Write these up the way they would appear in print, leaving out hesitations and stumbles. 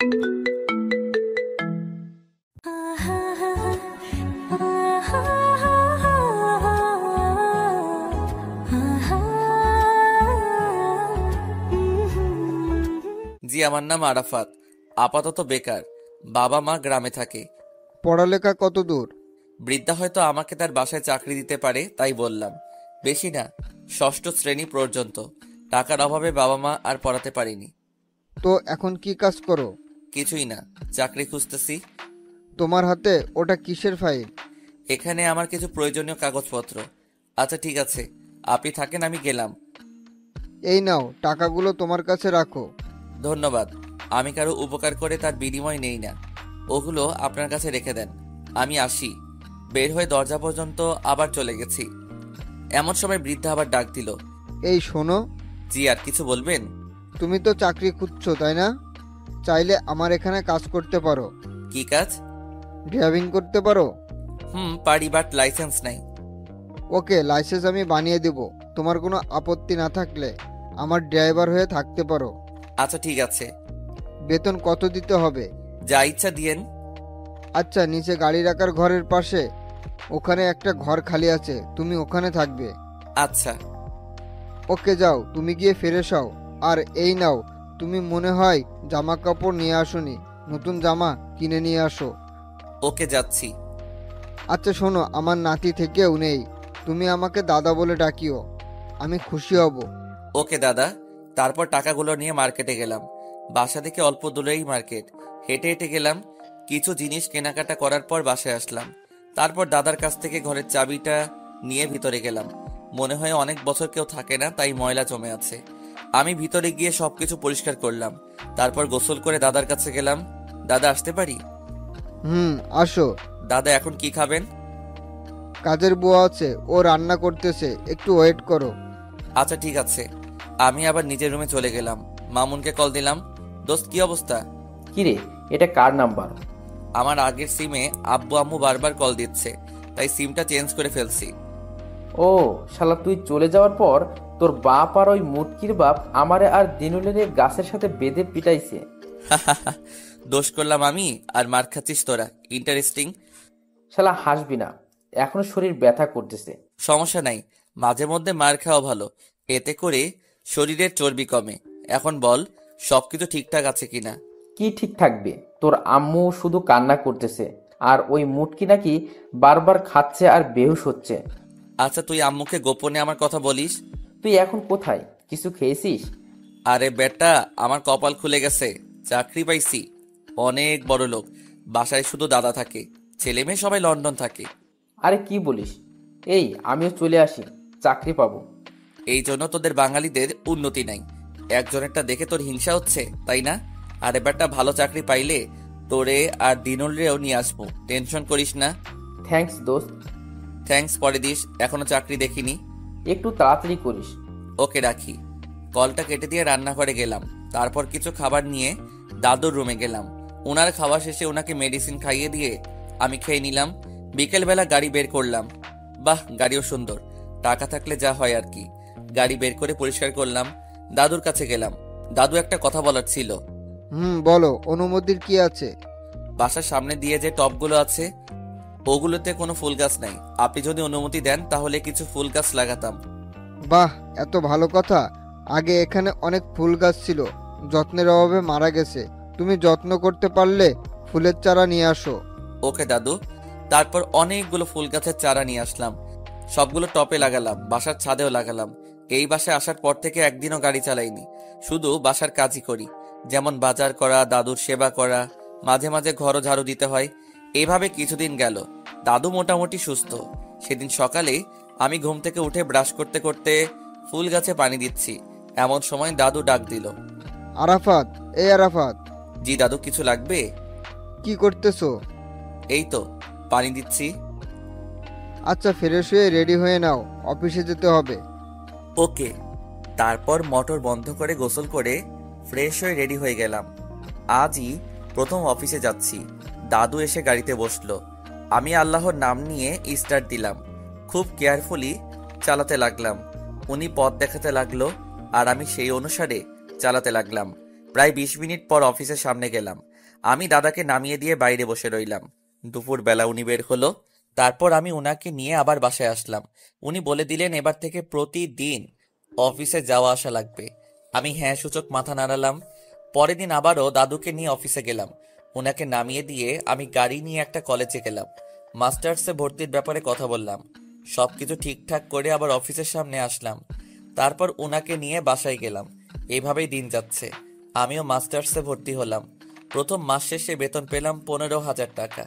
জি, আমার নাম আরাফাত। আপাতত বেকার। বাবা মা গ্রামে থাকে। পড়ালেখা কত দূর? বৃদ্ধা হয়তো আমাকে তার বাসায় চাকরি দিতে পারে, তাই বললাম। বেশি না, ষষ্ঠ শ্রেণী পর্যন্ত। টাকার অভাবে বাবা মা আর পড়াতে পারিনি। তো এখন কি কাজ করো? কিছুই না, চাকরি খুঁজতেছি। তোমার হাতে ওটা কিসের ফাইল? এখানে আমার কিছু প্রয়োজনীয় কাগজপত্র। আচ্ছা ঠিক আছে, আপনি থাকেন, আমি গেলাম। এই নাও, টাকাগুলো তোমার কাছে রাখো। ধন্যবাদ। আমি কারো উপকার করে তার বিনিময় নেই না। ওগুলো আপনার কাছে রেখে দেন। আমি আসি। বের হয়ে দরজা পর্যন্ত আবার চলে গেছি। এমন সময় বৃদ্ধা আবার ডাক দিল। এই শোনো, জি, আর কিছু বলবেন? তুমি তো চাকরি খুঁজছো তাই না? চাইলে আমার এখানে কাজ করতে পারো। কি কাজ? ড্রাইভিং করতে পারো? পারি, বাট লাইসেন্স নাই। ওকে, লাইসেন্স আমি বানিয়ে দেব। তোমার কোনো আপত্তি না থাকলে আমার ড্রাইভার হয়ে থাকতে পারো। আচ্ছা ঠিক আছে। বেতন কত দিতে হবে? যা ইচ্ছা দিয়েন। আচ্ছা, নিচে গাড়ি রাখার ঘরের পাশে ওখানে একটা ঘর খালি আছে, তুমি ওখানে থাকবে। আচ্ছা। ওকে, যাও, তুমি গিয়ে ফ্রেশ হও। আর এই নাও, তুমি মনে হয় জামা কাপড় নিয়ে আসোনি, নতুন জামা কিনে নিয়ে আসো। ওকে, যাচ্ছি। আচ্ছা শোনো, আমার নাতি থেকেও নেই, তুমি আমাকে দাদা বলে ডাকিও, আমি খুশি হব। ওকে দাদা। তারপর টাকাগুলো নিয়ে মার্কেটে গেলাম। বাসা থেকে অল্প দূরেই মার্কেট। হেঁটে হেঁটে গেলাম। কিছু জিনিস কেনাকাটা করার পর বাসায় আসলাম। তারপর দাদার কাছ থেকে ঘরের চাবিটা নিয়ে ভিতরে গেলাম। মনে হয় অনেক বছর কেউ থাকে না, তাই ময়লা জমে আছে। আমি ভিতরে গিয়ে সবকিছু পরিষ্কার করলাম। তারপর গোসল করে দাদার কাছে গেলাম। দাদা, আসতে পারি? আসো। দাদা, এখন কি খাবেন? কাজের বুয়া আছে, ও রান্না করতেছে, একটু ওয়েট করো। আচ্ছা ঠিক আছে। আমি আবার নিজের রুমে চলে গেলাম। মামুনকে কল দিলাম। দোস্ত, কি অবস্থা? কিরে, এটা কার নাম্বার? আমার আগের সিমে আব্বু আম্মু বারবার কল দিচ্ছে, তাই সিমটা চেঞ্জ করে ফেলছি। ও শালা, তুই চলে যাওয়ার পর তোর বাপ আর ওই মুটকির বাপ আমারে আর দিনুলের গাছের সাথে বেঁধে পিটাইছে। দোষ করলাম আমি, আর মার খাচ্ছিস তোরা। ইন্টারেস্টিং। শালা হাসবি না, এখনো শরীর ব্যথা করতেছে। সমস্যা নাই, মাঝে মধ্যে মার খাওয়া ভালো। এতে করে শরীরের চর্বি কমে। এখন বল, সবকিছু ঠিকঠাক আছে কিনা? কি ঠিক থাকবে? তোর আম্মু শুধু কান্না করতেছে, আর ওই মুটকি নাকি বারবার খাচ্ছে আর বেহুশ হচ্ছে। আচ্ছা, তুই আম্মুকে গোপনে আমার কথা বলিস? তুই এখন কোথায়? কিছু খেয়েছিস? আরে বেটা, আমার কপাল খুলে গেছে। চাকরি পাইছি। অনেক বড় লোক। বাসায় শুধু দাদা থাকে, ছেলে মেয়ে সবাই লন্ডন থাকে। আরে কি বলিস? এই আমিও চলে আসি, চাকরি পাবো। এই জন্য তোদের বাঙালিদের উন্নতি নাই। একজনেরটা দেখে তোর হিংসা হচ্ছে, তাই না? আরে বেটা, ভালো চাকরি পাইলে তোরে আর দিনুলরেও নিয়ে আসবো, টেনশন করিস না। থ্যাঙ্কস দোস্ত। থ্যাঙ্কস পরে দিস, এখনো চাকরি দেখিনি। একটু তাড়াতাড়ি করিস। ওকে, রাখি। কলটা কেটে দিয়ে রান্নাঘরে গেলাম। তারপর কিছু খাবার নিয়ে দাদুর রুমে গেলাম। ওনার খাওয়া শেষে ওনাকে মেডিসিন খাইয়ে দিয়ে আমি খেয়ে নিলাম। বিকেলবেলা গাড়ি বের করলাম। বাহ, গাড়িও সুন্দর। টাকা থাকলে যা হয় আর কি। গাড়ি বের করে পরিষ্কার করলাম। দাদুর কাছে গেলাম। দাদু, একটা কথা বলার ছিল। বলো, অনুমতির কি আছে? বাসার সামনে দিয়ে যে টবগুলো আছে, ওগুলোতে কোনো ফুল গাছ নাই। আপনি যদি অনুমতি দেন তাহলে কিছু ফুল গাছ লাগাতাম। বাহ, এত ভালো কথা। আগে এখানে অনেক ফুল গাছ ছিল, যত্নের অভাবে মারা গেছে। তুমি যত্ন করতে পারলে ফুলের চারা নিয়ে আসো। ওকে দাদু। তারপর অনেকগুলো ফুল গাছের চারা নিয়ে আসলাম। সবগুলো টপে লাগালাম, বাসার ছাদেও লাগালাম। এই বাসায় আসার পর থেকে একদিনও গাড়ি চালাইনি, শুধু বাসার কাজই করি। যেমন বাজার করা, দাদুর সেবা করা, মাঝে মাঝে ঘরও ঝাড়ু দিতে হয়। এইভাবে কিছুদিন গেল। দাদু মোটামুটি সুস্থ। সেদিন সকালে আমি ঘুম থেকে উঠে ব্রাশ করতে করতে ফুল গাছে পানি দিচ্ছি। এমন সময় দাদু ডাক দিল। আরাফাত, এই আরাফাত। জি দাদু, কিছু লাগবে? কি করতেছো? এই তো, পানি দিচ্ছি। আচ্ছা, ফ্রেশ হয়ে রেডি হয়ে নাও, অফিসে যেতে হবে। ওকে। তারপর মোটর বন্ধ করে গোসল করে ফ্রেশ হয়ে রেডি হয়ে গেলাম। আজই প্রথম অফিসে যাচ্ছি। দাদু এসে গাড়িতে বসলো। আমি আল্লাহর নাম নিয়ে স্টার্ট দিলাম। খুব কেয়ারফুলি চালাতে লাগলাম। উনি পথ দেখাতে লাগলো, আর আমি সেই অনুসারে চালাতে লাগলাম। প্রায় 20 মিনিট পর অফিসের সামনে গেলাম। আমি দাদাকে নামিয়ে দিয়ে বাইরে বসে রইলাম। দুপুরবেলা উনি বের হলো। তারপর আমি উনাকে নিয়ে আবার বাসায় আসলাম। উনি বলে দিলেন এবার থেকে প্রতিদিন অফিসে যাওয়া আসা লাগবে। আমি হ্যাঁ সূচক মাথা নাড়ালাম। পরের দিন আবারও দাদুকে নিয়ে অফিসে গেলাম। উনাকে নামিয়ে দিয়ে আমি গাড়ি নিয়ে একটা কলেজে গেলাম। মাস্টার্সে ভর্তির ব্যাপারে কথা বললাম। সবকিছু ঠিকঠাক করে আবার অফিসের সামনে আসলাম। তারপর উনাকে নিয়ে বাসায় গেলাম। এইভাবেই দিন যাচ্ছে। আমিও মাস্টার্সে ভর্তি হলাম। প্রথম মাস শেষে বেতন পেলাম 15,000 টাকা।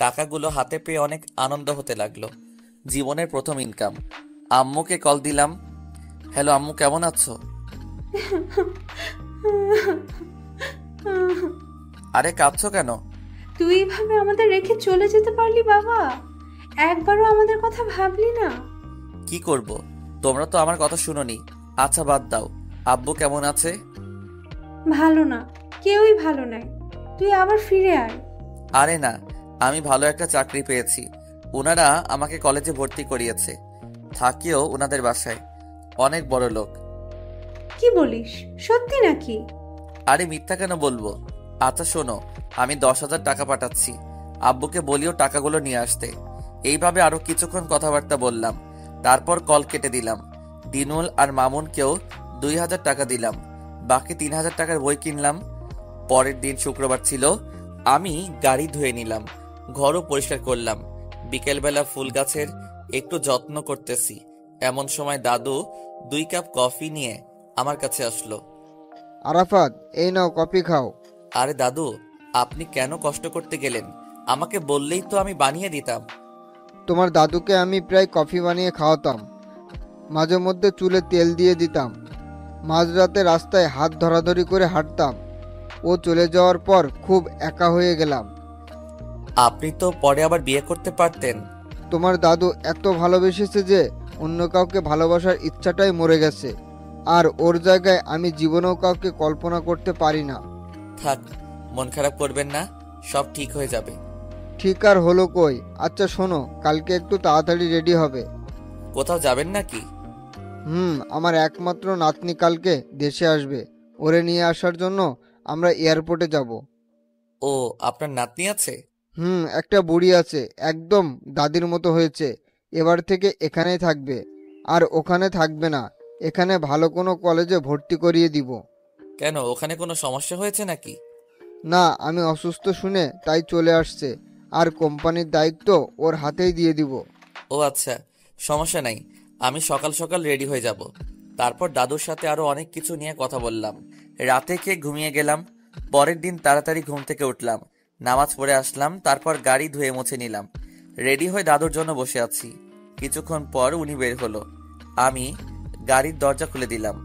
টাকাগুলো হাতে পেয়ে অনেক আনন্দ হতে লাগলো। জীবনের প্রথম ইনকাম। আম্মুকে কল দিলাম। হ্যালো আম্মু, কেমন আছো? আরে কাঁদছো কেন? তুই এইভাবে আমাদের রেখে চলে যেতে পারলি বাবা? একবারও আমাদের কথা ভাবলি না? কি করব, তোমরা তো আমার কথা শুনোনি। আচ্ছা বাদ দাও, আব্বু কেমন আছে? ভালো না, কেউই ভালো নাই। তুই আবার ফিরে আয়। আরে না, আমি ভালো একটা চাকরি পেয়েছি। ওনারা আমাকে কলেজে ভর্তি করিয়েছে। থাকিও ওনাদের বাসায়। অনেক বড় লোক। কি বলিস, সত্যি নাকি? আরে মিথ্যা কেন বলবো? আচ্ছা শোনো, আমি 10,000 টাকা পাঠাচ্ছি। আব্বুকে বলিও টাকাগুলো নিয়ে আসতে। এইভাবে আরো কিছুক্ষণ কথাবার্তা বললাম। তারপর কল কেটে দিলাম। দিনুল আর মামুনকেও 2,000 টাকা দিলাম। বাকি 3,000 টাকার বই কিনলাম। পরের দিন শুক্রবার ছিল। আমি গাড়ি ধুয়ে নিলাম, ঘরও পরিষ্কার করলাম। বিকেলবেলা ফুল গাছের একটু যত্ন করতেছি। এমন সময় দাদু 2 কাপ কফি নিয়ে আমার কাছে আসলো। আরাফাত, এই নাও কফি খাও। আরে দাদু, আপনি কেন কষ্ট করতে গেলেন? আমাকে বললেই তো আমি বানিয়ে দিতাম। তোমার দাদুকে আমি প্রায় কফি বানিয়ে খাওয়াতাম, মাঝে মধ্যে চুলে তেল দিয়ে দিতাম, মাঝরাতে রাস্তায় হাত ধরাধরি করে হাঁটতাম। ও চলে যাওয়ার পর খুব একা হয়ে গেলাম। আপনি তো পরে আবার বিয়ে করতে পারতেন। তোমার দাদু এত ভালোবেসেছে যে অন্য কাউকে ভালোবাসার ইচ্ছাটাই মরে গেছে। আর ওর জায়গায় আমি জীবনেও কাউকে কল্পনা করতে পারি না। থাক, মন খারাপ করবেন না, সব ঠিক হয়ে যাবে। ঠিক আর হলো কই। আচ্ছা শোনো, কালকে একটু তাড়াতাড়ি রেডি হবে। কোথাও যাবেন নাকি? আমার একমাত্র নাতনি কালকে দেশে আসবে। ওরে নিয়ে আসার জন্য আমরা এয়ারপোর্টে যাব। ও, আপনার নাতনি আছে? একটা বুড়ি আছে, একদম দাদির মতো হয়েছে। এবার থেকে এখানেই থাকবে, আর ওখানে থাকবে না। এখানে ভালো কোনো কলেজে ভর্তি করিয়ে দিব। কেন, ওখানে কোনো সমস্যা হয়েছে নাকি? না, আমি অসুস্থ শুনে তাই চলে আসছে। আর কোম্পানির দায়িত্ব ওর হাতেই দিয়ে দিব। ও আচ্ছা, সমস্যা নাই। আমি সকাল সকাল রেডি হয়ে যাব। তারপর দাদুর সাথে আরো অনেক কিছু নিয়ে কথা বললাম। রাতে খেয়ে ঘুমিয়ে গেলাম। পরের দিন তাড়াতাড়ি ঘুম থেকে উঠলাম, নামাজ পড়ে আসলাম। তারপর গাড়ি ধুয়ে মুছে নিলাম। রেডি হয়ে দাদুর জন্য বসে আছি। কিছুক্ষণ পর উনি বের হলো। আমি গাড়ির দরজা খুলে দিলাম।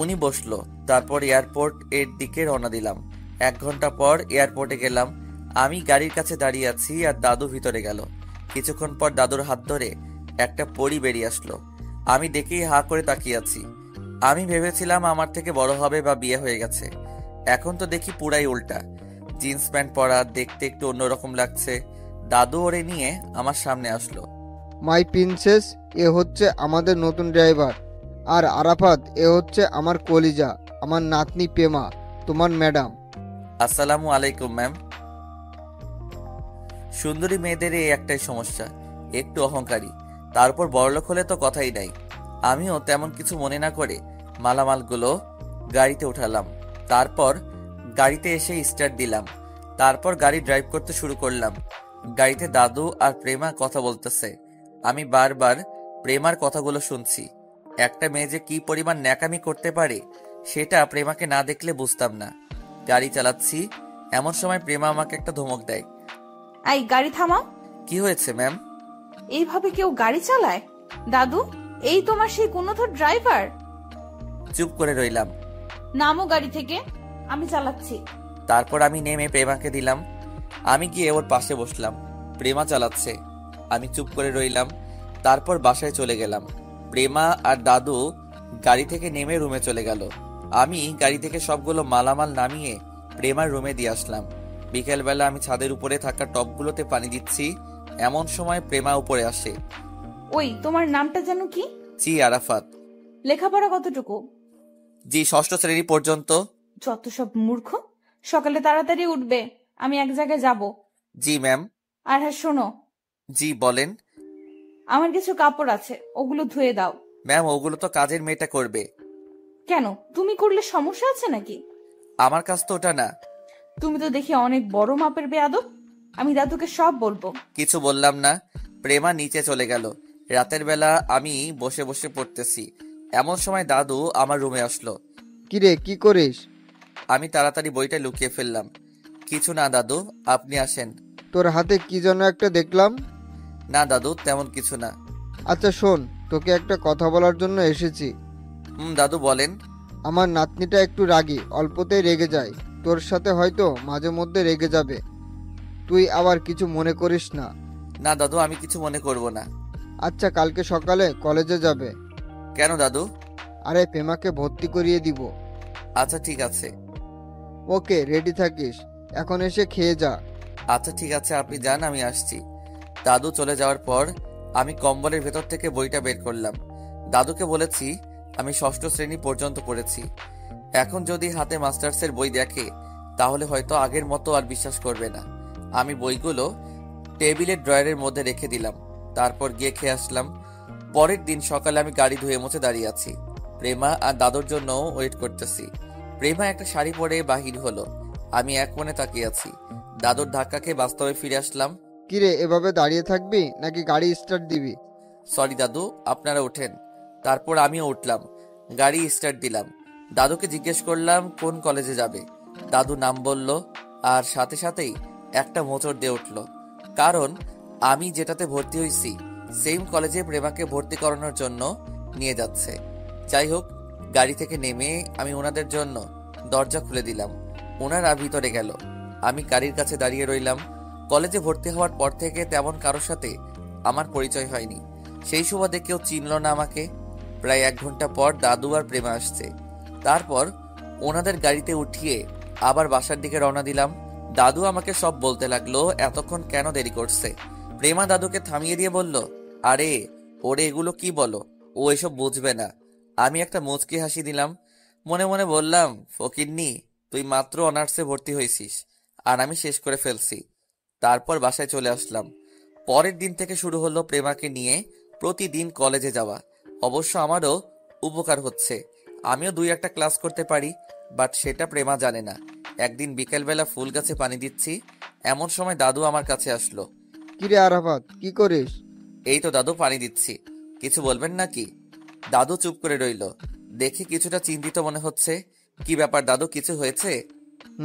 উনি বসলো। তারপর এয়ারপোর্ট এর দিকে রওনা দিলাম। 1 ঘন্টা পর এয়ারপোর্টে গেলাম। আমি গাড়ির কাছে দাঁড়িয়ে আছি আর দাদু ভিতরে গেল। কিছুক্ষণ পর দাদুর হাত ধরে একটা পরী বেরিয়ে আসলো। আমি দেখেই হা করে তাকিয়ে আছি। আমি ভেবেছিলাম আমার থেকে বড় হবে বা বিয়ে হয়ে গেছে। এখন তো দেখি পুরাই উল্টা। জিন্স প্যান্ট পরা, দেখতে একটু অন্যরকম লাগছে। দাদু ওরে নিয়ে আমার সামনে আসলো। মাই প্রিন্সেস, এ হচ্ছে আমাদের নতুন ড্রাইভার। আর আরাফাত, এ হচ্ছে আমার কলিজা, আমার নাতনি পেমা, তোমার ম্যাডাম। আসসালামু আলাইকুম ম্যাম। সুন্দরী মেয়েদের এই একটাই সমস্যা, একটু অহংকারী। তারপর বড়লোক হলে তো কথাই নাই। আমিও তেমন কিছু মনে না করে মালামালগুলো গাড়িতে উঠালাম। তারপর গাড়িতে এসে স্টার্ট দিলাম। তারপর গাড়ি ড্রাইভ করতে শুরু করলাম। গাড়িতে দাদু আর প্রেমা কথা বলতেছে। আমি বারবার প্রেমার কথাগুলো শুনছি। একটা মেয়ে যে কি পরিমাণ ন্যাকামি করতে পারে সেটা প্রেমাকে না দেখলে বুঝতাম না। গাড়ি চালাচ্ছি, এমন সময় প্রেমা আমাকে একটা ধমক দেয়। এই গাড়ি থামাও। কি হয়েছে ম্যাম? এইভাবে কেউ গাড়ি চালায়? দাদু, এই তোমার সেই গুণধর ড্রাইভার? চুপ করে রইলাম। নামো গাড়ি থেকে, আমি চালাচ্ছি। তারপর আমি নেমে প্রেমাকে দিলাম। আমি গিয়ে ওর পাশে বসলাম। প্রেমা চালাচ্ছে, আমি চুপ করে রইলাম। তারপর বাসায় চলে গেলাম। প্রেমা আর দাদু গাড়ি থেকে নেমে রুমে চলে গেল। আমি গাড়ি থেকে সবগুলো মালামাল নামিয়ে প্রেমার রুমে দিয়ে আসলাম। বিকেলবেলা আমি ছাদের উপরে থাকা টবগুলোতে পানি দিচ্ছি। এমন সময় প্রেমা উপরে আসে। ওই, তোমার নামটা যেন কি? জি আরাফাত। লেখাপড়া কতটুকু? জি 6ষ্ঠ শ্রেণী পর্যন্ত। যত সব মূর্খ। সকালে তাড়াতাড়ি উঠবে, আমি এক জায়গায় যাব। জি ম্যাম। আর হ্যাঁ শোনো, জি বলেন। আমার কিছু কাপড় আছে, ওগুলো ধুয়ে দাও। ম্যাম ওগুলো তো কাজের মেয়েটা করবে। কেন, তুমি করলে সমস্যা আছে নাকি? আমার কাজ তো ওটা না। তুমি তো দেখি অনেক বড় মাপের বেয়াদব। আমি দাদুকে সব বলবো। কিছু বললাম না। প্রেমা নিচে চলে গেল। রাতের বেলা আমি বসে বসে পড়তেছি, এমন সময় দাদু আমার রুমে আসলো। কিরে কি করিস? আমি তাড়াতাড়ি বইটা লুকিয়ে ফেললাম। কিছু না দাদু, আপনি আসেন। তোর হাতে কি যেন একটা দেখলাম। না দাদু, তেমন কিছু না। আচ্ছা শোন, তোকে একটা কথা বলার জন্য এসেছি। দাদু বলেন। আমার নাতনিটা একটু রাগী, অল্পতেই রেগে যায়। তোর সাথে হয়তো মাঝে মধ্যে রেগে যাবে, তুই আবার কিছু মনে করিস না। না দাদু, আমি কিছু মনে করব না। আচ্ছা কালকে সকালে কলেজে যাবে। কেন দাদু? আরে প্রেমাকে ভর্তি করিয়ে দিব। আচ্ছা ঠিক আছে। ওকে, রেডি থাকিস, এখন এসে খেয়ে যা। আচ্ছা ঠিক আছে, আপনি যান, আমি আসছি। দাদু চলে যাওয়ার পর আমি কম্বলের ভেতর থেকে বইটা বের করলাম। দাদুকে বলেছি আমি ষষ্ঠ শ্রেণী পর্যন্ত পড়েছি। এখন যদি হাতে মাস্টার্সের বই দেখে তাহলে হয়তো আগের মতো আর বিশ্বাস করবে না। আমি বইগুলো টেবিলের ড্রয়ারের মধ্যে রেখে দিলাম, তারপর গিয়ে খেয়ে আসলাম। পরের দিন সকালে আমি গাড়ি ধুয়ে মুছে দাঁড়িয়ে আছি। প্রেমা আর দাদুর জন্য ওয়েট করতেছি। প্রেমা একটা শাড়ি পরে বাহির হলো, আমি এক মনে তাকিয়ে আছি। দাদুর ধাক্কা খেয়ে বাস্তবে ফিরে আসলাম। কিরে এভাবে দাঁড়িয়ে থাকবি নাকি গাড়ি স্টার্ট দিবি? সরি দাদু, আপনারা ওঠেন। তারপর আমিও উঠলাম, গাড়ি স্টার্ট দিলাম। দাদুকে জিজ্ঞেস করলাম কোন কলেজে যাবে। দাদু নাম বলল, আর সাথে সাথেই একটা মোচড় দিয়ে উঠল, কারণ আমি যেটাতে ভর্তি হয়েছি সেম কলেজে প্রেমাকে ভর্তি করানোর জন্য নিয়ে যাচ্ছে। যাই হোক, গাড়ি থেকে নেমে আমি ওনাদের জন্য দরজা খুলে দিলাম। ওনারা ভিতরে গেল, আমি গাড়ির কাছে দাঁড়িয়ে রইলাম। কলেজে ভর্তি হওয়ার পর থেকে তেমন কারোর সাথে আমার পরিচয় হয়নি, সেই সুবাদে কেউ চিনল না আমাকে। প্রায় 1 ঘন্টা পর দাদু আর প্রেমা আসছে। তারপর ওনাদের গাড়িতে উঠিয়ে আবার বাসার দিকে রওনা দিলাম। দাদু আমাকে সব বলতে লাগলো এতক্ষণ কেন দেরি করছে। প্রেমা দাদুকে থামিয়ে দিয়ে বলল, আরে ওরে এগুলো কি বলো, ও এসব বুঝবে না। আমি একটা মুচকি হাসি দিলাম, মনে মনে বললাম, ফকিন্নি, তুই মাত্র অনার্সে ভর্তি হয়েছিস আর আমি শেষ করে ফেলছি। তারপর বাসায় চলে আসলাম। পরের দিন থেকে শুরু হলো প্রেমাকে নিয়ে প্রতিদিন কলেজে যাওয়া। অবশ্য আমারও উপকার হচ্ছে, আমিও 2-1টা ক্লাস করতে পারি, বাট সেটা প্রেমা জানে না। একদিন বিকেলবেলা ফুল গাছে পানি দিচ্ছি, এমন সময় দাদু আমার কাছে আসলো। কিরে আরাফাত, কি করিস? এই তো দাদু, পানি দিচ্ছি, কিছু বলবেন নাকি? দাদু চুপ করে রইল, দেখি কিছুটা চিন্তিত মনে হচ্ছে। কি ব্যাপার দাদু, কিছু হয়েছে?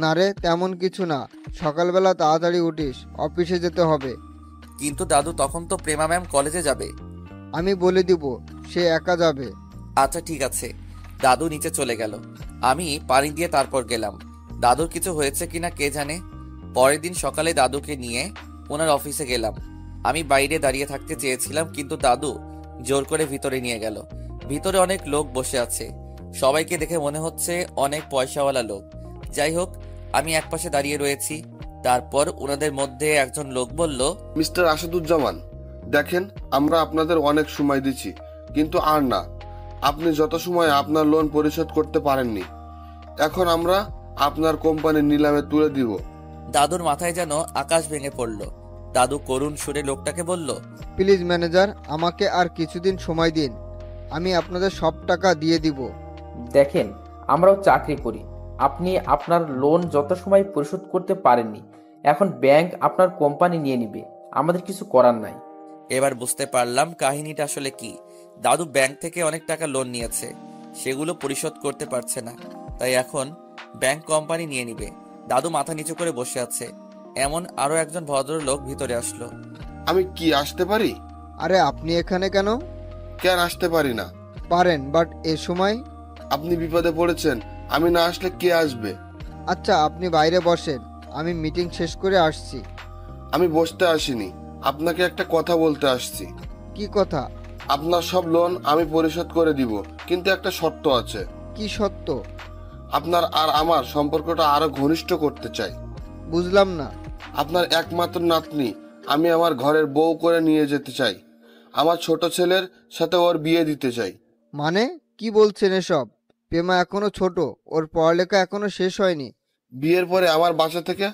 না রে, তেমন কিছু না। সকালবেলা তাড়াতাড়ি উঠিস, অফিসে যেতে হবে। কিন্তু দাদু তখন তো প্রেমা ম্যাম কলেজে যাবে। আমি বলে দিব, সে একা যাবে। আচ্ছা ঠিক আছে। দাদু নিচে চলে গেল, আমি পানি দিয়ে তারপর গেলাম। দাদুর কিছু হয়েছে কিনা কে জানে। পরের দিন সকালে দাদুকে নিয়ে ওনার অফিসে গেলাম। আমি বাইরে দাঁড়িয়ে থাকতে চেয়েছিলাম, কিন্তু দাদু জোর করে ভিতরে নিয়ে গেল। ভিতরে অনেক লোক বসে আছে, সবাইকে দেখে মনে হচ্ছে অনেক পয়সাওয়ালা লোক। যাই হোক, আমি একপাশে দাঁড়িয়ে রয়েছি। তারপর ওনাদের মধ্যে একজন লোক বলল, মিস্টার আসাদুজ্জামান, দেখেন আমরা আপনাদের অনেক সময় দিচ্ছি, কিন্তু আর না। আপনি যত সময় আপনার লোন পরিশোধ করতে পারেননি, এখন আমরা আপনার কোম্পানির নিলামে তুলে দিব। দাদুর মাথায় যেন আকাশ ভেঙে পড়ল। দাদু করুণ সুরে লোকটাকে বলল, প্লিজ ম্যানেজার, আমাকে আর কিছুদিন সময় দিন, আমি আপনাদের সব টাকা দিয়ে দিব। দেখেন, আমরাও চাকরি করি, আপনি আপনার লোন যত সময় পরিশোধ করতে পারেননি, এখন ব্যাংক আপনার কোম্পানি নিয়ে নিবে, আমাদের কিছু করার নাই। এবার বুঝতে পারলাম কাহিনীটা আসলে কি। দাদু ব্যাংক থেকে অনেক টাকা লোন নিয়েছে, সেগুলো পরিশোধ করতে পারছে না, তাই এখন ব্যাংক কোম্পানি নিয়ে নিবে। দাদু মাথা নিচু করে বসে আছে, এমন আরো একজন ভদ্রলোক ভিতরে আসলো। আমি কি আসতে পারি? আরে আপনি এখানে কেন? কেন আসতে পারি না? পারেন, বাট এ সময়। আপনি বিপদে পড়েছেন, আমি না আসলে কে আসবে? আচ্ছা আপনি বাইরে বসেন, আমি মিটিং শেষ করে আসছি। আমি বসতে আসিনি, আপনাকে একটা কথা বলতে আসছি। কি কথা? আপনার সব লোন আমি পরিশোধ করে দিব, কিন্তু একটা শর্ত আছে। কি সত্য? আপনার আর আমার সম্পর্কটা আরো ঘনিষ্ঠ করতে চাই। বুঝলাম না। আপনার একমাত্র নাতনি আমি আমার ঘরের বউ করে নিয়ে যেতে চাই। আমার ছোট ছেলের সাথে ওর বিয়ে দিতে চাই। মানে কি বলছেন এসব? প্রেমা এখনো ছোট, ওর পড়ালেখা এখনো শেষ হয়নি। বিয়ের পরে আমার বাসা থেকে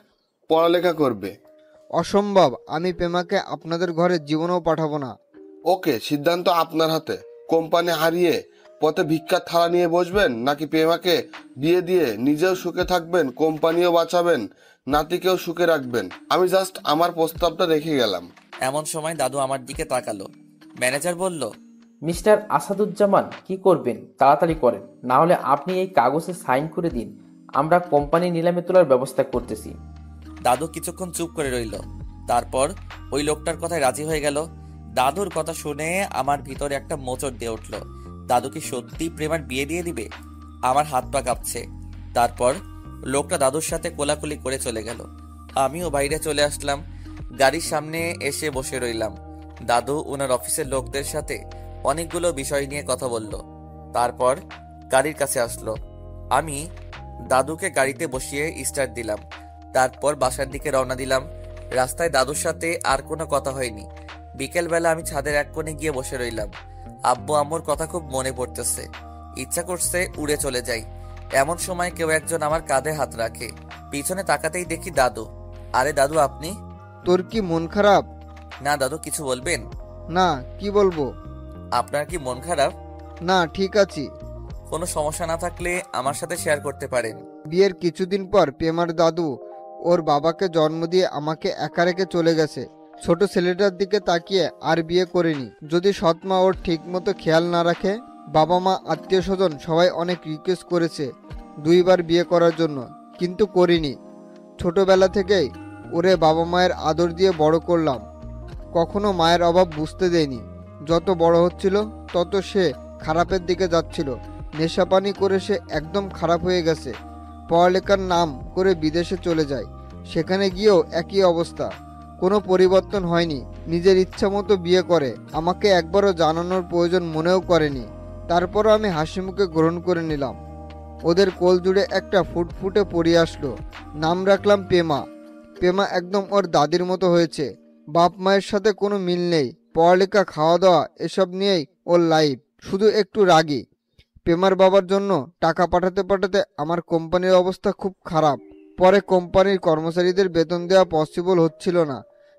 পড়ালেখা করবে। অসম্ভব, আমি প্রেমাকে আপনাদের ঘরে জীবনেও পাঠাবো না। ওকে, সিদ্ধান্ত আপনার হাতে। কোম্পানি হারিয়ে পথে ভিক্ষার থালা নিয়ে বসবেন, নাকি প্রেমাকে বিয়ে দিয়ে নিজেও সুখে থাকবেন, কোম্পানিও বাঁচাবেন, নাতিকেও সুখে রাখবেন? আমি জাস্ট আমার প্রস্তাবটা রেখে গেলাম। এমন সময় দাদু আমার দিকে তাকালো। ম্যানেজার বলল, মিস্টার আসাদুজ্জামান, কি করবেন তাড়াতাড়ি করেন, না হলে আপনি এই কাগজে সাইন করে দিন। আমরা কোম্পানি নিলামে তোলার ব্যবস্থা করতেছি। দাদু কিছুক্ষণ চুপ করে রইল। তারপর ওই লোকটার কথায় রাজি হয়ে গেল। দাদুর কথা শুনে আমার ভিতরে একটা মোচড় দিয়ে উঠল। দাদু কি সত্যি প্রেমার বিয়ে দিয়ে দিবে? আমার হাত পা কাঁপছে। তারপর লোকটা দাদুর সাথে কোলাকুলি করে চলে গেল। আমিও বাইরে চলে আসলাম। গাড়ির সামনে এসে বসে রইলাম। দাদু ওনার অফিসের লোকদের সাথে অনেকগুলো বিষয় নিয়ে কথা বলল। তারপর গাড়ির কাছে আসলো। আমি দাদুকে গাড়িতে বসিয়ে স্টার্ট দিলাম। তারপর বাসার দিকে রওনা দিলাম। রাস্তায় দাদুর সাথে আর কোনো কথা হয়নি। বিকেলবেলা আমি ছাদের এক কোণে গিয়ে বসে রইলাম। আব্বু আম্মুর কথা খুব মনে পড়তেছে। ইচ্ছা করছে উড়ে চলে যাই। এমন সময় কেউ একজন আমার কাঁধে হাত রাখে। পিছনে তাকাতেই দেখি দাদু। আরে দাদু, আপনি? তোর কি মন খারাপ? না দাদু, কিছু বলবেন? না, কি বলবো? আপনার কি মন খারাপ? না, ঠিক আছি। কোনো সমস্যা না থাকলে আমার সাথে শেয়ার করতে পারেন। বিয়ের কিছুদিন পর প্রেমার দাদু ওর বাবাকে জন্ম দিয়ে আমাকে একা রেখে চলে গেছে। ছোট ছেলেটার দিকে তাকিয়ে আর বিয়ে করিনি। যদি সৎমা ওর ঠিক মতো খেয়াল না রাখে। বাবা মা আত্মীয় স্বজন সবাই অনেক রিকোয়েস্ট করেছে 2বার বিয়ে করার জন্য, কিন্তু করিনি। ছোটবেলা থেকেই ওরে বাবা মায়ের আদর দিয়ে বড় করলাম। কখনো মায়ের অভাব বুঝতে দেয়নি। যত বড় হচ্ছিল তত সে খারাপের দিকে যাচ্ছিল। নেশাপানি করে সে একদম খারাপ হয়ে গেছে। পড়ালেখার নাম করে বিদেশে চলে যায়। সেখানে গিয়েও একই অবস্থা, কোনো পরিবর্তন হয়নি। নিজের ইচ্ছা মতো বিয়ে করে, আমাকে একবারও জানানোর প্রয়োজন মনেও করেনি। তারপরও আমি হাসি মুখে গ্রহণ করে নিলাম। ওদের কোল জুড়ে একটা ফুটফুটে পড়ে আসলো। নাম রাখলাম পেমা। পেমা একদম ওর দাদির মতো হয়েছে। বাপ মায়ের সাথে কোনো মিল নেই। পড়ালেখা, খাওয়া দাওয়া এসব নিয়েই ওর লাইফ। শুধু একটু রাগী। পেমার বাবার জন্য টাকা পাঠাতে পাঠাতে আমার কোম্পানির অবস্থা খুব খারাপ। পরে কোম্পানির কর্মচারীদের বেতন দেওয়া পসিবল হচ্ছিল না।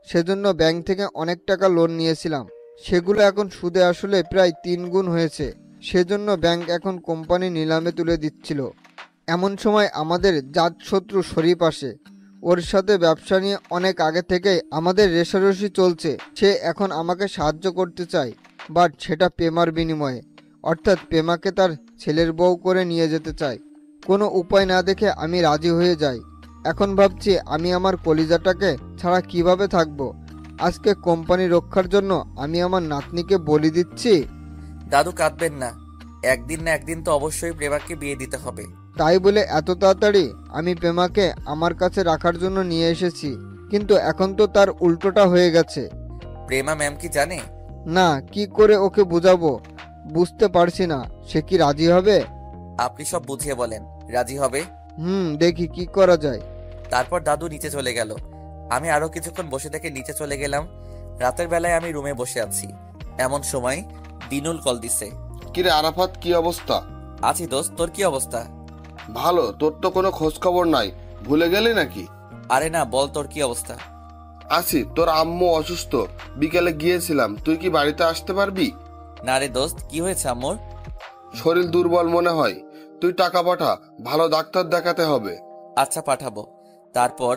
সেজন্য ব্যাংক থেকে অনেক টাকা লোন নিয়েছিলাম। সেগুলো এখন সুদে আসলে প্রায় 3 গুণ হয়েছে। সেজন্য ব্যাংক এখন কোম্পানি নিলামে তুলে দিচ্ছিল। এমন সময় আমাদের জাত শত্রু শরীফ আসে। ওর সাথে ব্যবসা নিয়ে অনেক আগে থেকেই আমাদের রেষারেষি চলছে। সে এখন আমাকে সাহায্য করতে চায়, বাট সেটা পেমার বিনিময়ে। অর্থাৎ পেমাকে তার ছেলের বউ করে নিয়ে যেতে চায়। কোনো উপায় না দেখে আমি রাজি হয়ে যাই। এখন ভাবছি আমি আমার কলিজাটাকে ছাড়া কিভাবে থাকবো। আজকে কোম্পানি রক্ষার জন্য আমি আমার নাতনিকে বলি দিচ্ছি। দাদু, কাঁদবেন না। একদিন না একদিন তো অবশ্যই প্রেমাকে বিয়ে দিতে হবে। তাই বলে এত তাড়াতাড়ি? আমি প্রেমাকে আমার কাছে রাখার জন্য নিয়ে এসেছি, কিন্তু এখন তো তার উল্টোটা হয়ে গেছে। প্রেমা ম্যাম কি জানে? না, কি করে ওকে বোঝাবো বুঝতে পারছি না। সে কি রাজি হবে? আপনি সব বুঝিয়ে বলেন। রাজি হবে? দেখি কি করা যায়। তারপর দাদু নিচে চলে গেল। আমি আরো কিছুক্ষণ বসে থেকে নিচে চলে গেলাম। রাতের বেলায় আমি রুমে বসে আছি। এমন সময় দিনুল কল দিছে। কিরে আরাফাত, কি অবস্থা? আছি দোস্ত, তোর কি অবস্থা? ভালো। তোর তো কোনো খোঁজ খবর নাই, ভুলে গেলি নাকি? আরে না, বল তোর কি অবস্থা? আছি। তোর আম্মু অসুস্থ, বিকেলে গিয়েছিলাম। তুই কি বাড়িতে আসতে পারবি? না রে দোস্ত, কি হয়েছে আম্মুর? শরীর দুর্বল মনে হয়। তুই টাকা পাঠা, ভালো ডাক্তার দেখাতে হবে। আচ্ছা, পাঠাবো। তারপর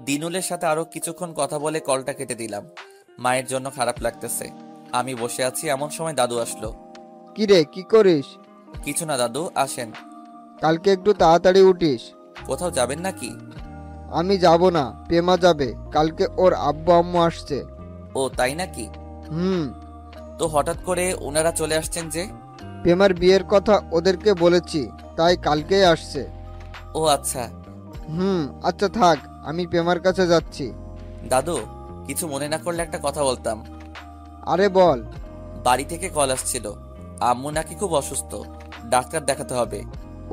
দিনুলের সাথে আরো কিছুক্ষণ কথা বলে কলটা কেটে দিলাম। মায়ের জন্য খারাপ লাগতেছে। আমি বসে আছি, এমন সময় দাদু আসলো। কিরে, কি করিস? কিছু না দাদু, আসেন। কালকে একটু তাড়াতাড়ি উঠিস। কোথাও যাবেন নাকি? আমি যাব না, পেমা যাবে। কালকে ওর আব্বু আম্মু আসছে। ও তাই নাকি? হুম। তো হঠাৎ করে ওনারা চলে আসছেন যে? পেমার বিয়ের কথা ওদেরকে বলেছি, তাই কালকেই আসছে। ও আচ্ছা। আচ্ছা থাক, আমি পেমার কাছে যাচ্ছি। দাদু, কিছু মনে না করলে একটা কথা বলতাম। আরে বল। বাড়ি থেকে কল আসছিল। আম্মু নাকি খুব অসুস্থ, ডাক্তার দেখাতে হবে।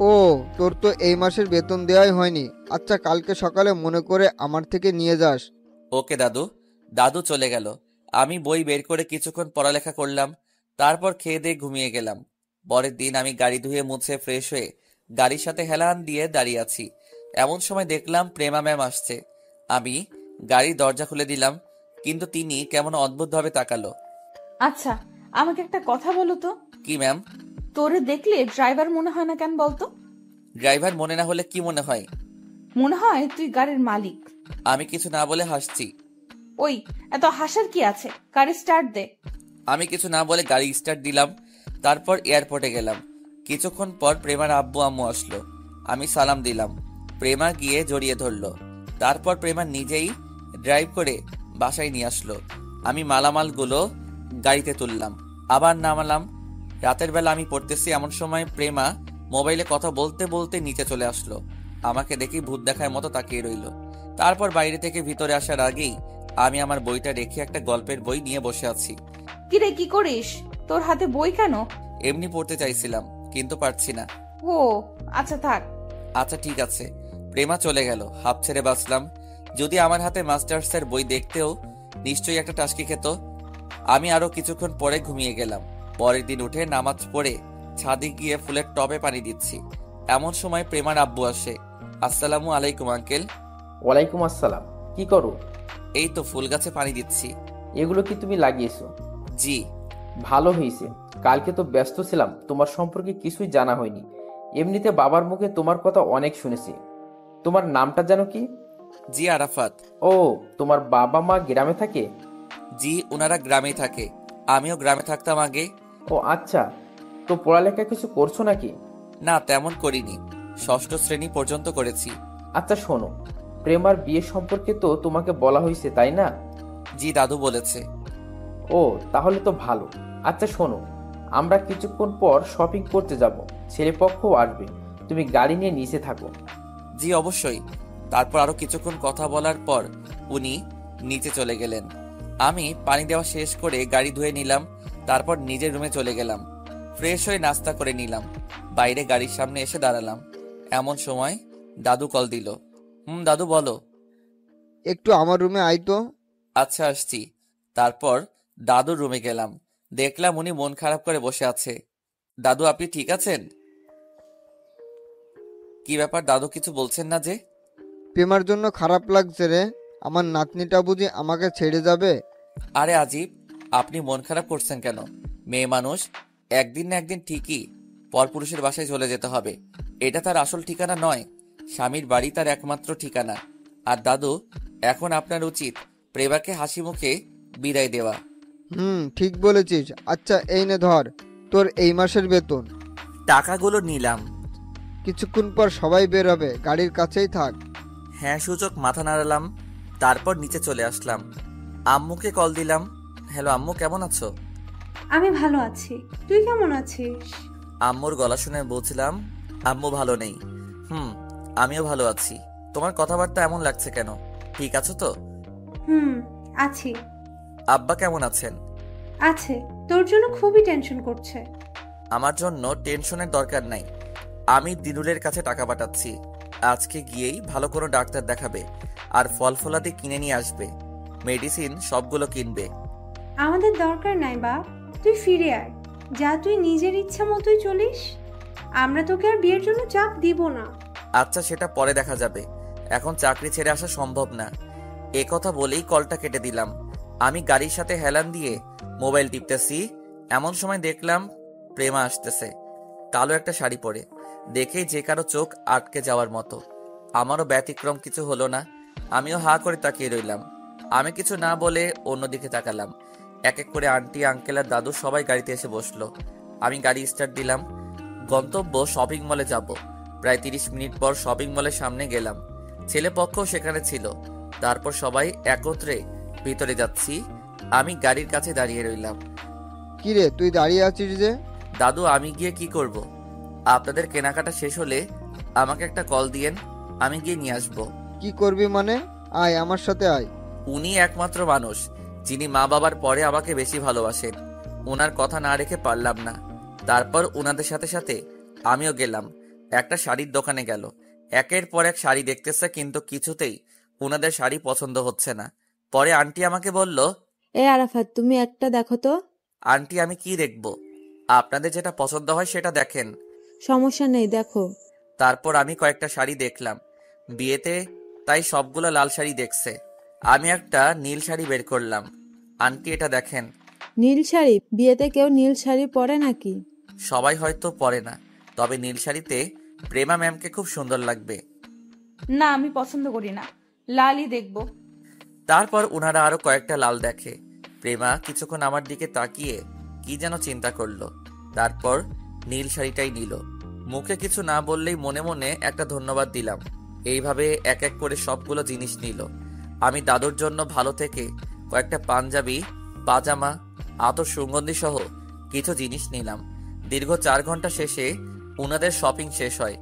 ও, তোর তো এই মাসের বেতন দেওয়াই হয়নি। আচ্ছা, কালকে সকালে মনে করে আমার থেকে নিয়ে যাস। ওকে দাদু। দাদু চলে গেল। আমি বই বের করে কিছুক্ষণ পড়ালেখা করলাম। তারপর খেয়ে দিয়ে ঘুমিয়ে গেলাম। পরের দিন আমি গাড়ি ধুয়ে মুছে ফ্রেশ হয়ে গাড়ির সাথে হেলান দিয়ে দাঁড়িয়ে আছি। এমন সময় দেখলাম প্রেমা ম্যাম আসছে। আমি গাড়ির দরজা খুলে দিলাম, কিন্তু তিনি কেমন অদ্ভুতভাবে তাকালো। আচ্ছা, আমাকে একটা কথা বলো তো, কি ম্যাম? তোরে দেখলে ড্রাইভার মনে হয় না কেন বলতো? ড্রাইভার মনে না হলে কি মনে হয়? মনে হয় তুই গাড়ির মালিক। আমি কিছু না বলে হাসছি। ওই, এত হাসার কি আছে? গাড়ি স্টার্ট দে। আমি কিছু না বলে গাড়ি স্টার্ট দিলাম। তারপর এয়ারপোর্টে গেলাম। কিছুক্ষণ পর প্রেমার আব্বু আম্মু আসলো। আমি সালাম দিলাম। প্রেমা গিয়ে জড়িয়ে ধরলো। তারপর প্রেমা নিজেই ড্রাইভ করে বাসায় নিয়ে আসলো। আমি মালামালগুলো গাড়িতে তুললাম, আবার নামালাম। রাতের বেলা আমি পড়তেছি, এমন সময় প্রেমা মোবাইলে কথা বলতে বলতে নিচে চলে আসলো। আমাকে দেখি ভূত দেখার মতো তাকিয়ে রইলো। তারপর বাইরে থেকে ভিতরে আসার আগেই আমি আমার বইটা রেখে একটা গল্পের বই নিয়ে বসে আছি। কিরে, কি করিস? তোর হাতে বই কেন? এমনি পড়তে চাইছিলাম, কিন্তু পারছি না। ও আচ্ছা, থাক। আচ্ছা ঠিক আছে। প্রেমা চলে গেল, হাঁপ ছেড়ে বাঁচলাম। যদি আমার হাতে মাস্টার্সের বই দেখতেও নিশ্চয়ই একটা টাস্কি খেত। আমি আরো কিছুক্ষণ পরে ঘুমিয়ে গেলাম। পরের দিন উঠে নামাজ পড়ে ছাদে গিয়ে ফুলের টবে পানি দিচ্ছি। এমন সময় প্রেমার আব্বু আসে। আসসালামু আলাইকুম আঙ্কেল। ওয়ালাইকুম আসসালাম। কি করো? এই তো ফুল গাছে পানি দিচ্ছি। এগুলো কি তুমি লাগিয়েছো? জি। ভালো হয়েছে। কালকে তো ব্যস্ত ছিলাম, তোমার সম্পর্কে কিছুই জানা হয়নি। এমনিতে বাবার মুখে তোমার কথা অনেক শুনেছি। তোমার নামটা যেন কি? জি আরাফাত। ও, তোমার বাবা মা গ্রামে থাকে? জি, ওনারা গ্রামেই থাকে। আমিও গ্রামে থাকতাম আগে। ও আচ্ছা, তো পড়ালেখা কিছু করছো নাকি? না, তেমন করিনি। ষষ্ঠ শ্রেণী পর্যন্ত করেছি। আচ্ছা শোনো, প্রেমার বিয়ে সম্পর্কে তো তোমাকে বলা হয়েছে তাই না? জি, দাদু বলেছে। ও তাহলে তো ভালো। আচ্ছা শোনো, আমরা কিছুক্ষণ পর শপিং করতে যাব, ছেলেপক্ষও আসবে। তুমি গাড়ি নিয়ে নিচে থাকো। জি অবশ্যই। তারপর আরো কিছুক্ষণ কথা বলার পর উনি নিচে চলে গেলেন। আমি পানি দেওয়া শেষ করে গাড়ি ধুয়ে নিলাম। তারপর নিজের রুমে চলে গেলাম। ফ্রেশ হয়ে নাস্তা করে নিলাম। বাইরে গাড়ির সামনে এসে দাঁড়ালাম। এমন সময় দাদু কল দিল। দাদু বলো। একটু আমার রুমে আয় তো। আচ্ছা আসছি। তারপর দাদুর রুমে গেলাম। দেখলাম উনি মন খারাপ করে বসে আছে। দাদু, আপনি ঠিক আছেন? কি ব্যাপার দাদু, কিছু বলছেন না যে? প্রেমার জন্য খারাপ লাগছে রে। আমার নাতনিটা বুঝি আমাকে ছেড়ে যাবে? আরে আজিব, আপনি মন খারাপ করছেন কেন? মেয়ে মানুষ, একদিন না একদিন ঠিকই পরপুরুষের বাসায় চলে যেতে হবে। এটা তার আসল ঠিকানা নয়, স্বামীর বাড়ি তার একমাত্র ঠিকানা। আর দাদু, এখন আপনার উচিত প্রেমাকে হাসি মুখে বিদায় দেওয়া। ঠিক বলেছিস। আচ্ছা এই নে ধর, তোর এই মাসের বেতন। টাকাগুলো নিলাম। কিছুক্ষণ পর সবাই বের হবে, গাড়ির কাছেই থাক। হ্যাঁ সূচক মাথা নাড়ালাম। তারপর নিচে চলে আসলাম। আম্মুকে কল দিলাম। হ্যালো আম্মু, কেমন আছো? আমি ভালো আছি, তুই কেমন আছিস? আম্মুর গলা শুনে বলছিলাম আম্মু ভালো নেই। আমিও ভালো আছি। তোমার কথাবার্তা এমন লাগছে কেন? ঠিক আছো তো? হুম, আছি। আব্বা কেমন আছেন? আছে, তোর জন্য খুবই টেনশন করছে। আমার জন্য টেনশনের দরকার নাই। আমি দিনুলের কাছে টাকা পাঠাচ্ছি। আজকে গিয়েই ভালো কোনো ডাক্তার দেখাবে আর ফল ফলাদি কিনে নিয়ে আসবে। মেডিসিন সবগুলো কিনবে। আমাদের দরকার নাই বাপ, তুই ফিরে আয়। যা, তুই নিজের ইচ্ছা মতোই চলিস। আমরা তোকে আর বিয়ের জন্য চাপ দিব না। আচ্ছা সেটা পরে দেখা যাবে, এখন চাকরি ছেড়ে আসা সম্ভব না। এ কথা বলেই কলটা কেটে দিলাম। আমি গাড়ির সাথে হেলান দিয়ে মোবাইল টিপতেছি। এমন সময় দেখলাম প্রেমা আসতেছে, কালো একটা শাড়ি পরে। দেখেই যে কারো চোখ আটকে যাওয়ার মতো। আমারও ব্যতিক্রম কিছু হলো না। আমিও হা করে তাকিয়ে রইলাম। আমি কিছু না বলে অন্যদিকে তাকালাম। এক এক করে আন্টি, আঙ্কেল আর দাদু সবাই গাড়িতে এসে বসলো। আমি গাড়ি স্টার্ট দিলাম। গন্তব্য শপিং মলে যাব। প্রায় 30 মিনিট পর শপিং মলের সামনে গেলাম। ছেলেপক্ষ সেখানে ছিল। তারপর সবাই একত্রে ভিতরে যাচ্ছি। আমি গাড়ির কাছে দাঁড়িয়ে রইলাম। কিরে তুই দাঁড়িয়ে আছিস যে? দাদু, আমি গিয়ে কি করব? আপনাদের কেনাকাটা শেষ হলে আমাকে একটা কল দিয়েন, আমি গিয়ে নিয়ে আসবো। কি করবি মানে? আয় আমার সাথে আয়। উনি একমাত্র মানুষ যিনি মা বাবার পরে আমাকে বেশি ভালোবাসেন। ওনার কথা না রেখে পারলাম না। তারপর ওনাদের সাথে সাথে আমিও গেলাম। একটা শাড়ির দোকানে গেল। একের পর এক শাড়ি দেখতেছে, কিন্তু কিছুতেই ওনাদের শাড়ি পছন্দ হচ্ছে না। পরে আন্টি আমাকে বলল, এ আরাফাত, তুমি একটা দেখো তো। আন্টি আমি কি দেখব? আপনাদের যেটা পছন্দ হয় সেটা দেখেন। সমস্যা নেই, দেখো। তারপর আমি কয়েকটা শাড়ি দেখলাম। বিয়েতে তাই সবগুলো লাল শাড়ি দেখছে। আমি একটা নীল শাড়ি বের করলাম। আন্টি, এটা দেখেন। নীল শাড়ি? বিয়েতে কেউ নীল শাড়ি পরে নাকি? সবাই হয়তো পরে না, তবে নীল শাড়িতে প্রেমা ম্যামকে খুব সুন্দর লাগবে। না, আমি পছন্দ করি না, লালই দেখবো। তারপর ওনারা আরো কয়েকটা লাল দেখে। প্রেমা কিছুক্ষণ আমার দিকে তাকিয়ে কি যেন চিন্তা করলো, তারপর নীল শাড়িটাই নিল। মুখে কিছু না বললেই মনে মনে একটা ধন্যবাদ দিলাম। এইভাবে এক এক করে সবগুলো জিনিস নিল। আমি দাদুর জন্য ভালো থেকে কয়েকটা পাঞ্জাবি, পাজামা, আতর, সুগন্ধি সহ কিছু জিনিস নিলাম। দীর্ঘ 4 ঘন্টা শেষে ওনাদের শপিং শেষ হয়।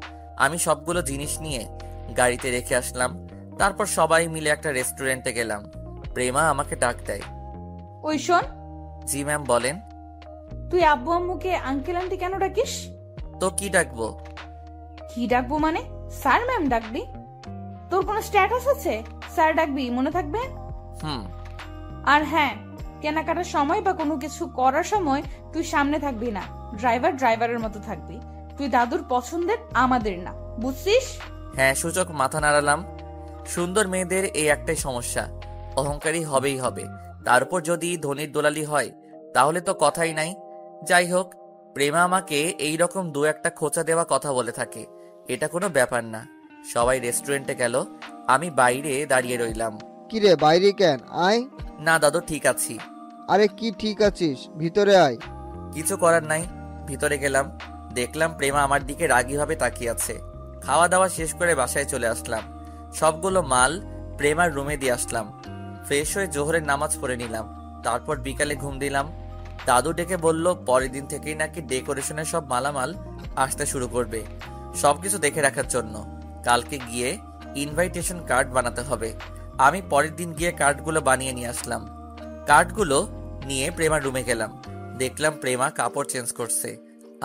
আমি সবগুলো জিনিস নিয়ে গাড়িতে রেখে আসলাম। তারপর সবাই মিলে একটা রেস্টুরেন্টে গেলাম। প্রেমা আমাকে ডাক দেয়। ওই শোন, জি ম্যাম, বলেন। তুই আব্বু আম্মুকে আঙ্কেল আন্টি কেন ডাকিস? তো কি ডাকবো? কি ডাকবো মানে? স্যার ম্যাম ডাকবি? তোর কোনো স্ট্যাটাস আছে? স্যার ডাকবি, মনে থাকবে। হুম। আর হ্যাঁ, কেনাকাটার সময় বা কোনো কিছু করার সময় তুই সামনে থাকবি না, ড্রাইভারের মতো থাকবি। তুই দাদুর পছন্দের, আমাদের না, বুঝছিস? হ্যাঁ, সূচক মাথা নাড়ালাম। সুন্দর মেয়েদের এই একটাই সমস্যা, অহংকারী হবেই হবে। তারপর যদি ধনির দোলালি হয় তাহলে তো কথাই নাই। যাই হোক, প্রেমা আমাকে এই রকম দু একটা খোঁচা দেওয়া কথা বলে থাকে, এটা কোনো ব্যাপার না। সবাই রেস্টুরেন্টে গেল, আমি বাইরে দাঁড়িয়ে রইলাম। কিরে, বাইরে কেন? আয়। না দাদু, ঠিক আছি। আরে কি ঠিক আছিস? ভিতরে আয়। কিছু করার নাই, ভিতরে গেলাম। দেখলাম প্রেমা আমার দিকে রাগীভাবে তাকিয়ে আছে। খাওয়া দাওয়া শেষ করে বাসায় চলে আসলাম। সবগুলো মাল প্রেমার রুমে দিয়ে আসলাম। ফ্রেশ হয়ে জোহরের নামাজ পড়ে নিলাম। তারপর বিকালে ঘুম দিলাম। দাদু ডেকে বলল পরের দিন থেকেই নাকি ডেকোরেশনের সব মালামাল আসতে শুরু করবে, সবকিছু দেখে রাখার জন্য। কালকে গিয়ে ইনভাইটেশন কার্ড বানাতে হবে। আমি পরের দিন গিয়ে কার্ডগুলো বানিয়ে নিয়ে আসলাম। কার্ডগুলো নিয়ে প্রেমার রুমে গেলাম। দেখলাম প্রেমা কাপড় চেঞ্জ করছে।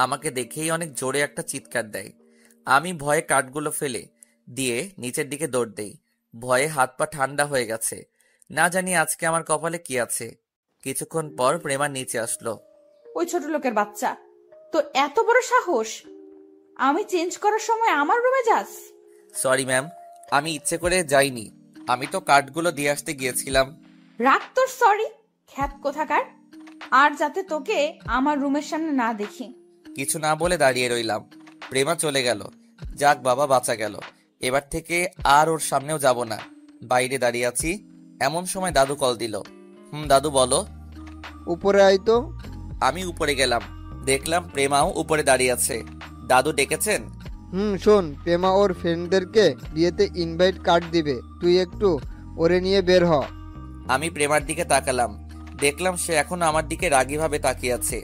আমাকে দেখেই অনেক জোরে একটা চিৎকার দেয়। আমি ভয়ে কার্ডগুলো ফেলে দিয়ে নিচের দিকে দৌড় দেই। ভয়ে হাত পা ঠান্ডা হয়ে গেছে। না জানি আজকে আমার কপালে কি আছে। কিছুক্ষণ পর প্রেমা নিচে আসলো। ওই ছোট লোকের বাচ্চা, তোর এত বড় সাহস! আমি চেঞ্জ করার সময় আমার রুমে যাস? সরি ম্যাম, আমি ইচ্ছে করে যাইনি, আমি তো কার্ডগুলো দিয়ে আসতে গিয়েছিলাম। রাগ তোর সরি, খ্যাত কোথাকার! আর যাতে তোকে আমার রুমের সামনে না দেখি। কিছু না বলে দাঁড়িয়ে রইলাম। প্রেমা চলে গেল। যাক বাবা, বাঁচা গেল। এবার থেকে আর ওর সামনেও যাব না। বাইরে দাঁড়িয়ে আছি, এমন সময় দাদু কল দিল। দাদু বলো। উপরে আয় তো। আমি উপরে গেলাম। দেখলাম প্রেমাও উপরে দাঁড়িয়ে আছে। দাদু ডেকেছেন? শোন, প্রেমা ওর ফ্রেন্ডদেরকে বিয়েতে ইনভাইট কার্ড দিবে, তুই একটু ওরে নিয়ে বের হ। আমি প্রেমার দিকে তাকালাম। দেখলাম সে এখনো আমার দিকে রাগীভাবে তাকিয়ে আছে।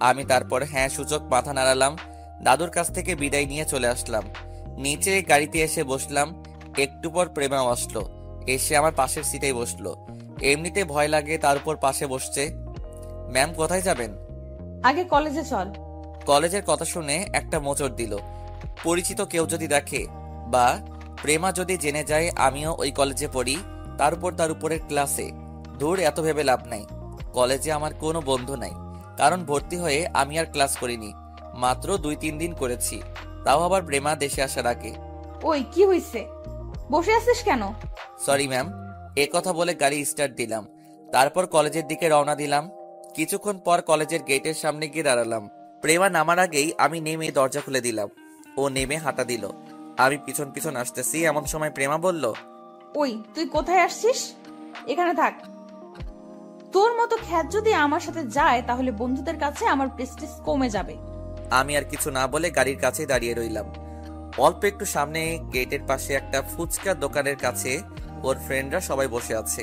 আমি তারপর হ্যাঁ সূচক মাথা নাড়ালাম। দাদুর কাছ থেকে বিদায় নিয়ে চলে আসলাম। নিচে গাড়িতে এসে বসলাম। একটু পর প্রেমাও আসলো, এসে আমার পাশের সিটেই বসলো। এমনিতে ভয় লাগে, তার উপর পাশে বসছে। ম্যাম, কোথায় যাবেন? আগে কলেজে চল। কলেজের কথা শুনে একটা মোচড় দিল। পরিচিত কেউ যদি দেখে বা প্রেমা যদি জেনে যায় আমিও ওই কলেজে পড়ি, তার উপরের ক্লাসে, দূর, এত ভেবে লাভ নাই। কলেজে আমার কোনো বন্ধু নাই, কারণ ভর্তি হয়ে আমি আর ক্লাস করিনি, মাত্র 2-3 দিন করেছি, তাও আবার প্রেমা দেশে আসার আগে। ওই কি হইছে, বসে আছিস কেন? সরি ম্যাম, এ কথা বলে গাড়ি স্টার্ট দিলাম। তারপর কলেজের দিকে রওনা দিলাম। কিছুক্ষণ পর কলেজের গেটের সামনে গিয়ে দাঁড়ালাম। প্রেমা নামার আগেই আমি নেমে দরজা খুলে দিলাম। ও নেমে হাঁটা দিল। আমি পিছন পিছন আসতেছি, এমন সময় প্রেমা বলল, ওই তুই কোথায় আসছিস? এখানে থাক। তোর মতো খ্যাত যদি আমার সাথে যায় তাহলে বন্ধুদের কাছে আমার প্রেস্টিজ কমে যাবে। আমি আর কিছু না বলে গাড়ির কাছে দাঁড়িয়ে রইলাম। অল্প একটু সামনে গেটের পাশে একটা ফুচকা দোকানের কাছে ওর ফ্রেন্ডরা সবাই বসে আছে।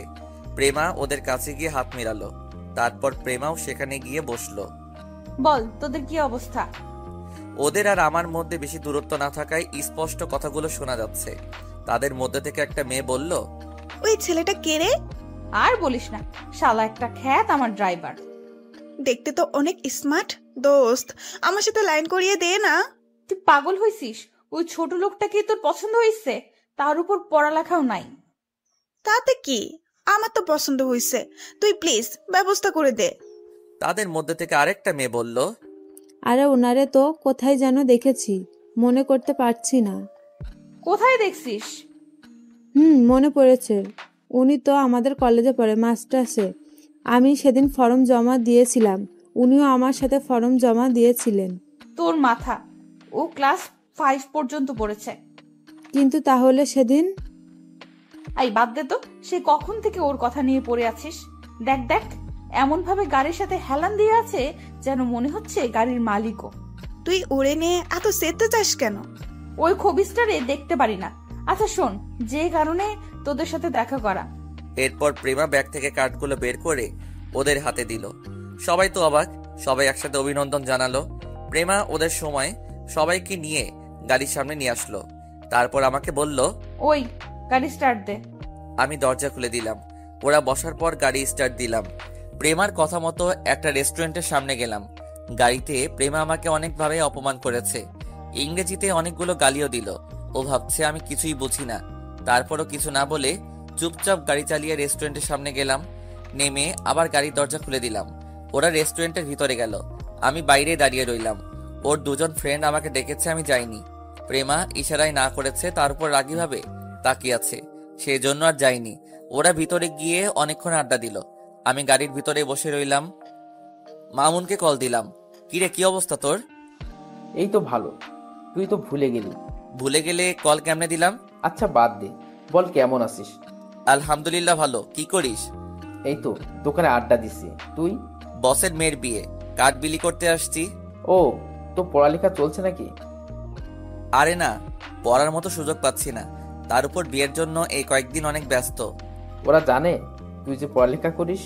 প্রেমা ওদের কাছে গিয়ে হাত মেলালো। তারপর প্রেমাও সেখানে গিয়ে বসলো। বল, তোদের কি অবস্থা? ওদের আর আমার মধ্যে বেশি দূরত্ব না থাকায় স্পষ্ট কথাগুলো শোনা যাচ্ছে। তাদের মধ্যে থেকে একটা মেয়ে বলল, ওই ছেলেটা কে রে? আর বলিস না, শালা একটা খ্যাত আমার ড্রাইভার। দেখতে তো অনেক স্মার্ট। দোস্ত, আমার সাথে লাইন করিয়ে দে না। তুই পাগল হইছিস? ওই ছোট লোকটা কি তোর পছন্দ হয়েছে? তার উপর পড়ালেখাও নাই। তাতে কি, আমার তো পছন্দ হয়েছে। তুই প্লিজ ব্যবস্থা করে দে। তাদের মধ্যে থেকে আরেকটা মেয়ে বলল, আরে ওনারে তো কোথায় যেন দেখেছি, মনে করতে পারছি না। কোথায় দেখছিস? মনে পড়েছে। উনি তো আমাদের কলেজে পড়ে, মাস্টার্সে। আমি সেদিন ফর্ম জমা দিয়েছিলাম, উনিও আমার সাথে ফর্ম জমা দিয়েছিলেন। তোর মাথা, ও ক্লাস 5 পর্যন্ত পড়েছে। কিন্তু তাহলে সেদিন? এই বাদ দে তো, সে কখন থেকে ওর কথা নিয়ে পড়ে আছিস? দেখ দেখ, এমন ভাবে গাড়ির সাথে হেলান দিয়ে আছে যেন মনে হচ্ছে গাড়ির মালিকও। তুই ওরে নিয়ে এত সেতে চাস কেন? ওই খবিসটারে দেখতে পারি না। আচ্ছা শোন, যে কারণে তোদের সাথে দেখা করা। এরপর প্রেমা ব্যাগ থেকে কার্ডগুলো বের করে ওদের হাতে দিল। সবাই তো অবাক, সবাই একসাথে অভিনন্দন জানালো। প্রেমা ওদের সময় সবাইকে নিয়ে গাড়ির সামনে নিয়ে আসলো। তারপর আমাকে বলল, ওই গাড়ি স্টার্ট দে। আমি দরজা খুলে দিলাম। ওরা বসার পর গাড়ি স্টার্ট দিলাম। প্রেমার কথা মতো একটা রেস্টুরেন্টের সামনে গেলাম। গাড়িতে প্রেমা আমাকে অনেকভাবে অপমান করেছে, ইংরেজিতে অনেকগুলো গালিও দিল। ও ভাবছে আমি কিছুই বুঝি না। তারপরও কিছু না বলে চুপচাপ গাড়ি চালিয়ে রেস্টুরেন্টের সামনে গেলাম। নেমে আবার গাড়ির দরজা খুলে দিলাম। ওরা রেস্টুরেন্টের ভিতরে গেল, আমি বাইরে দাঁড়িয়ে রইলাম। ওর দুজন ফ্রেন্ড আমাকে ডেকেছে, আমি যাইনি। প্রেমা ইশারায় না করেছে, তার উপর রাগীভাবে তাকিয়ে আছে, সেই জন্য আর যাইনি। ওরা ভিতরে গিয়ে অনেকক্ষণ আড্ডা দিল। আমি গাড়ির ভিতরে বসে রইলাম। মামুনকে কল দিলাম, কিরে কি অবস্থা তোর? এই তো ভালো। তুই তো ভুলে গেলি। ভুলে গেলে কল কেমনে দিলাম? আচ্ছা বাদ দে, বল কেমন আছিস? আলহামদুলিল্লাহ ভালো। কি করিস? এই তো দোকানে আড্ডা দিছি। তুই? বসের মেয়ের বিয়ে, কার্ড বিলি করতে আসছি। ও, তো পড়ালেখা চলছে নাকি? আরে না, পড়ার মতো সুযোগ পাচ্ছি না, তার উপর বিয়ের জন্য এই কয়েকদিন অনেক ব্যস্ত। ওরা জানে তুই যে পড়ালেখা করিস?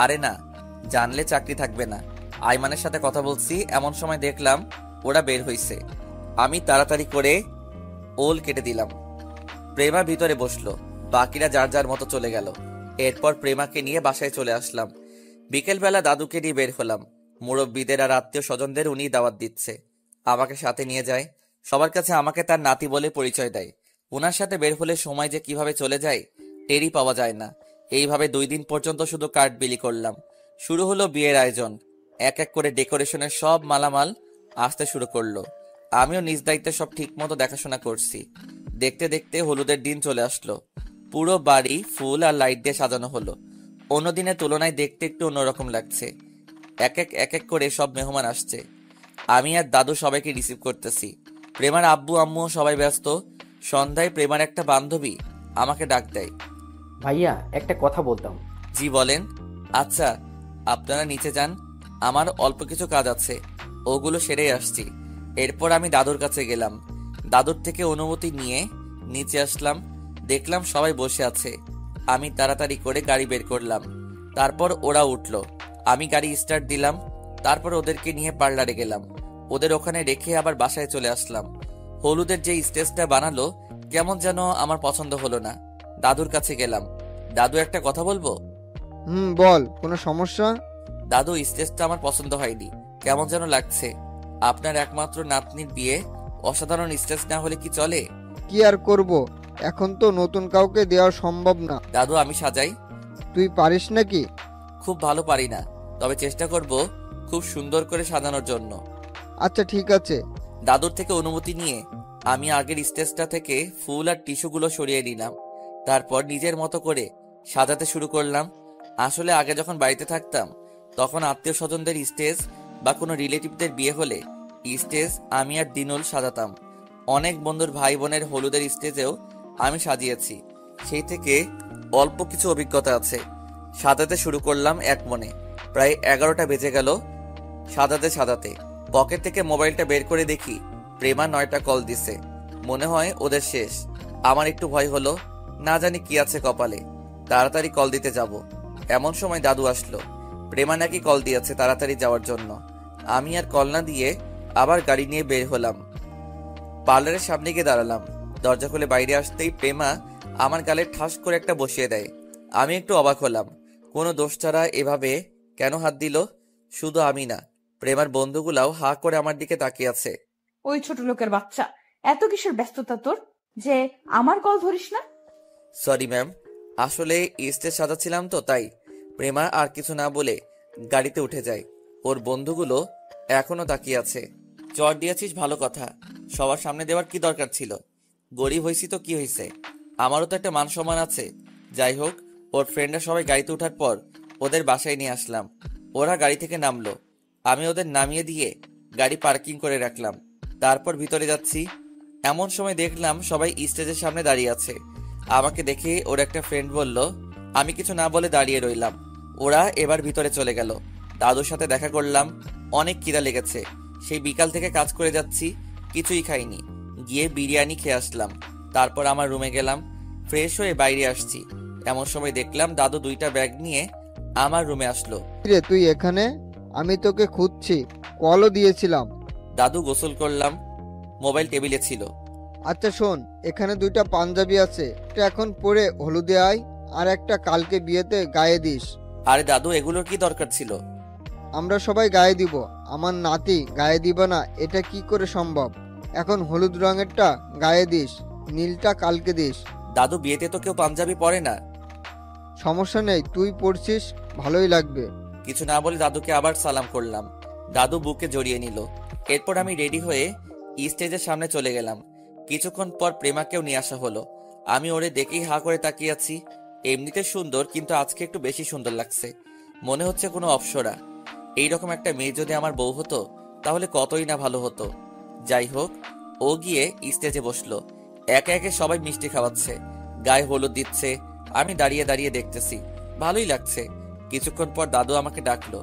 আরে না, জানলে চাকরি থাকবে না। আইমানের সাথে কথা বলছি, এমন সময় দেখলাম ওরা বের হইছে। আমি তাড়াতাড়ি করে ওল কেটে দিলাম। প্রেমা ভিতরে বসলো, বাকিরা যার যার মতো চলে গেল। এরপর প্রেমাকে নিয়ে বাসায় চলে আসলাম। বিকেলবেলা দাদুকে নিয়ে বের হলাম। মুরব্বীদের আর আত্মীয় স্বজনদের উনি দাওয়াত দিচ্ছে, আমাকে সাথে নিয়ে যায়। সবার কাছে আমাকে তার নাতি বলে পরিচয় দেয়। ওনার সাথে বের হলে সময় যে কিভাবে চলে যায় টেরই পাওয়া যায় না। এইভাবে 2 দিন পর্যন্ত শুধু কার্ড বিলি করলাম। শুরু হলো বিয়ের আয়োজন। এক এক করে ডেকোরেশনের সব মালামাল আসতে শুরু করলো। আমিও নিজ দায়িত্বে সব ঠিক মতো দেখাশোনা করছি। দেখতে দেখতে হলুদের দিন চলে আসলো। পুরো বাড়ি ফুল আর লাইট দিয়ে সাজানো হলো। অন্য দিনের তুলনায় দেখতে একটু অন্যরকম লাগছে। এক এক করে সব মেহমান আসছে। আমি আর দাদু সবাইকে রিসিভ করতেছি। প্রেমার আব্বু আম্মুও সবাই ব্যস্ত। সন্ধ্যায় প্রেমার একটা বান্ধবী আমাকে ডাক দেয়। ভাইয়া, একটা কথা বলতাম। জি বলেন। আচ্ছা, আপনারা নিচে যান, আমার অল্প কিছু কাজ আছে, ওগুলো সেরেই আসছি। এরপর আমি দাদুর কাছে গেলাম। দাদুর থেকে অনুমতি নিয়ে নিচে আসলাম। দেখলাম সবাই বসে আছে। আমি তাড়াতাড়ি করে গাড়ি বের করলাম। তারপর ওরা উঠলো। আমি গাড়ি স্টার্ট দিলাম। তারপর ওদেরকে নিয়ে পার্লারে গেলাম। ওদের ওখানে রেখে আবার বাসায় চলে আসলাম। হলুদের যে স্টেজটা বানালো কেমন যেন আমার পছন্দ হলো না। দাদুর কাছে গেলাম। দাদু, একটা কথা বলবো? বল, কোনো সমস্যা? দাদু, স্টেজটা আমার পছন্দ হয়নি, কেমন যেন লাগছে। আপনার একমাত্র নাতনির বিয়ে, অসাধারণ স্টেজ না হলে কি চলে? কি আর করব, এখন তো নতুন কাউকে দেওয়া সম্ভব না। দাদু, আমি সাজাই? তুই পারিস নাকি? খুব ভালো পারি না, তবে চেষ্টা করব খুব সুন্দর করে সাজানোর জন্য। আচ্ছা ঠিক আছে। দাদুর থেকে অনুমতি নিয়ে আমি আগের স্টেজটা থেকে ফুল আর টিস্যুগুলো সরিয়ে নিলাম। তারপর নিজের মতো করে সাজাতে শুরু করলাম। আসলে আগে যখন বাড়িতে থাকতাম তখন আত্মীয় স্বজনদের স্টেজ বা কোনো রিলেটিভদের বিয়ে হলে স্টেজ আমি আর দিনুল সাজাতাম। অনেক বন্ধুর ভাই বোনের হলুদের স্টেজেও আমি সাজিয়েছি, সেই থেকে অল্প কিছু অভিজ্ঞতা আছে। সাজাতে শুরু করলাম এক মনে। প্রায় 11টা বেজে গেল সাজাতে সাজাতে। পকেট থেকে মোবাইলটা বের করে দেখি প্রেমা 9টা কল দিছে। মনে হয় ওদের শেষ। আমার একটু ভয় হলো, না জানি কি আছে কপালে। তাড়াতাড়ি কল দিতে যাব, এমন সময় দাদু আসলো। প্রেমা নাকি কল দিয়েছে তাড়াতাড়ি যাওয়ার জন্য। আমি আর কল না দিয়ে আবার গাড়ি নিয়ে বের হলাম। পার্লারের সামনে গিয়ে দাঁড়ালাম। দরজা খুলে বাইরে আসতেই প্রেমা আমার গালে ঠাস করে একটা বসিয়ে দেয়। আমি একটু অবাক হলাম, কোনো দোষ ছাড়া এভাবে কেন হাত দিল? শুধু আমি না, প্রেমার বন্ধুগুলাও হা করে আমার দিকে তাকিয়ে আছে। ওই ছোট লোকের বাচ্চা, এত কিসের ব্যস্ততা তোর যে আমার কল ধরিস না? সরি ম্যাম, আসলে স্টেজ সাজাচ্ছিলাম তো তাই। প্রেমা আর কিছু না বলে গাড়িতে উঠে যায়। ওর বন্ধুগুলো এখনো তাকিয়ে আছে। চট দিয়েছিস ভালো কথা, সবার সামনে দেওয়ার কি দরকার ছিল? গরিব হয়েছি তো কি হয়েছে, আমারও তো একটা মান সম্মান আছে। যাই হোক, ওর ফ্রেন্ডরা সবাই গাড়িতে ওঠার পর ওদের বাসায় নিয়ে আসলাম। ওরা গাড়ি থেকে নামলো, আমি ওদের নামিয়ে দিয়ে গাড়ি পার্কিং করে রাখলাম। তারপর ভিতরে যাচ্ছি, এমন সময় দেখলাম সবাই স্টেজের সামনে দাঁড়িয়ে আছে। আমাকে দেখে ওর একটা ফ্রেন্ড বলল, আমি কিছু না বলে দাঁড়িয়ে রইলাম। ওরা এবার ভিতরে চলে গেল। দাদুর সাথে দেখা করলাম, অনেক খিদা লেগেছে। সেই বিকাল থেকে কাজ করে যাচ্ছি, কিছুই খাইনি। গিয়ে বিরিয়ানি খেয়ে আসলাম। তারপর আমার রুমে গেলাম, ফ্রেশ হয়ে বাইরে আসছি। এমন সময় দেখলাম দাদু 2টা ব্যাগ নিয়ে আমার রুমে আসলো। রে তুই এখানে? আমি তোকে খুঁজছি, কলও দিয়েছিলাম। দাদু গোসল করলাম, মোবাইল টেবিলে ছিল। আচ্ছা শোন, এখানে 2টা পাঞ্জাবি আছে, একটা এখন পরে হলুদে আয়, আর একটা কালকে বিয়েতে গায়ে দিস। আরে দাদু, এগুলোর কি দরকার ছিল? আমরা সবাই গায়ে দিব, আমার নাতি গায়ে দিব না এটা কি করে সম্ভব? এখন হলুদ রঙেরটা গায়ে দিস, নীলটা কালকে দিস। দাদু, বিয়েতে তো কেউ পাঞ্জাবি পরে না। সমস্যা নেই, তুই পড়ছিস, ভালোই লাগবে। কিছু না বলে দাদুকে আবার সালাম করলাম। দাদু বুকে জড়িয়ে নিল। এরপর আমি রেডি হয়ে স্টেজের সামনে চলে গেলাম। কিছুক্ষণ পর প্রেমাকেও নিয়ে আসা হলো। আমি ওরে দেখেই হা করে তাকিয়ে আছি। এমনিতে সুন্দর, কিন্তু আজকে একটু বেশি সুন্দর লাগছে। মনে হচ্ছে কোনো অপ্সরা। এইরকম একটা মেয়ে যদি আমার বউ হতো তাহলে কতই না ভালো হতো। যাই হোক, ও গিয়ে স্টেজে বসলো। একে একে সবাই মিষ্টি খাওয়াচ্ছে, গায়ে হলুদ দিচ্ছে। আমি দাঁড়িয়ে দাঁড়িয়ে দেখতেছি, ভালোই লাগছে। কিছুক্ষণ পর দাদু আমাকে ডাকলো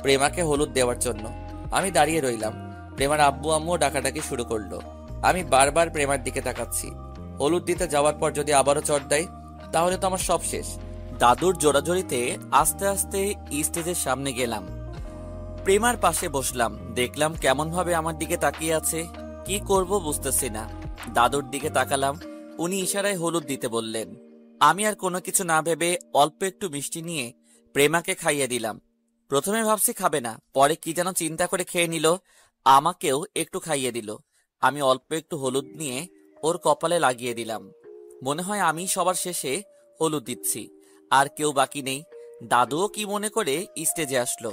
প্রেমাকে হলুদ দেওয়ার জন্য। আমি দাঁড়িয়ে রইলাম। প্রেমার আব্বু আম্মুও ডাকাডাকি শুরু করলো। আমি বারবার প্রেমার দিকে তাকাচ্ছি। হলুদ দিতে যাওয়ার পর যদি আবারও চট দেয় তাহলে তো আমার সব শেষ। দাদুর জোরাজোরিতে আস্তে আস্তে স্টেজের সামনে গেলাম। প্রেমার পাশে বসলাম। দেখলাম কেমন ভাবে আমার দিকে তাকিয়ে আছে। কি করব বুঝতেছি না। দাদুর দিকে তাকালাম, উনি ইশারায় হলুদ দিতে বললেন। আমি আর কোনো কিছু না ভেবে অল্প একটু মিষ্টি নিয়ে প্রেমাকে খাইয়ে দিলাম। প্রথমে ভাবছি খাবে না, পরে কি যেন চিন্তা করে খেয়ে নিল। আমাকেও একটু খাইয়ে দিল। আমি অল্প একটু হলুদ নিয়ে ওর কপালে লাগিয়ে দিলাম। মনে হয় আমি সবার শেষে হলুদ দিচ্ছি, আর কেউ বাকি নেই। দাদুও কি মনে করে স্টেজে আসলো।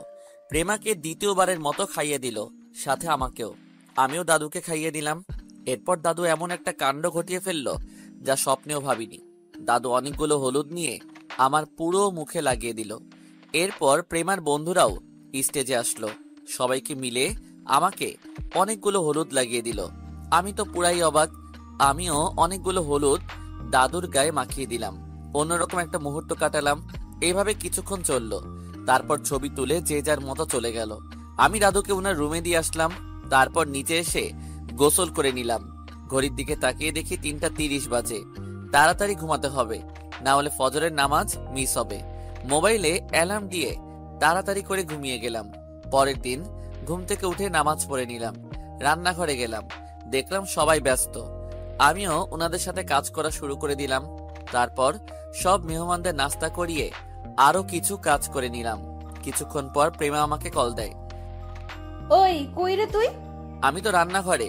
প্রেমাকে দ্বিতীয়বারের মতো খাইয়ে দিল, সাথে আমাকেও। আমিও দাদুকে খাইয়ে দিলাম। এরপর দাদু এমন একটা কাণ্ড ঘটিয়ে ফেললো যা স্বপ্নেও ভাবিনি। দাদু অনেকগুলো হলুদ নিয়ে আমার পুরো মুখে লাগিয়ে দিল। এরপর প্রেমার বন্ধুরাও স্টেজে আসলো। সবাইকে মিলে আমাকে অনেকগুলো হলুদ লাগিয়ে দিল। আমি তো পুরাই অবাক। আমিও অনেকগুলো হলুদ দাদুর গায়ে মাখিয়ে দিলাম। অন্যরকম একটা মুহূর্ত কাটালাম। এইভাবে কিছুক্ষণ চললো। তারপর ছবি তুলে যে যার মতো চলে গেল। আমি দাদুকে ওনার রুমে দিয়ে আসলাম। তারপর নিচে এসে গোসল করে নিলাম। ঘড়ির দিকে তাকিয়ে দেখি 3:30 বাজে। তাড়াতাড়ি ঘুমাতে হবে, না হলে ফজরের নামাজ মিস হবে। মোবাইলে অ্যালার্ম দিয়ে তাড়াতাড়ি করে ঘুমিয়ে গেলাম। পরের দিন ঘুম থেকে উঠে নামাজ পড়ে নিলাম। রান্নাঘরে গেলাম, দেখলাম সবাই ব্যস্ত। আমিও ওনাদের সাথে কাজ করা শুরু করে দিলাম। তারপর সব মেহমানদের নাস্তা করিয়ে আরো কিছু কাজ করে নিলাম। কিছুক্ষণ পর প্রেমা আমাকে কল দেয়। ওই কই রে তুই? আমি তো রান্নাঘরে।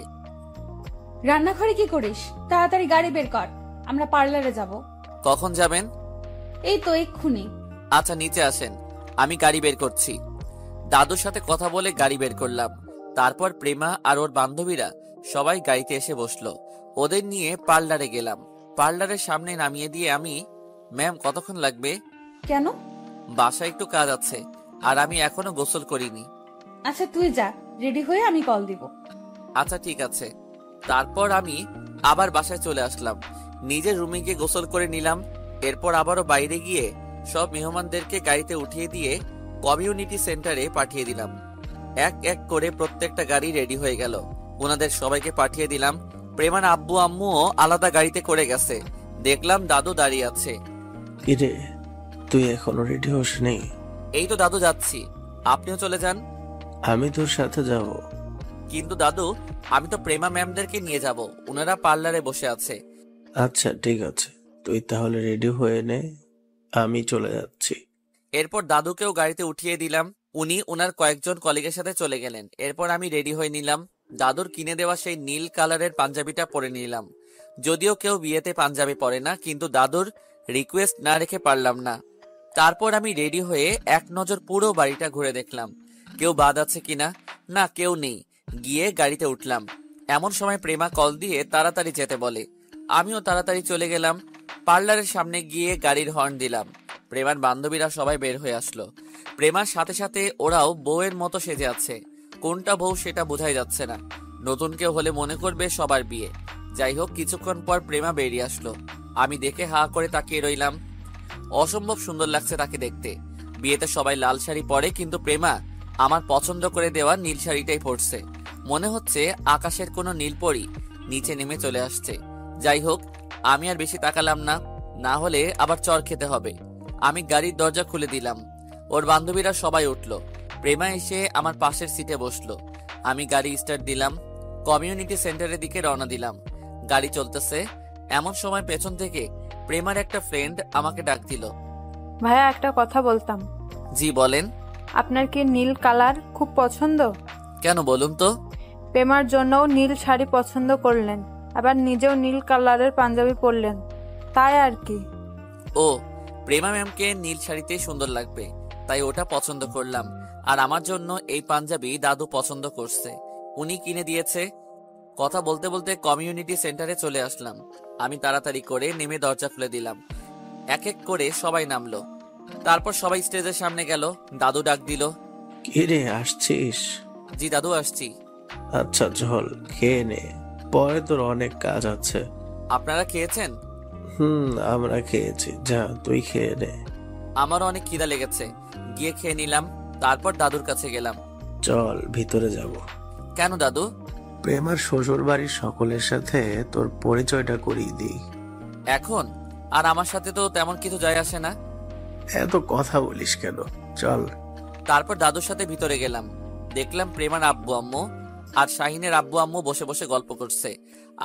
রান্নাঘরে কি করিস? তাড়াতাড়ি গাড়ি বের কর, আমরা পার্লারে যাব। কখন যাবেন? এই তো এক্ষুনি। আচ্ছা নিচে আসেন, আমি গাড়ি বের করছি। দাদুর সাথে কথা বলে গাড়ি বের করলাম। তারপর প্রেমা আর ওর বান্ধবীরা সবাই গাড়িতে এসে বসলো। ওদের নিয়ে পার্লারে গেলাম। পার্লারের সামনে নামিয়ে দিয়ে আমি, ম্যাম কতক্ষণ লাগবে? কেন? বাসায় একটু কাজ আছে, আর আমি এখনো গোসল করিনি। আচ্ছা তুই যা, রেডি হয়ে আমি কল দিব। আচ্ছা ঠিক আছে। তারপর আমি আবার বাসায় চলে আসলাম। নিজের রুমে গিয়ে গোসল করে নিলাম। এরপর আবারও বাইরে গিয়ে সব মেহমানদেরকে গাড়িতে উঠিয়ে দিয়ে কমিউনিটি সেন্টারে পাঠিয়ে দিলাম। এক এক করে প্রত্যেকটা গাড়ি রেডি হয়ে গেল। ওনাদের সবাইকে পাঠিয়ে দিলাম। প্রেমার আব্বু আম্মুও আলাদা গাড়িতে করে গেছে। দেখলাম দাদু দাঁড়িয়ে আছে। কিরে, তুই এখনো রেডি হসনি? এই তো দাদু যাচ্ছি, আপনিও চলে যান। আমি তোর সাথে যাব। কিন্তু দাদু, আমি তো প্রেমা ম্যামদেরকে নিয়ে যাব, ওনারা পার্লারে বসে আছে। আচ্ছা ঠিক আছে, তুই তাহলে রেডি হয়ে নে, আমি চলে যাচ্ছি। এরপর দাদুকেও গাড়িতে উঠিয়ে দিলাম। উনি ওনার কয়েকজন কলিগের সাথে চলে গেলেন। এরপর আমি রেডি হয়ে নিলাম। দাদুর কিনে দেওয়া সেই নীল কালারের পাঞ্জাবিটা পরে নিলাম। যদিও কেউ বিয়েতে পাঞ্জাবি পরে না, কিন্তু দাদুর রিকোয়েস্ট না রেখে পারলাম না। তারপর আমি রেডি হয়ে এক নজর পুরো বাড়িটা ঘুরে দেখলাম কেউ বাদ আছে কিনা। না, কেউ নেই। গিয়ে গাড়িতে উঠলাম। এমন সময় প্রেমা কল দিয়ে তাড়াতাড়ি যেতে বলে। আমিও তাড়াতাড়ি চলে গেলাম। পার্লারের সামনে গিয়ে গাড়ির হর্ন দিলাম। প্রেমার বান্ধবীরা সবাই বের হয়ে আসলো। প্রেমার সাথে সাথে ওরাও বউয়ের মতো সেজে আছে। কোনটা বউ সেটা বোঝাই যাচ্ছে না। নতুন কেউ হলে মনে করবে সবার বিয়ে। যাই হোক, কিছুক্ষণ পর প্রেমা বেরিয়ে আসলো। আমি দেখে হা করে তাকিয়ে রইলাম। অসম্ভব সুন্দর লাগছে তাকে দেখতে। বিয়েতে সবাই লাল শাড়ি পরে, কিন্তু প্রেমা আমার পছন্দ করে দেওয়া নীল শাড়িটাই পরছে। মনে হচ্ছে আকাশের কোনো নীল পরি নিচে নেমে চলে আসছে। যাই হোক, আমি আর বেশি তাকালাম না, না হলে আবার চর খেতে হবে। আমি গাড়ির দরজা খুলে দিলাম। ওর বান্ধবীরা সবাই উঠলো। প্রেমা এসে আমার পাশের সিটে বসলো। আমি গাড়ি স্টার্ট দিলাম, কমিউনিটি সেন্টারের দিকে রওনা দিলাম। গাড়ি চলতেছে, এমন সময় পেছন থেকে প্রেমার একটা ফ্রেন্ড আমাকে ডাক দিল। ভাইয়া, একটা কথা বলতাম। জি বলেন। আপনার কি নীল কালার খুব পছন্দ? কেন বলুন তো? প্রেমার জন্যও নীল শাড়ি পছন্দ করলেন, আবার নিজেও নীল কালারের পাঞ্জাবি পরলেন, তাই আর কি। ও, প্রেমা ম্যামকে নীল শাড়িতে সুন্দর লাগবে, তাই ওটা পছন্দ করলাম। আর আমার জন্য এই পাঞ্জাবি দাদু পছন্দ করছে, উনি কিনে দিয়েছে। কথা বলতে বলতে কমিউনিটি সেন্টারে চলে আসলাম। আমি তাড়াতাড়ি করে নেমে দরজা খুলে দিলাম। এক এক করে সবাই নামলো। তারপর সবাই স্টেজের সামনে গেল। দাদু ডাক দিল। কি রে, আসছিস? জি দাদু, আসছি। আচ্ছা চল, খেয়ে নে, পরে তোর অনেক কাজ আছে। আপনারা খেয়েছেন? আমরা খেয়েছি, যা তুই খেয়ে নে। আমারও অনেক খিদা লেগেছে, গিয়ে খেয়ে নিলাম। তারপর দাদুর কাছে গেলাম। চল ভিতরে যাব। কেন দাদু? প্রেমার শ্বশুর বাড়ির সকলের সাথে তোর পরিচয়টা করিয়ে দিই। এখন? আর আমার সাথে তো তেমন কিছু যায় আসে না। এত কথা বলিস কেন, চল। তারপর দাদুর সাথে ভিতরে গেলাম। দেখলাম প্রেমার আব্বু আম্মু আর শাহিনের আব্বু আম্মু বসে বসে গল্প করছে।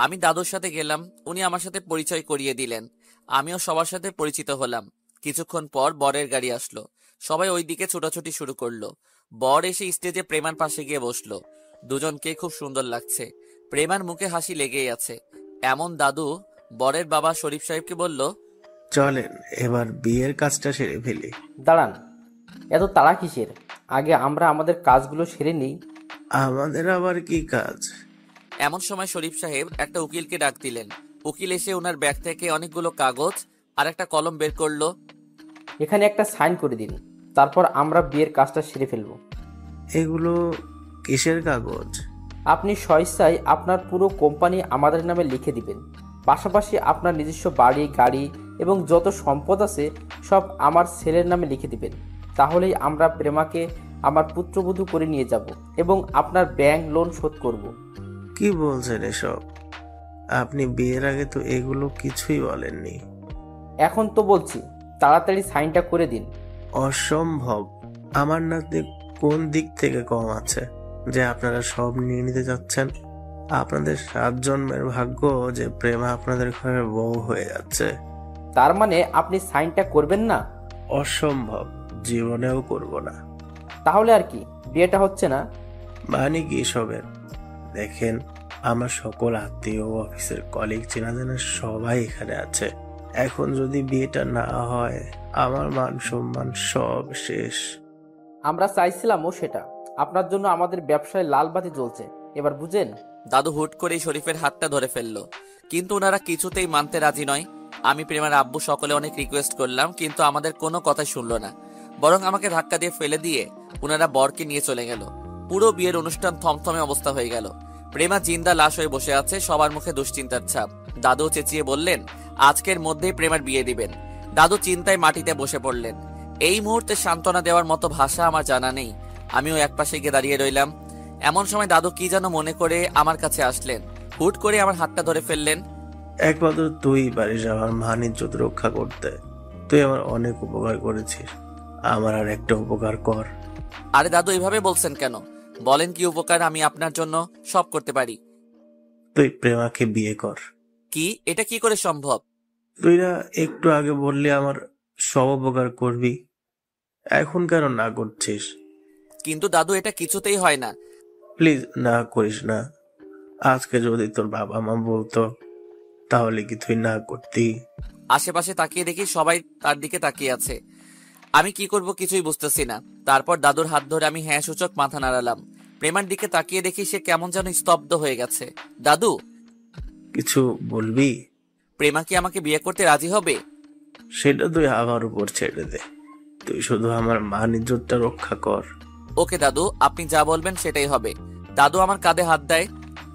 আমি দাদুর সাথে গেলাম, উনি আমার সাথে পরিচয় করিয়ে দিলেন। আমিও সবার সাথে পরিচিত হলাম। কিছুক্ষণ পর বরের গাড়ি আসলো। সবাই ওই দিকে ছোটাছুটি শুরু করলো। বর এসে স্টেজে প্রেমার পাশে গিয়ে বসলো। দুজনকে খুব সুন্দর লাগছে। প্রেমার মুখে হাসি লেগেই আছে। এমন দাদু বরের বাবা শরীফ সাহেবকে বলল, চলেন এবার বিয়ের কাজটা সেরে ফেলি। দাঁড়ান, এত তাড়া কিসের? আগে আমরা আমাদের কাজগুলো সেরে নিই। আমাদের আবার কি কাজ? এমন সময় শরীফ সাহেব একটা উকিলকে ডাক দিলেন। উকিল এসে ওনার ব্যাগ থেকে অনেকগুলো কাগজ আর একটা কলম বের করলো। এখানে একটা সাইন করে দিন, তারপর আমরা বিয়ের কাজটা সেরে ফেলবো। এগুলো কিসের কাগজ? আপনি স্বেচ্ছায় আপনার পুরো কোম্পানি আমাদের নামে লিখে দিবেন। পাশাপাশি আপনার নিজস্ব বাড়ি, গাড়ি এবং যত সম্পদ আছে সব আমার ছেলের নামে লিখে দিবেন। তাহলেই আমরা প্রেমাকে আমার পুত্রবধূ করে নিয়ে যাব এবং আপনার ব্যাংক লোন শোধ করব। কি বলছেন এসব? আপনি বিয়ের আগে তো এগুলো কিছুই বলেননি। এখন তো বলছি, তাড়াতাড়ি সাইনটা করে দিন। অসম্ভব। আমার নাতনি কোন দিক থেকে কম আছে যে আপনারা সব নিয়ে নিতে যাচ্ছেন? আপনাদের 7 জন্মের ভাগ্য যে প্রেমা আপনাদের ঘরের বউ হয়ে যাচ্ছে। তার মানে আপনি সাইনটা করবেন না? অসম্ভব, জীবনেও করব না। তাহলে আর কি, বিয়েটা হচ্ছে না? মানে কি সবের? দেখেন, আমার সকল আত্মীয়, অফিসের কলিগ, চেনা জানা সবাই এখানে আছে। এখন যদি বিয়েটা না হয়, আমার মান সম্মান সব শেষ। আমরা চাইছিলামও সেটা। আপনার জন্য আমাদের ব্যবসায় লাল বাতি জ্বলছে, এবার বুঝেন? দাদু হুট করেই শরীফের হাতটা ধরে ফেললো, কিন্তু ওনারা কিছুতেই মানতে রাজি নয়। আমি প্রেমার আব্বু সকলে অনেক রিকোয়েস্ট করলাম, কিন্তু আমাদের কোনো কথাই শুনলো না। বরং আমাকে ধাক্কা দিয়ে ফেলে দিয়ে ওনারা বরকে নিয়ে চলে গেল। পুরো বিয়ের অনুষ্ঠান থমথমে অবস্থা হয়ে গেল। প্রেমা জিন্দা লাশ হয়ে বসে আছে, সবার মুখে দুশ্চিন্তার ছাপ। দাদু চেঁচিয়ে বললেন, আজকের মধ্যেই প্রেমার বিয়ে দিবেন। দাদু চিন্তায় মাটিতে বসে পড়লেন। এই মুহূর্তে সান্ত্বনা দেওয়ার মতো ভাষা আমার জানা নেই। আমিও একপাশে গিয়ে দাঁড়িয়ে রইলাম। এমন সময় দাদু কি যেন মনে করে আমার কাছে আসলেন। হুট করে আমার হাতটা ধরে ফেললেন। একমাত্র তুই পারিস আমার মান ইজ্জত রক্ষা করতে। তুই আমার অনেক উপকার করেছিস, আমার আর একটা উপকার কর। আরে দাদু, এভাবে বলছেন কেন? বলেন কি উপকার আমি আপনার জন্য সব করতে পারি। তুই প্রেমাকে বিয়ে কর। কি? এটা কি করে সম্ভব? তুই না একটু আগে বললি আমার সব উপকার করবি, এখন কেন না করছিস? কিন্তু দাদু, এটা কিছুতেই হয় না। প্লিজ না করিস না। আজকে যদি তোর বাবা মা বলতো, তাহলে কি তুই না করতি? আশেপাশে তাকিয়ে দেখি সবাই তার দিকে তাকিয়ে আছে। আমি কি করব কিছুই বুঝতেছি না। তারপর দাদুর হাত ধরে আমি হ্যাঁ সূচক মাথা নাড়ালাম। প্রেমার দিকে তাকিয়ে দেখি সে কেমন যেন স্তব্ধ হয়ে গেছে। দাদু, কিছু বলবি? প্রেমা কি আমাকে বিয়ে করতে রাজি হবে? সেটা তুই আমার উপর ছেড়ে দে। তুই শুধু আমার মান ইজ্জতটা রক্ষা কর। ওকে দাদু, আপনি যা বলবেন সেটাই হবে। দাদু আমার কাঁধে হাত দেয়,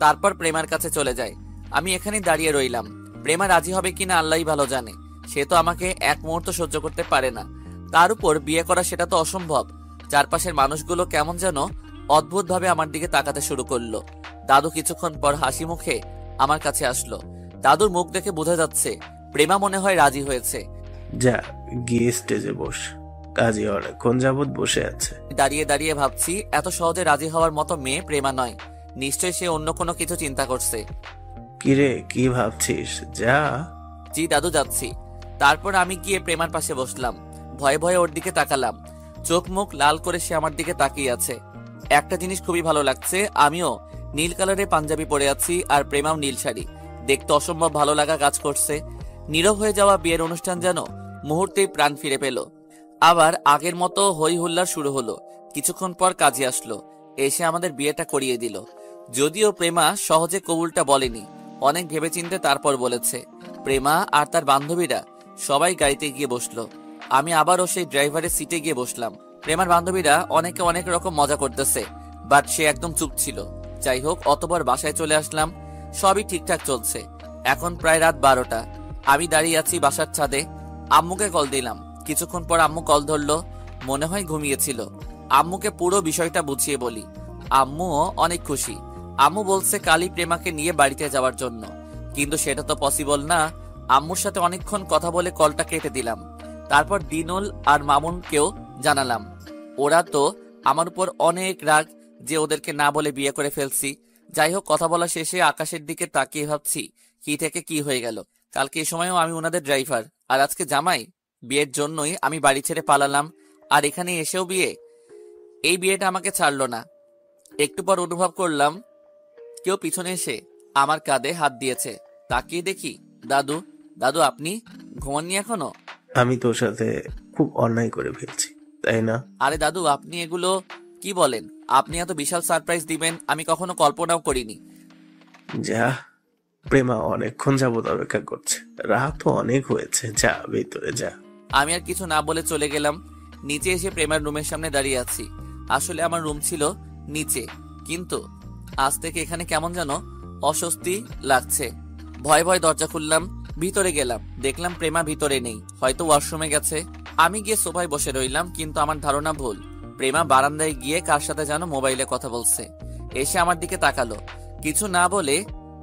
তারপর প্রেমার কাছে চলে যায়। আমি এখানেই দাঁড়িয়ে রইলাম। প্রেমা রাজি হবে কিনা আল্লাহই ভালো জানে। সে তো আমাকে এক মুহূর্ত সহ্য করতে পারে না, তার উপর বিয়ে করা সেটা তো অসম্ভব। চারপাশের মানুষগুলো কেমন যেন অদ্ভুতভাবে আমার দিকে তাকাতে শুরু করলো। দাদু কিছুক্ষণ পর হাসি মুখে আমার কাছে আসলো। দাদুর মুখ দেখে বোঝা যাচ্ছে প্রেমা মনে হয় রাজি হয়েছে। যা গিয়ে স্টেজে বস, কাজী অনেকক্ষণ যাবৎ বসে আছে। দাঁড়িয়ে দাঁড়িয়ে ভাবছি এত সহজে রাজি হওয়ার মতো মেয়ে প্রেমা নয়, নিশ্চয়ই সে অন্য কোনো কিছু চিন্তা করছে। কিরে, কি ভাবছিস? যা। জি দাদু, যাচ্ছি। তারপর আমি গিয়ে প্রেমার পাশে বসলাম। ভয়ে ভয়ে ওর দিকে তাকালাম। চোখ মুখ লাল করে সে আমার দিকে তাকিয়ে আছে। একটা জিনিস খুবই ভালো লাগছে, আমিও নীল কালারের পাঞ্জাবি পরে আছি আর প্রেমাও নীল শাড়ি। দেখতে অসম্ভব ভালো লাগা কাজ করছে। নীরব হয়ে যাওয়া বিয়ের অনুষ্ঠান যেন মুহূর্তেই প্রাণ ফিরে পেল। আবার আগের মতো হই হুল্লার শুরু হলো। কিছুক্ষণ পর কাজী আসলো, এসে আমাদের বিয়েটা করিয়ে দিল। যদিও প্রেমা সহজে কবুলটা বলেনি, অনেক ভেবেচিন্তে তারপর বলেছে। প্রেমা আর তার বান্ধবীরা সবাই গাড়িতে গিয়ে বসলো। আমি আবারও সেই ড্রাইভারের সিটে গিয়ে বসলাম। প্রেমার বান্ধবীরা অনেকে অনেক রকম মজা করতেছে, বাট সে একদম চুপ ছিল। যাই হোক, অতবার বাসায় চলে আসলাম। সবই ঠিকঠাক চলছে। এখন প্রায় রাত 12টা। আমি দাঁড়িয়ে আছি বাসার ছাদে। আম্মুকে কল দিলাম। কিছুক্ষণ পর আম্মু কল ধরলো, মনে হয় ঘুমিয়েছিল। আম্মুকে পুরো বিষয়টা বুঝিয়ে বলি। আম্মুও অনেক খুশি। আম্মু বলছে কালই প্রেমাকে নিয়ে বাড়িতে যাওয়ার জন্য, কিন্তু সেটা তো পসিবল না। আম্মুর সাথে অনেকক্ষণ কথা বলে কলটা কেটে দিলাম। তারপর দিনুল আর মামুনকেও জানালাম। ওরা তো আমার উপর অনেক রাগ যে ওদেরকে না বলে বিয়ে করে ফেলছি। যাই হোক, কথা বলা শেষে আকাশের দিকে তাকিয়ে ভাবছি কি থেকে কি হয়ে গেল। কালকে এই সময়ও আমি ওনাদের ড্রাইভার, আর আজকে জামাই। বিয়ের জন্যই আমি বাড়ি ছেড়ে পালালাম, আর এখানে এসেও বিয়ে। এই বিয়েটা আমাকে ছাড়লো না। একটু পর অনুভব করলাম কেউ পিছনে এসে আমার কাঁধে হাত দিয়েছে। তাকিয়ে দেখি দাদু। দাদু, আপনি ঘুমাননি এখনো? আমি তোর সাথে খুব অন্যায় করে ফেলছি, তাই না? আরে দাদু, আপনি এগুলো কি বলেন? আপনি এত বিশাল সারপ্রাইজ দিবেন আমি কখনো কল্পনাও করিনি। যা, প্রেমা অনেকক্ষণ যাবত অপেক্ষা করছে, রাতও অনেক হয়েছে, যা ভেতরে যা। আমি আর কিছু না বলে চলে গেলাম। নিচে এসে প্রেমার রুমের সামনে দাঁড়িয়ে আছি। আসলে আমার রুম ছিল নিচে, কিন্তু আজ থেকে এখানে কেমন যেন অস্বস্তি লাগছে। ভয় ভয় দরজা খুললাম, ভিতরে গেলাম। দেখলাম প্রেমা ভিতরে নেই, হয়তো ওয়াশরুমে গেছে। আমি গিয়ে সোফায় বসে রইলাম, কিন্তু আমার ধারণা ভুল। প্রেমা বারান্দায় গিয়ে কার সাথে যেন মোবাইলে কথা বলছে। এসে আমার দিকে তাকালো, কিছু না বলে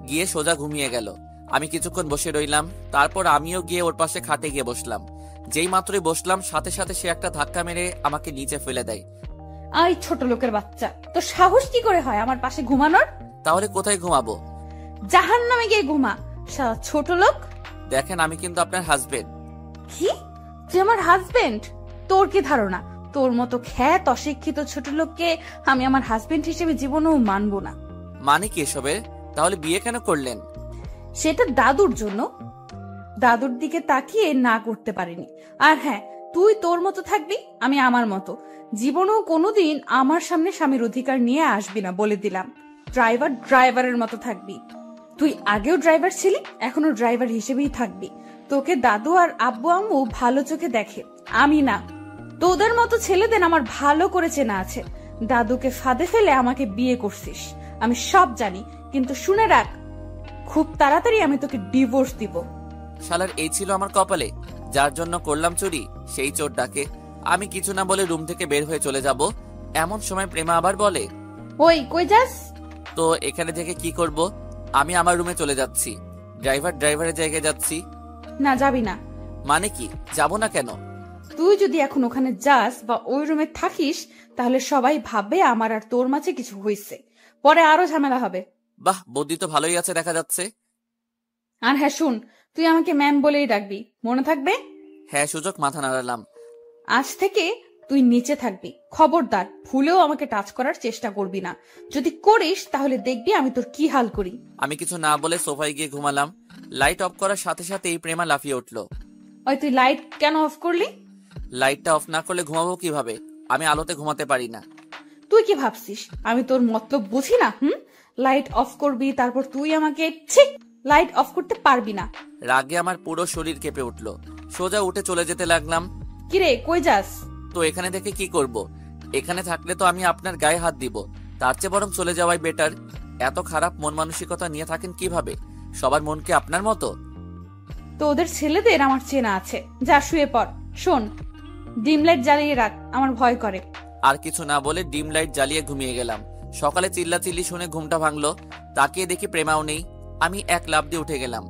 গিয়ে সোজা ঘুমিয়ে গেল। আমি কিছুক্ষণ বসে রইলাম, তারপর আমিও গিয়ে ওর পাশে খাটে গিয়ে বসলাম। যেই মাত্রই বসলাম, সাথে সাথে সে একটা ধাক্কা মেরে আমাকে নিচে ফেলে দেয়। আই ছোট লোকের বাচ্চা, তো সাহস কি করে হয় আমার পাশে ঘুমানোর? তাহলে কোথায় ঘুমাবো? জাহান্নামে গিয়ে ঘুমা, শালা ছোট লোক। দেখেন, আমি কিন্তু আপনার হাজবেন্ড। কি? তুই আমার হাজবেন্ড? তোর কি ধারণা তোর মতো খ্যাত অশিক্ষিত ছোট লোককে আমি আমার হাজবেন্ড হিসেবে জীবনেও মানবো না। মানে কি এসবের? তাহলে বিয়ে কেন করলেন? সেটা দাদুর জন্য। দাদুর দিকে তাকিয়ে না করতে পারিনি। আর হ্যাঁ, তুই তোর মতো থাকবি, আমি আমার মতো। জীবনেও কোনোদিন আমার সামনে স্বামীর অধিকার নিয়ে আসবি না, বলে দিলাম। ড্রাইভার ড্রাইভারের মতো থাকবি। তুই আগেও ড্রাইভার ছিলি, এখনো ড্রাইভার হিসেবেই থাকবি। তোকে দাদু আর আব্বু আম্মু ভালো চোখে দেখে, আমি না। তোদের মতো ছেলেদের আমার ভালো করে চেনা আছে। দাদুকে ফাঁদে ফেলে আমাকে বিয়ে করছিস, আমি সব জানি। কিন্তু শুনে রাখ, খুব তাড়াতাড়ি আমি তোকে ডিভোর্স দিব। শালার এই ছিল আমার কপালে, যার জন্য করলাম চুরি, সেই চোর ডাকে। আমি কিছু না বলে রুম থেকে বের হয়ে চলে যাব। এমন সময় প্রেমা আবার বলে, ওই কই যাস? তো এখানে থেকে কি করব? আমি আমার রুমে চলে যাচ্ছি। ড্রাইভারের জায়গায় যাচ্ছি। না, যাবি না। মানে কি? যাব না কেন? তুই যদি এখন ওখানে যাস বা ওই রুমে থাকিস, তাহলে সবাই ভাববে আমার আর তোর মাঝে কিছু হয়েছে, পরে আরো ঝামেলা হবে। বাহ, বুদ্ধি তো ভালোই আছে দেখা যাচ্ছে। আর হ্যাঁ শুন, তুই আমাকে ম্যাম বলেই ডাকবি, মনে থাকবে? হ্যাঁ, সুযোগ মাথা নাড়ালাম। আজ থেকে তুই নিচে থাকবি, খবরদার ভুলেও আমাকে টাচ করার চেষ্টা করবি না। যদি করিস তাহলে দেখবি আমি তোর কি হাল করি। আমি কিছু না বলে সোফায় গিয়ে ঘুমালাম। লাইট অফ করার সাথে সাথে এই প্রেমা লাফিয়ে উঠলো। ওই তুই লাইট কেন অফ করলি? লাইটটা অফ না করলে ঘুমাবো কিভাবে? আমি আলোতে ঘুমাতে পারি না। তুই কি ভাবছিস আমি তোর মতলব বুঝি না? লাইট অফ করবি, তারপর তুই আমাকে ছি লাইট অফ করতে পারবি না। রাগে আমার পুরো শরীর কেঁপে উঠলো। সোজা উঠে চলে যেতে লাগলাম। কিরে কই যাস? তো এখানে থেকে কি করব? এখানে থাকলে তো আমি আপনার গায়ে হাত দিব। তার চেয়ে বরং চলে যাওয়াই বেটার। এত খারাপ মন মানসিকতা নিয়ে থাকেন কিভাবে? সবার মন কি আপনার মতো? তো ওদের ছেলেদের আমার চেনা আছে। যা শুয়ে পড়। শোন, ডিম লাইট জ্বালিয়ে রাখ, আমার ভয় করে। আর কিছু না বলে ডিম লাইট জ্বালিয়ে ঘুমিয়ে গেলাম। সকালে চিল্লাচিল্লি শুনে ঘুমটা ভাঙলো। তাকিয়ে দেখি প্রেমাও নেই। আমি এক লাফ দিয়ে উঠে গেলাম।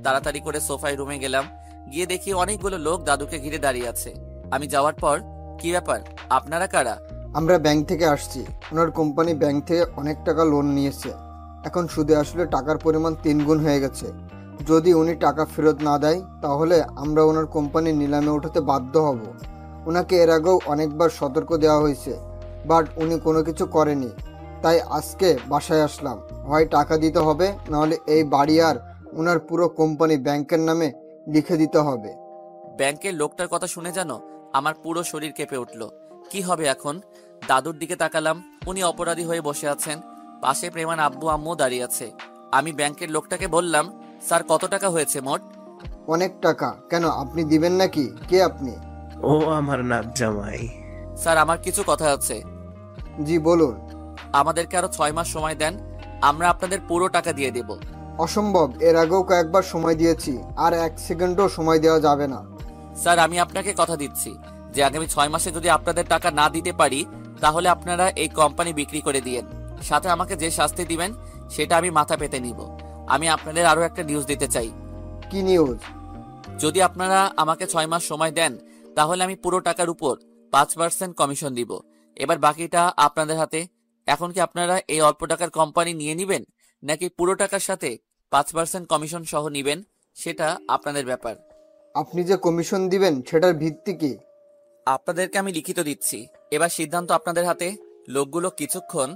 তাড়াতাড়ি করে সোফায় রুমে গেলাম। গিয়ে দেখি অনেকগুলো লোক দাদুকে ঘিরে দাঁড়িয়ে আছে। আমি যাওয়ার পর, কি ব্যাপার, আপনারা কারা? আমরা ব্যাংক থেকে আসছি। ওনার কোম্পানি ব্যাংক থেকে অনেক টাকা লোন নিয়েছে। এখন সুদে আসলে টাকার পরিমাণ 3 গুণ হয়ে গেছে। যদি উনি টাকা ফেরত না দেয় তাহলে আমরা ওনার কোম্পানি নিলামে ওঠাতে বাধ্য হব। ওনাকে এর আগেও অনেকবার সতর্ক দেওয়া হয়েছে, বাট উনি কোনো কিছু করেনি। তাই আজকে বাসায় আসলাম। হয় টাকা দিতে হবে, নাহলে এই বাড়ি আর ওনার পুরো কোম্পানি ব্যাংকের নামে লিখে দিতে হবে। ব্যাংকের লোকটার কথা শুনে জানো আমার পুরো শরীর কেঁপে উঠলো। কি হবে এখন? দাদুর দিকে তাকালাম। উনি অপরাধী হয়ে বসে আছেন। পাশে প্রেমার আব্বু আম্মু দাঁড়িয়ে আছে। আমি ব্যাংকের লোকটাকে বললাম, স্যার কত টাকা হয়েছে মোট? অনেক টাকা। কেন, আপনি দিবেন নাকি? কে আপনি? ও আমার নাচ জামাই। স্যার আমার কিছু কথা আছে। জি বলুন। আমাদেরকে আরো 6 মাস সময় দেন, আমরা আপনাদের পুরো টাকা দিয়ে দেব। অসম্ভব, এর আগেও কয়েকবার সময় দিয়েছি, আর 1 সেকেন্ডও সময় দেওয়া যাবে না। স্যার আমি আপনাকে কথা দিচ্ছি যে আগামী 6 মাসে যদি আপনাদের টাকা না দিতে পারি তাহলে আপনারা এই কোম্পানি বিক্রি করে দিয়েন। সাথে আমাকে যে শাস্তি দিবেন সেটা আমি মাথা পেতে নিব। আমি আপনাদের আরো একটা নিউজ দিতে চাই। কি নিউজ? যদি আপনারা আমাকে 6 মাস সময় দেন তাহলে আমি পুরো টাকার উপর 5% কমিশন দিব। এবার বাকিটা আপনাদের হাতে। এখন কি আপনারা এই অল্প টাকার কোম্পানি নিয়ে নিবেন নাকি পুরো টাকার সাথে 5% কমিশন সহ নিবেন? সেটা আপনাদের ব্যাপার। আপনি যে কমিশন দিবেন সেটার ভিত্তি কি? আপনাদেরকে আমি লিখিত দিচ্ছি। এবার সিদ্ধান্ত আপনাদের হাতে। লোকগুলো কিছুক্ষণ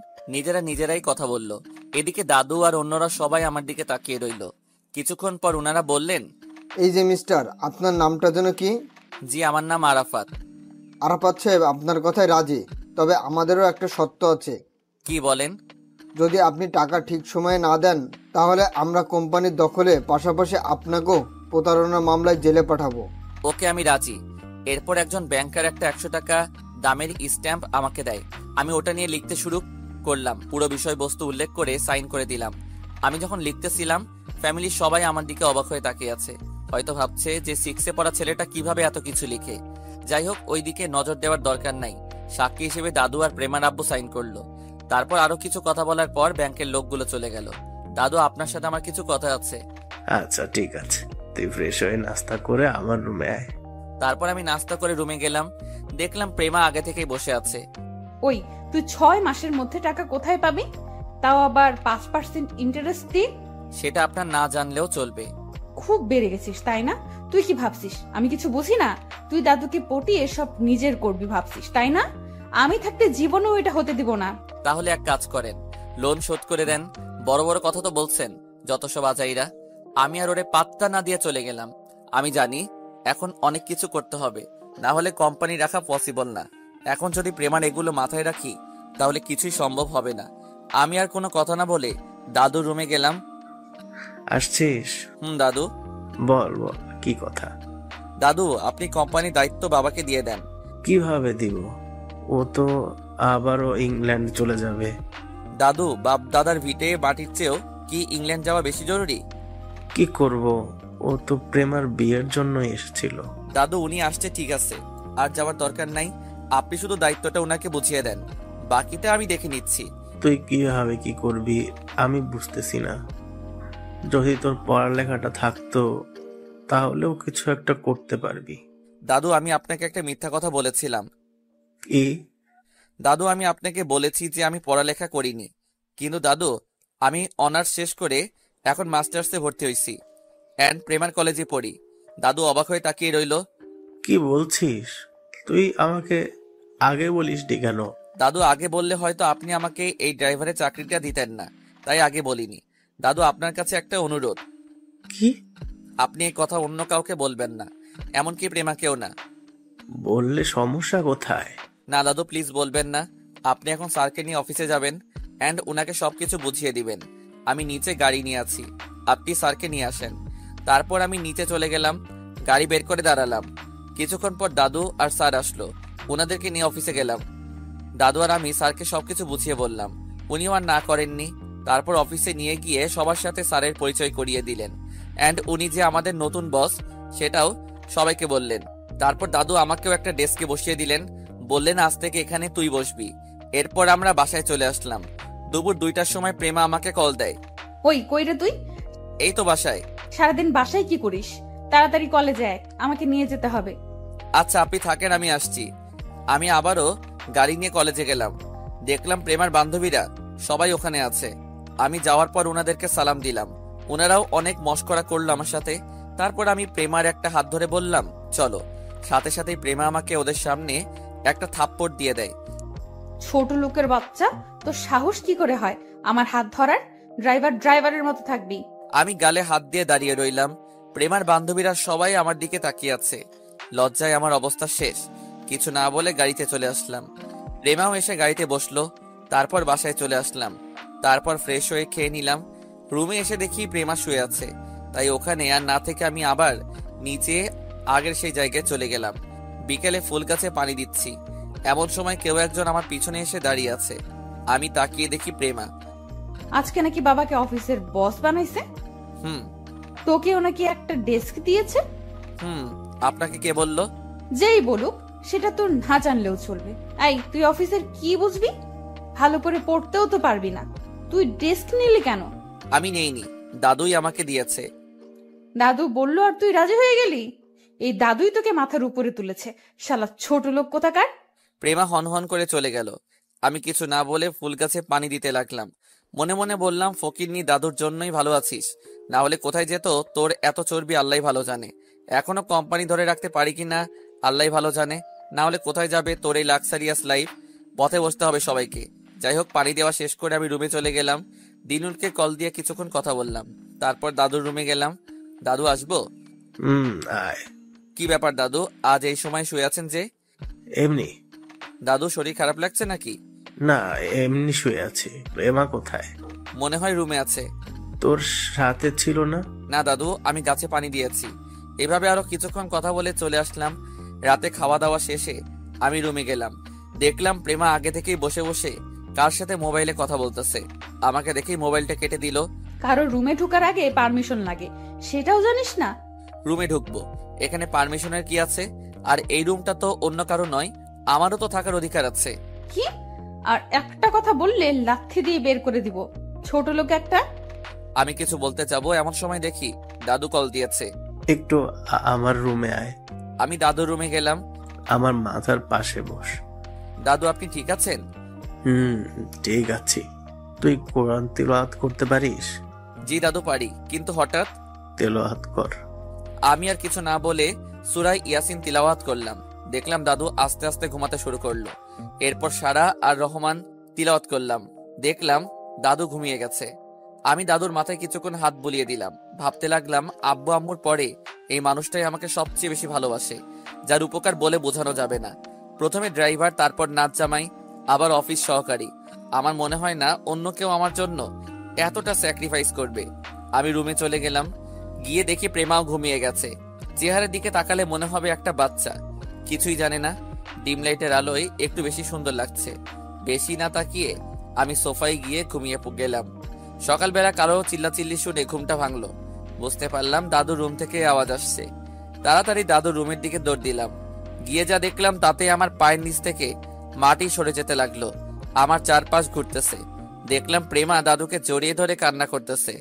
নিজেরাই কথা বলল। এদিকে দাদু আর অন্যরা সবাই আমার দিকে তাকিয়ে রইল। কিছুক্ষণ পর ওনারা বললেন, এই যে মিস্টার, আপনার নামটা যেন কি? জি আমার নাম আরাফাত। আরাফাত সাহেব, আপনার কথায় রাজি, তবে আমাদেরও একটা শর্ত আছে। কি বলেন? যদি আপনি টাকা ঠিক সময়ে না দেন তাহলে আমরা কোম্পানির দখলে, পাশাপাশি আপনাকেও প্রতারণা মামলায় জেলে পাঠাবো। ওকে আমি রাজি। এরপর একজন ব্যাংকার একটা 100 টাকা দামের স্ট্যাম্প আমাকে দেয়। আমি ওটা নিয়ে লিখতে শুরু করলাম। পুরো বিষয়বস্তু উল্লেখ করে সাইন করে দিলাম। আমি যখন লিখতেছিলাম ফ্যামিলির সবাই আমার দিকে অবাক হয়ে তাকিয়ে আছে। হয়তো ভাবছে যে 6-এ পড়া ছেলেটা কিভাবে এত কিছু লিখে। যাই হোক, ওই দিকে নজর দেওয়ার দরকার নাই। সাক্ষী হিসেবে দাদু আর প্রেমার আব্বু সাইন করলো। তারপর আরো কিছু কথা বলার পর ব্যাংকের লোকগুলো চলে গেল। দাদু আপনার সাথে আমার কিছু কথা আছে। আচ্ছা ঠিক আছে, তুই ফ্রেশ হয়ে নাস্তা করে আমার রুমে আয়। তারপর আমি নাস্তা করে রুমে গেলাম। দেখলাম প্রেমা আগে থেকেই বসে আছে। ওই তুই 6 মাসের মধ্যে টাকা কোথায় পাবি? তাও আবার 5% ইন্টারেস্ট দিয়ে? সেটা আপনার না জানলেও চলবে। খুব বেড়ে গেছিস তাই না? তুই কি ভাবছিস আমি কিছু বুঝি না? তুই দাদুকে পটিয়ে সব নিজের করবি ভাবছিস তাই না? আমি থাকতে জীবনেও এটা হতে দিব না। তাহলে এক কাজ করেন, লোন শোধ করে দেন। বড় বড় কথা তো বলছেন যত সব আজাইরা। আমি আর ওরে পাত্তা না দিয়ে চলে গেলাম। আমি জানি এখন অনেক কিছু করতে হবে, না হলে কোম্পানি রাখা পসিবল না। এখন যদি প্রেমার এগুলো মাথায় রাখি তাহলে কিছুই সম্ভব হবে না। আমি আর কোনো কথা না বলে দাদুর রুমে গেলাম। আসছিস? দাদু। বল বল, কি কথা? দাদু আপনি কোম্পানির দায়িত্ব বাবাকে দিয়ে দেন। কিভাবে দিব? ও তো আবারও ইংল্যান্ড চলে যাবে। দাদু বাপ দাদার ভিটে মাটির চেয়েও কি ইংল্যান্ড যাওয়া বেশি জরুরি? কি করব, ও তো প্রেমার বিয়ের জন্য এসেছিল। দাদু উনি আসছে ঠিক আছে, আর যাওয়ার দরকার নাই। আপনি শুধু দায়িত্বটা ওনাকে বুঝিয়ে দেন, বাকিটা আমি দেখে নিচ্ছি। তুই কিভাবে কি করবি আমি বুঝতেছি না। যদি তোর পড়ালেখাটা থাকতো তাহলেও কিছু একটা করতে পারবি। দাদু আমি আপনাকে একটা মিথ্যা কথা বলেছিলাম। কি? দাদু আমি আপনাকে বলেছি যে আমি পড়ালেখা করিনি, কিন্তু দাদু আমি অনার্স শেষ করে এখন মাস্টার্সে ভর্তি হয়েছি অ্যান্ড প্রেমার কলেজে পড়ি। দাদু অবাক হয়ে তাকিয়ে রইল। কি বলছিস? তুই আমাকে আগে বলিসনি কেন? দাদু আগে বললে হয়তো আপনি আমাকে এই ড্রাইভারের চাকরিটা দিতেন না, তাই আগে বলিনি। দাদু আপনার কাছে একটা অনুরোধ। কি? আপনি এই কথা অন্য কাউকে বলবেন না, এমনকি প্রেমাকেও না। বললে সমস্যা কোথায়? না দাদু প্লিজ বলবেন না। আপনি এখন স্যারকে নিয়ে অফিসে যাবেন অ্যান্ড ওনাকে সবকিছু বুঝিয়ে দিবেন। আমি নিচে গাড়ি নিয়ে আছি, আপনি স্যারকে নিয়ে আসেন। তারপর আমি নিচে চলে গেলাম, গাড়ি বের করে দাঁড়ালাম। কিছুক্ষণ পর দাদু আর স্যার আসলো, ওনাদেরকে নিয়ে অফিসে গেলাম। দাদু আর আমি স্যারকে সবকিছু বুঝিয়ে বললাম, উনিও আর না করেননি। তারপর অফিসে নিয়ে গিয়ে সবার সাথে স্যারের পরিচয় করিয়ে দিলেন, অ্যান্ড উনি যে আমাদের নতুন বস সেটাও সবাইকে বললেন। তারপর দাদু আমাকেও একটা ডেস্কে বসিয়ে দিলেন, বললেন আজ থেকে এখানে তুই বসবি। এরপর আমরা বাসায় চলে আসলাম। দুপুর 2টার সময় প্রেমা আমাকে কল দেয়। ওই কই রে তুই? এই তো বাসায়। সারাদিন বাসায় কি করিস? তাড়াতাড়ি কলেজে আয়, আমাকে নিয়ে যেতে হবে। আচ্ছা আপনি থাকেন, আমি আসছি। আমি আবারও গাড়ি নিয়ে কলেজে গেলাম। দেখলাম প্রেমার বান্ধবীরা সবাই ওখানে আছে। আমি যাওয়ার পর ওনাদেরকে সালাম দিলাম, ওনারাও অনেক মশকরা করলো আমার সাথে। তারপর আমি প্রেমার একটা হাত ধরে বললাম চলো। সাথে সাথেই প্রেমা আমাকে ওদের সামনে একটা থাপ্পড় দিয়ে দেয়। ছোট লোকের বাচ্চা, তোর সাহস কি করে হয় আমার হাত ধরার? ড্রাইভারের মতো থাকবি। আমি গালে হাত দিয়ে দাঁড়িয়ে রইলাম। প্রেমার বান্ধবীরা সবাই আমার দিকে তাকিয়ে আছে। লজ্জায় আমার অবস্থা শেষ। কিছু না বলে গাড়িতে চলে আসলাম। প্রেমাও এসে গাড়িতে বসলো। তারপর বাসায় চলে আসলাম। তারপর ফ্রেশ হয়ে খেয়ে নিলাম। রুমে এসে দেখি প্রেমা শুয়ে আছে, তাই ওখানে আর না থেকে আমি আবার নিচে আগের সেই জায়গায় চলে গেলাম। বিকেলে ফুল গাছে পানি দিচ্ছি, এমন সময় কেউ একজন আমার পিছনে এসে দাঁড়িয়ে আছে। আমি তাকিয়ে দেখি প্রেমা। আজকে নাকি বাবাকে অফিসের বস বানাইছে? হুম। তোকেও নাকি একটা ডেস্ক দিয়েছে? হুম। আপনাকে কে বললো? যেই বলুক, সেটা তোর না জানলেও চলবে। এই তুই অফিসের কি বুঝবি? ভালো করে পড়তেও তো পারবি না, তুই ডেস্ক নিলি কেন? আমি নেইনি, দাদুই আমাকে দিয়েছে। দাদু বললো আর তুই রাজি হয়ে গেলি? এই দাদুই তোকে মাথার উপরে তুলেছে, শালা ছোট লোক কোথাকার। প্রেমা হনহন করে চলে গেল। আমি কিছু না বলে ফুল গাছে পানি দিতে লাগলাম। মনে মনে বললাম ফকিরনি দাদুর জন্যই ভালো আছিস, না হলে কোথায় যেত তোর এত চর্বি আল্লাহ ভালো জানে। এখনো কোম্পানি ধরে রাখতে পারি কিনা আল্লাহ ভালো জানে, না হলে কোথায় যাবে তোর এই লাক্সারিয়াস লাইফ। পথে বসতে হবে সবাইকে। যাই হোক, পানি দেওয়া শেষ করে আমি রুমে চলে গেলাম। দিনুলকে কল দিয়ে কিছুক্ষণ কথা বললাম। তারপর দাদুর রুমে গেলাম। দাদু আসবো? আয়। কি ব্যাপার দাদু, আজ এই সময় শুয়ে আছেন যে? এমনি। দাদু শরীর খারাপ লাগছে নাকি? না, এমনি শুয়ে আছি। প্রেমা কোথায়? মনে হয় রুমে আছে। তোর সাথে ছিল না? না দাদু, আমি গাছে পানি দিয়েছি। এভাবে আরো কিছুক্ষণ কথা বলে চলে আসলাম। রাতে খাওয়া দাওয়া শেষে আমি রুমে গেলাম। দেখলাম প্রেমা আগে থেকেই বসে বসে কার সাথে মোবাইলে কথা বলতেছে। আমাকে দেখেই মোবাইলটা কেটে দিল। কারো রুমে ঢোকার আগে পারমিশন লাগে, সেটাও জানিস না? রুমে ঢুকবো, এখানে পারমিশনের কি আছে? আর এই রুমটা তো অন্য কারো নয়, আমারও তো থাকার অধিকার আছে। কি? আর একটা কথা বললে লাথি দিয়ে বের করে দিব, ছোট লোক একটা। আমি কিছু বলতে যাবো এমন সময় দেখি দাদু কল দিয়েছে। একটু আমার রুমে আয়। আমি দাদুর রুমে গেলাম। আমার মাথার পাশে বস। দাদু আপনি ঠিক আছেন? ঠিক আছি। তুই কোরআন তিলাওয়াত করতে পারিস? জি দাদু পারি, কিন্তু হঠাৎ। তিলাওয়াত কর। আমি আর কিছু না বলে সূরা ইয়াসিন তিলাওয়াত করলাম। দেখলাম দাদু আস্তে আস্তে ঘুমাতে শুরু করলো। এরপর সারা আর রহমান তিলাওয়াত করলাম। দেখলাম দাদু ঘুমিয়ে গেছে। আমি দাদুর মাথায় কিছুক্ষণ হাত বুলিয়ে দিলাম। ভাবতে লাগলাম আব্বু আম্মুর পরে এই মানুষটাই আমাকে সবচেয়ে বেশি ভালোবাসে, যার উপকার বলে বোঝানো যাবে না। প্রথমে ড্রাইভার, তারপর নাচ জামাই, আবার অফিস সহকারী। আমার মনে হয় না অন্য কেউ আমার জন্য এতটা স্যাক্রিফাইস করবে। আমি রুমে চলে গেলাম। গিয়ে দেখি প্রেমাও ঘুমিয়ে গেছে। চেহারার দিকে তাকালে মনে হবে একটা বাচ্চা, কিছুই জানে না। ডিম লাইটের আলোয় একটু বেশি সুন্দর লাগছে। বেশি না তাকিয়ে আমি সোফায় গিয়ে ঘুমিয়ে গেলাম। সকালবেলা কারো চিল্লাচিল্লি শুনে ঘুমটা ভাঙলো। বুঝতে পারলাম দাদুর রুম থেকে আওয়াজ আসছে। তাড়াতাড়ি দাদুর রুমের দিকে দৌড় দিলাম। গিয়ে যা দেখলাম তাতে আমার পায়ের নিচ থেকে মাটি সরে যেতে লাগলো। আমার চারপাশ ঘুরতেছে। দেখলাম প্রেমা দাদুকে জড়িয়ে ধরে কান্না করতেছে।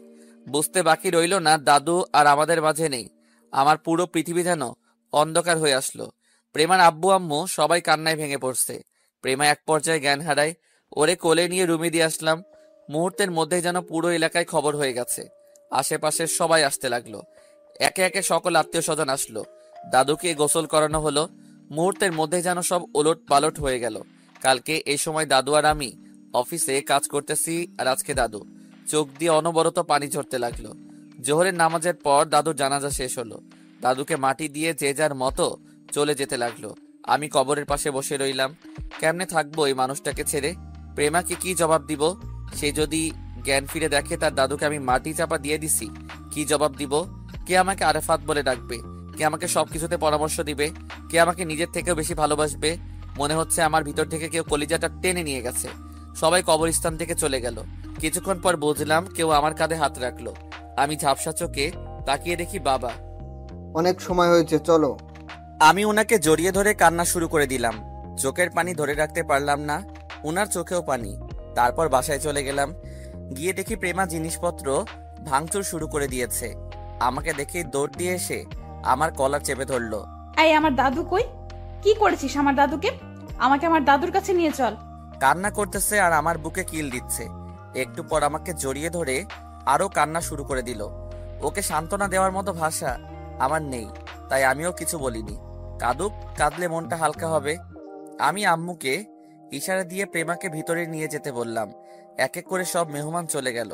বুঝতে বাকি রইল না দাদু আর আমাদের মাঝে নেই। আমার পুরো পৃথিবী যেন অন্ধকার হয়ে আসলো। প্রেমার আব্বু আম্মু সবাই কান্নায় ভেঙে পড়ছে। প্রেমা এক পর্যায়ে জ্ঞান হারায়। ওরে কোলে নিয়ে রুমে দিয়ে আসলাম। মুহূর্তের মধ্যে যেন পুরো এলাকায় খবর হয়ে গেছে। আশেপাশের সবাই আসতে লাগলো। একে একে সকল আত্মীয় স্বজন আসলো। দাদুকে গোসল করানো হলো। মুহূর্তের মধ্যে যেন সব ওলট পালট হয়ে গেল। কালকে এই সময় দাদু আর আমি অফিসে কাজ করতেছি, আর আজকে দাদু। চোখ দিয়ে অনবরত পানি ঝরতে লাগলো। জোহরের নামাজের পর দাদুর জানাজা শেষ হলো। দাদুকে মাটি দিয়ে যে যার মতো চলে যেতে লাগলো। আমি কবরের পাশে বসে রইলাম। কেমনে থাকবো এই মানুষটাকে ছেড়ে? প্রেমাকে কি জবাব দিব? সে যদি জ্ঞান ফিরে দেখে তার দাদুকে আমি মাটি চাপা দিয়ে দিছি, কি জবাব দিব? কে আমাকে আরাফাত বলে ডাকবে? কে আমাকে সবকিছুতে পরামর্শ দিবে? কে আমাকে নিজের থেকেও বেশি ভালোবাসবে? মনে হচ্ছে আমার ভিতর থেকে কেউ কলিজাটা টেনে নিয়ে গেছে। সবাই কবরস্থান থেকে চলে গেল। কিছুক্ষণ পর বুঝলাম কেউ আমার কাঁধে হাত রাখলো। আমি ঝাপসা চোখে তাকিয়ে দেখি বাবা। অনেক সময় হয়েছে, চলো। আমি ওনাকে জড়িয়ে ধরে কান্না শুরু করে দিলাম। চোখের পানি ধরে রাখতে পারলাম না, ওনার চোখেও পানি। তারপর বাসায় চলে গেলাম। গিয়ে দেখি প্রেমা জিনিসপত্র ভাঙচুর শুরু করে দিয়েছে। আমাকে দেখে দৌড় দিয়ে এসে আমার কলার চেপে ধরলো। এই আমার দাদু কই? কি করেছিস আমার দাদুকে? আমাকে আমার দাদুর কাছে নিয়ে চল। কান্না করতেছে আর আমার বুকে কিল দিচ্ছে। একটু পর আমাকে জড়িয়ে ধরে আরো কান্না শুরু করে দিল। ওকে সান্ত্বনা দেওয়ার মতো ভাষা আমার নেই, তাই আমিও কিছু বলিনি। কাঁদুক, কাঁদলে মনটা হালকা হবে। আমি আম্মুকে ইশারা দিয়ে প্রেমাকে ভিতরে নিয়ে যেতে বললাম। এক এক করে সব মেহমান চলে গেল।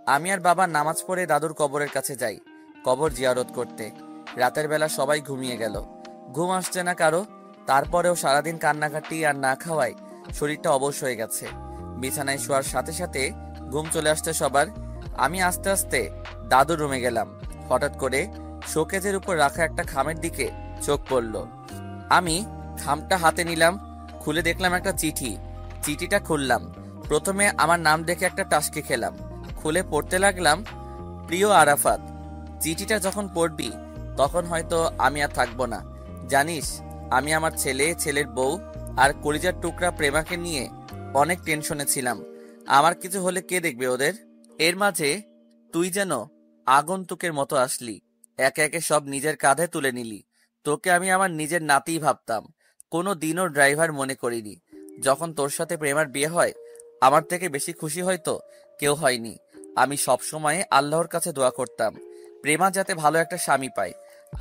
আমি আর বাবা নামাজ পড়ে দাদুর কবরের কাছে যাই, কবর জিয়ারত করতে। রাতের বেলা সবাই ঘুমিয়ে গেল। ঘুম আসছে না কারো। তারপরেও সারাদিন কান্নাকাটি আর না খাওয়ায় শরীরটা অবশ হয়ে গেছে। বিছানায় শোয়ার সাথে সাথে ঘুম চলে আসছে সবার। আমি আস্তে আস্তে দাদুর রুমে গেলাম। হঠাৎ করে শোকেজের উপর রাখা একটা খামের দিকে চোখ পড়ল। আমি খামটা হাতে নিলাম, খুলে দেখলাম একটা চিঠি। চিঠিটা খুললাম। প্রথমে আমার নাম দেখে একটা টাসকি খেলাম। খুলে পড়তে লাগলাম, প্রিয় আরাফাত, চিঠিটা যখন পড়বি তখন হয়তো আমি আর থাকবো না। জানিস, আমি আমার ছেলে, ছেলের বউ আর কলিজার টুকরা প্রেমাকে নিয়ে অনেক টেনশনে ছিলাম। আমার কিছু হলে কে দেখবে ওদের? এর মাঝে তুই যেন আগন্তুকের মতো আসলি, একে একে সব নিজের কাঁধে তুলে নিলি। তোকে আমি আমার নিজের নাতিই ভাবতাম, কোনো দিনও ড্রাইভার মনে করিনি। যখন তোর সাথে প্রেমার বিয়ে হয়, আমার থেকে বেশি খুশি হয়তো কেউ হয়নি। আমি সবসময় আল্লাহর কাছে দোয়া করতাম প্রেমা যাতে ভালো একটা স্বামী পায়।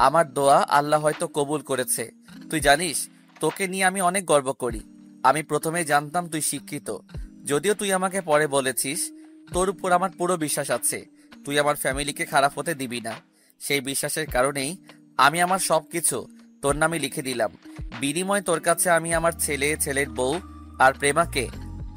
আমার দোয়া আল্লাহ হয়তো কবুল করেছে। তুই জানিস, তোকে নিয়ে আমি অনেক গর্ব করি। আমি প্রথমে জানতাম তুই শিক্ষিত, যদিও তুই আমাকে পরে বলেছিস। তোর উপর আমার পুরো বিশ্বাস আছে, তুই আমার ফ্যামিলিকে খারাপ হতে দিবি না। সেই বিশ্বাসের কারণেই আমি আমার সবকিছু তোর নামে লিখে দিলাম। বিনিময়ে তোর কাছে আমি আমার ছেলে, ছেলের বউ আর প্রেমাকে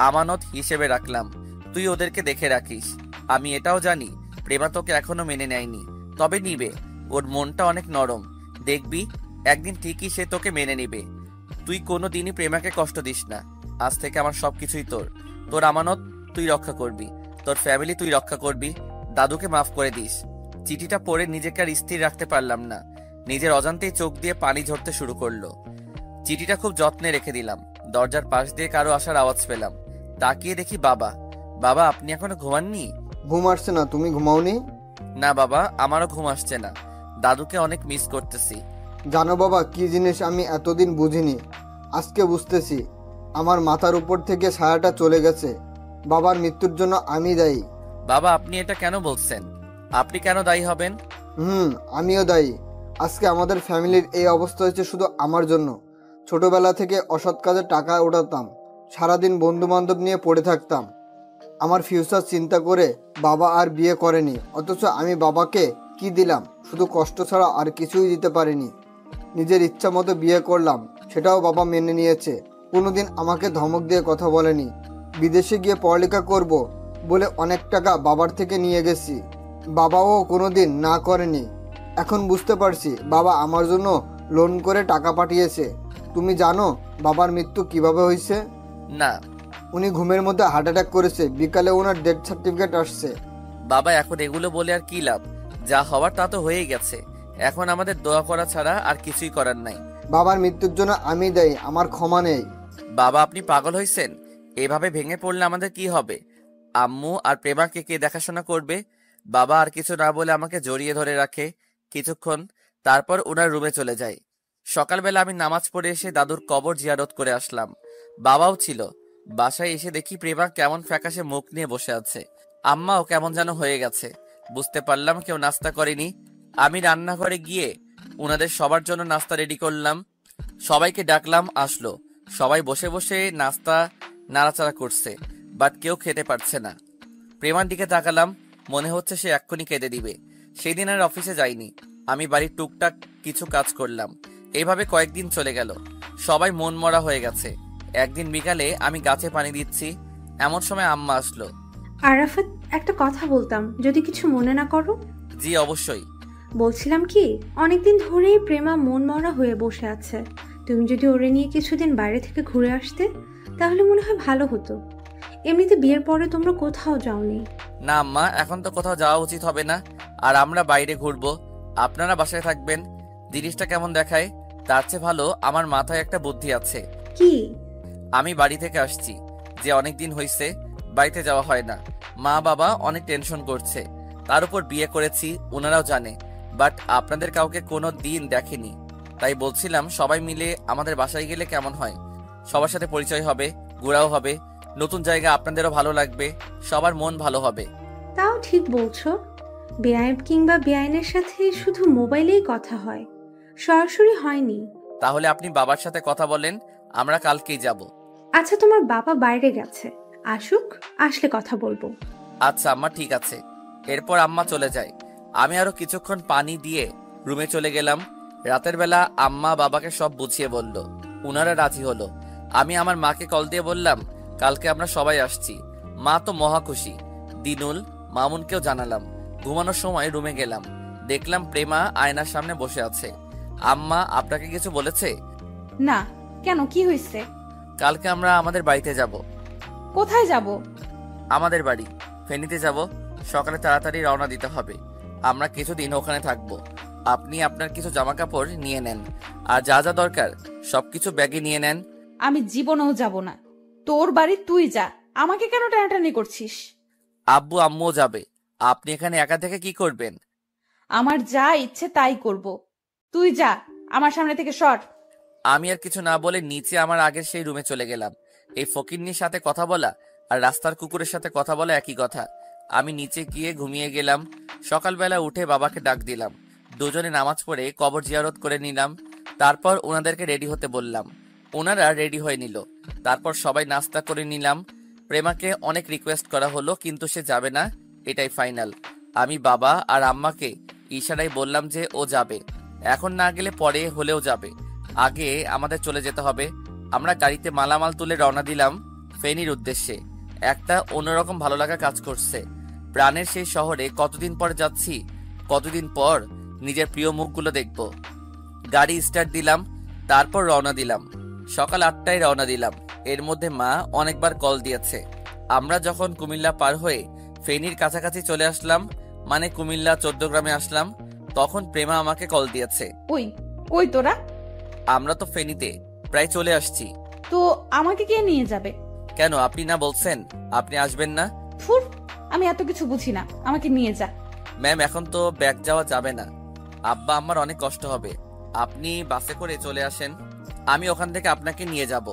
আমানত হিসেবে রাখলাম। তুই ওদেরকে দেখে রাখিস। আমি এটাও জানি প্রেমা তোকে এখনো মেনে নেয়নি, তবে নিবে। ওর মনটা অনেক নরম, দেখবি একদিন ঠিকই সে তোকে মেনে নিবে। তুই কোনো দিনই প্রেমাকে কষ্ট দিস না। আজ থেকে আমার সবকিছুই তোর। তোর আমানত তুই রক্ষা করবি, তোর ফ্যামিলি তুই রক্ষা করবি। দাদুকে মাফ করে দিস। চিঠিটা পড়ে নিজেকে আর স্থির রাখতে পারলাম না। নিজের অজান্তেই চোখ দিয়ে পানি ঝরতে শুরু করলো। চিঠিটা খুব যত্নে রেখে দিলাম। দরজার পাশ দিয়ে কারো আসার আওয়াজ পেলাম। তাকিয়ে দেখি বাবা। বাবা, আপনি এখনো ঘুমাননি? ঘুম আসছে না, তুমি ঘুমাওনি? না বাবা, আমারও ঘুম আসছে না। দাদুকে অনেক মিস করতেছি। জানো বাবা, কি জিনিস আমি এতদিন বুঝিনি, আজকে বুঝতেছি। আমার মাথার উপর থেকে ছায়াটা চলে গেছে। বাবার মৃত্যুর জন্য আমি দায়ী। বাবা, আপনি এটা কেন বলছেন? আপনি কেন দায়ী হবেন? আমিও দায়ী। আজকে আমাদের ফ্যামিলির এই অবস্থা হয়েছে শুধু আমার জন্য। ছোটবেলা থেকে অসৎ কাজে টাকা ওঠাতাম, সারাদিন বন্ধু বান্ধব নিয়ে পড়ে থাকতাম। আমার ফিউচার চিন্তা করে বাবা আর বিয়ে করেনি, অথচ আমি বাবাকে কি দিলাম? শুধু কষ্ট ছাড়া আর কিছুই দিতে পারিনি। নিজের ইচ্ছা মতো বিয়ে করলাম, সেটাও বাবা মেনে নিয়েছে। কোনোদিন আমাকে ধমক দিয়ে কথা বলেনি। বিদেশে গিয়ে পড়ালেখা করব বলে অনেক টাকা বাবার থেকে নিয়ে গেছি, বাবাও কোনোদিন না করেনি। এখন বুঝতে পারছি বাবা আমার জন্য লোন করে টাকা পাঠিয়েছে। তুমি জানো বাবার মৃত্যু কিভাবে হয়েছে? না। উনি ঘুমের মধ্যে হার্ট অ্যাটাক করেছে, বিকালে ওনার ডেথ সার্টিফিকেট আসছে। বাবা, এখন এগুলো বলে আর কি লাভ? যা হওয়ার তা তো হয়েই গেছে। এখন আমাদের দোয়া করা ছাড়া আর কিছুই করার নাই। বাবার মৃত্যুর জন্য আমি দায়ী, আমার ক্ষমা নেই। বাবা, আপনি পাগল হয়েছেন? এভাবে ভেঙে পড়লে আমাদের কি হবে? আম্মু আর প্রেমাকে কে দেখাশোনা করবে? বাবা আর কিছু না বলে আমাকে জড়িয়ে ধরে রাখে কিছুক্ষণ, তারপর ওনার রুমে চলে যায়। সকালবেলা আমি নামাজ পড়ে এসে দাদুর কবর জিয়ারত করে আসলাম। বাবাও ছিল। বাসায় এসে দেখি প্রেমা কেমন ফ্যাকাশে মুখ নিয়ে বসে আছে। আম্মাও কেমন যেন হয়ে গেছে। বুঝতে পারলাম কেউ নাস্তা করেনি। আমি রান্নাঘরে গিয়ে ওনাদের সবার জন্য নাস্তা রেডি করলাম। সবাইকে ডাকলাম, আসলো। সবাই বসে বসে নাস্তা নাড়াচাড়া করছে, বাট কেউ খেতে পারছে না। প্রেমার দিকে তাকালাম, মনে হচ্ছে সে এক্ষুনি কেঁদে দিবে। সেই দিন আর অফিসে যাইনি। আমি বাড়ির টুকটাক কিছু কাজ করলাম। এইভাবে কয়েকদিন চলে গেল। সবাই মন মরা হয়ে গেছে। একদিন বিকালে আমি গাছে পানি দিচ্ছি, এমন সময় আম্মা আসলো। আরাফাত, একটা কথা বলতাম, যদি কিছু মনে না করো। জি অবশ্যই। বলছিলাম কি, অনেকদিন ধরেই প্রেমা মন মরা হয়ে বসে আছে। তুমি যদি ওরে নিয়ে কিছুদিন বাইরে থেকে ঘুরে আসতে তাহলে মনে হয় ভালো হতো। এমনিতে বিয়ের পরে তোমরা কোথাও যাওনি। না আম্মা, এখন তো কোথাও যাওয়া উচিত হবে না। আর আমরা বাইরে ঘুরবো, আপনারা বাসায় থাকবেন। জিনিসটা কেমন দেখায় তার চেয়ে ভালো আমার মাথায় একটা বুদ্ধি আছে। কি? আমি বাড়ি থেকে আসছি, যে অনেক দিন হয়েছে বাড়িতে যাওয়া হয় না। মা বাবা অনেক টেনশন করছে, তার উপর বিয়ে করেছি, ওনারাও জানে, বাট আপনাদের কাউকে কোনো দিন দেখেনি। তাই বলছিলাম সবাই মিলে আমাদের বাসায় গেলে কেমন হয়? সবার সাথে পরিচয় হবে, ঘোরাও হবে, নতুন জায়গা আপনাদেরও ভালো লাগবে, সবার মন ভালো হবে। তাও ঠিক বলছো। বেআইন কিংবা বেআইনের সাথে শুধু মোবাইলেই কথা হয়, সরাসরি হয়নি। তাহলে আপনি বাবার সাথে কথা বলেন, আমরা কালকেই যাব। আচ্ছা, তোমার বাবা বাইরে গেছে, আসুক, আসলে কথা বলবো। আচ্ছা আম্মা, ঠিক আছে। এরপর আম্মা চলে যায়। আমি আরো কিছুক্ষণ পানি দিয়ে রুমে চলে গেলাম। রাতের বেলা আম্মা বাবাকে সব বুঝিয়ে বলল, উনারা রাজি হলো। আমি আমার মাকে কল দিয়ে বললাম কালকে আমরা সবাই আসছি। মা তো মহা খুশি। দিনুল, মামুনকেও জানালাম। ঘুমানোর সময় রুমে গেলাম, দেখলাম প্রেমা আয়নার সামনে বসে আছে। আম্মা আপনাকে কিছু বলেছে? না, কেন, কি হয়েছে? কালকে আমরা আমাদের বাড়িতে যাব। কোথায় যাব? আমাদের বাড়ি, ফেনীতে যাব। সকালে তাড়াতাড়ি রওনা দিতে হবে। আমরা কিছুদিন ওখানে থাকবো। আপনি আপনার কিছু জামা কাপড় নিয়ে নেন, আর যা যা দরকার সবকিছু ব্যাগে নিয়ে নেন। আমি জীবনেও যাব না। তোর বাড়ি তুই যা, আমাকে কেন টানাটানি করছিস? আব্বু আম্মুও যাবে। আপনি এখানে একা থেকে কি করবেন? আমার যা ইচ্ছে তাই করব। তুই যা, আমার সামনে থেকে সর। আমি আর কিছু না বলে নিচে আমার আগের সেই রুমে চলে গেলাম। এই ফকিন্নির সাথে কথা বলা আর রাস্তার কুকুরের সাথে কথা বলা একই কথা। আমি নিচে গিয়ে ঘুমিয়ে গেলাম। সকালবেলা উঠে বাবাকে ডাক দিলাম। দুজনে নামাজ পড়ে কবর জিয়ারত করে নিলাম। তারপর ওনাদেরকে রেডি হতে বললাম। ওনারা রেডি হয়ে নিল। তারপর সবাই নাস্তা করে নিলাম। প্রেমাকে অনেক রিকোয়েস্ট করা হলো, কিন্তু সে যাবে না, এটাই ফাইনাল। আমি বাবা আর আম্মাকে ইশারায় বললাম যে ও যাবে, এখন না গেলে পরে হলেও যাবে। আগে আমাদের চলে যেতে হবে। আমরা গাড়িতে মালামাল তুলে রওনা দিলাম ফেনীর উদ্দেশ্যে। একটা অন্যরকম ভালো লাগা কাজ করছে। প্রাণের সেই শহরে কতদিন পর যাচ্ছি, কতদিন পর নিজের প্রিয় মুখগুলো দেখব। গাড়ি স্টার্ট দিলাম, তারপর রওনা দিলাম। সকাল 8টায় রওনা দিলাম। এর মধ্যে মা অনেকবার কল দিয়েছে। আমরা যখন কুমিল্লা পার হয়ে ফেনীর কাছাকাছি চলে আসলাম, মানে কুমিল্লা 14 গ্রামে আসলাম, তখন প্রেমা আমাকে কল দিয়েছে। ওই কই তোরা? আমরা তো ফেনীতে প্রায় চলে আসছি। তো আমাকে কে নিয়ে যাবে? কেন, আপনি না বলছেন আপনি আসবেন না? ফুর, আমি এত কিছু বুঝি না, আমাকে নিয়ে যা। ম্যাম, এখন তো ব্যাগ যাওয়া যাবে না। আব্বা আমার অনেক কষ্ট হবে। আপনি বাসে করে চলে আসেন, আমি ওখান থেকে আপনাকে নিয়ে যাব।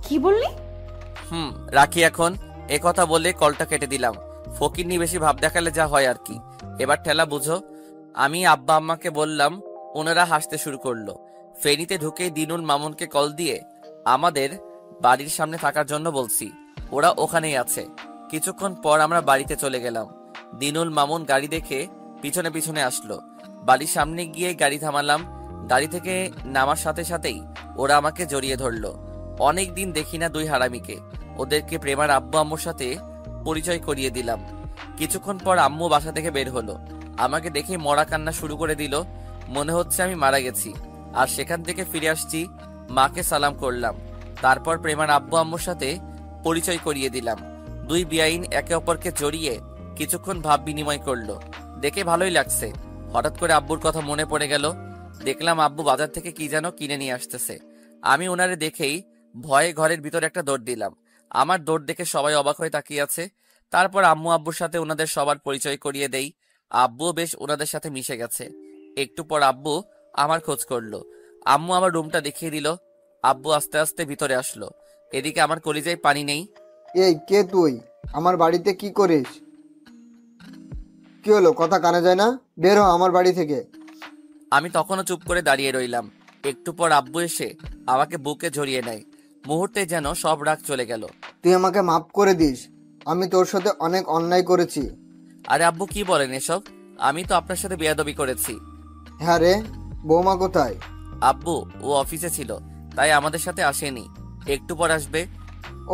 কি বললি? রাখি এখন। কথা বলে কলটা কেটে দিলাম। ফকিন্নি বেশি ভাব দেখালে যা হয় আর কি। এবার ঠেলা বুঝো। আমি আব্বা আম্মাকে বললাম, ওনারা হাসতে শুরু করলো। ফেনীতে ঢুকে দিনুল মামুনকে কল দিয়ে আমাদের বাড়ির সামনে থাকার জন্য বলছি। ওরা ওখানেই আছে। কিছুক্ষণ পর আমরা বাড়িতে চলে গেলাম। দিনুল মামুন গাড়ি দেখে পিছনে পিছনে আসলো। বাড়ির সামনে গিয়ে গাড়ি থামালাম। গাড়ি থেকে নামার সাথে সাথেই ওরা আমাকে জড়িয়ে ধরলো। অনেক দিন দেখি না দুই হারামিকে। ওদেরকে প্রেমার আব্বু আম্মুর সাথে পরিচয় করিয়ে দিলাম। কিছুক্ষণ পর আম্মু বাসা থেকে বের হলো। আমাকে দেখে মরা কান্না শুরু করে দিল। মনে হচ্ছে আমি মারা গেছি। আর সেখান থেকে ফিরে আসছি। মাকে সালাম করলাম। তারপর প্রেমার আব্বু আম্মুর সাথে পরিচয় করিয়ে দিলাম। দুই বেআইন একে অপরকে জড়িয়ে কিছুক্ষণ ভাব বিনিময় করলো। দেখে ভালোই লাগছে। হঠাৎ করে আব্বুর কথা মনে পড়ে গেল। দেখলাম আব্বু বাজার থেকে কি যেন কিনে নিয়ে আসতেছে। আমি ওনারে দেখেই ভয়ে ঘরের ভিতরে একটা দৌড় দিলাম। আমার দৌড় দেখে সবাই অবাক হয়ে তাকিয়ে আছে। তারপর আম্মু আব্বুর সাথে ওনাদের সবার পরিচয় করিয়ে দেই। আব্বু বেশ ওনাদের সাথে মিশে গেছে। একটু পর আব্বু আমার খোঁজ করলো। আম্মু আমার রুমটা দেখিয়ে দিল। আব্বু আস্তে আস্তে ভিতরে আসলো। এদিকে আমার কলিজায় পানি নেই। এই কে তুই? আমার বাড়িতে কি করিস? কি হলো, কথা কানে যায় না? বের হ আমার বাড়ি থেকে। আমি তখনও চুপ করে দাঁড়িয়ে রইলাম। একটু পর আব্বু এসে আমাকে বুকে জড়িয়ে নেয়। মুহূর্তে যেন সব রাগ চলে গেল। তুই আমাকে মাফ করে দিস, আমি তোর সাথে অনেক অন্যায় করেছি। আরে আব্বু, কি বলেন এসব? আমি তো আপনার সাথে বেয়াদবি করেছি। হ্যাঁ রে, বৌমা কোথায়? আব্বু, ও অফিসে ছিল, তাই আমাদের সাথে আসেনি, একটু পর আসবে।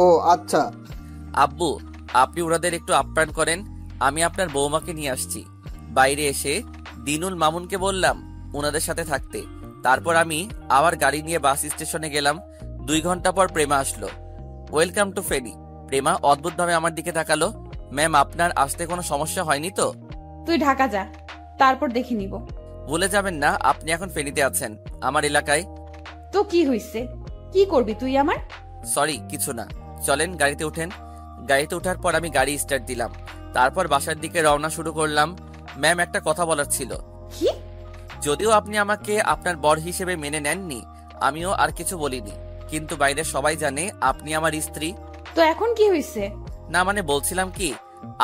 ও আচ্ছা। আব্বু, আপনি ওনাদের একটু আপ্যায়ন করেন, আমি আপনার বৌমাকে নিয়ে আসছি। বাইরে এসে দিনুল মামুনকে বললাম ওনাদের সাথে থাকতে। তারপর আমি আবার গাড়ি নিয়ে বাস স্টেশনে গেলাম। 2 ঘন্টা পর প্রেমা আসলো। Welcome to Feni. প্রেমা অদ্ভুতভাবে আমার দিকে তাকালো। ম্যাম, আপনার আসতে কোনো সমস্যা হয়নি তো? তুই ঢাকা যা, তারপর দেখে নিব। ভুলে যাবেন না আপনি এখন ফেনীতে আছেন, আমার এলাকায়। তো কি হইছে? কি করবি তুই আমার? সরি, কিছু না। চলেন গাড়িতে উঠেন। গাড়িতে ওঠার পর আমি গাড়ি স্টার্ট দিলাম। তারপর বাসার দিকে রওনা শুরু করলাম। ম্যাম, একটা কথা বলার ছিল। কি? যদিও আপনি আমাকে আপনার বর হিসেবে মেনে নেননি, আমিও আর কিছু বলিনি, কিন্তু বাইরে সবাই জানে আপনি আমার স্ত্রী। তো এখন কি হইছে? না মানে বলছিলাম কি,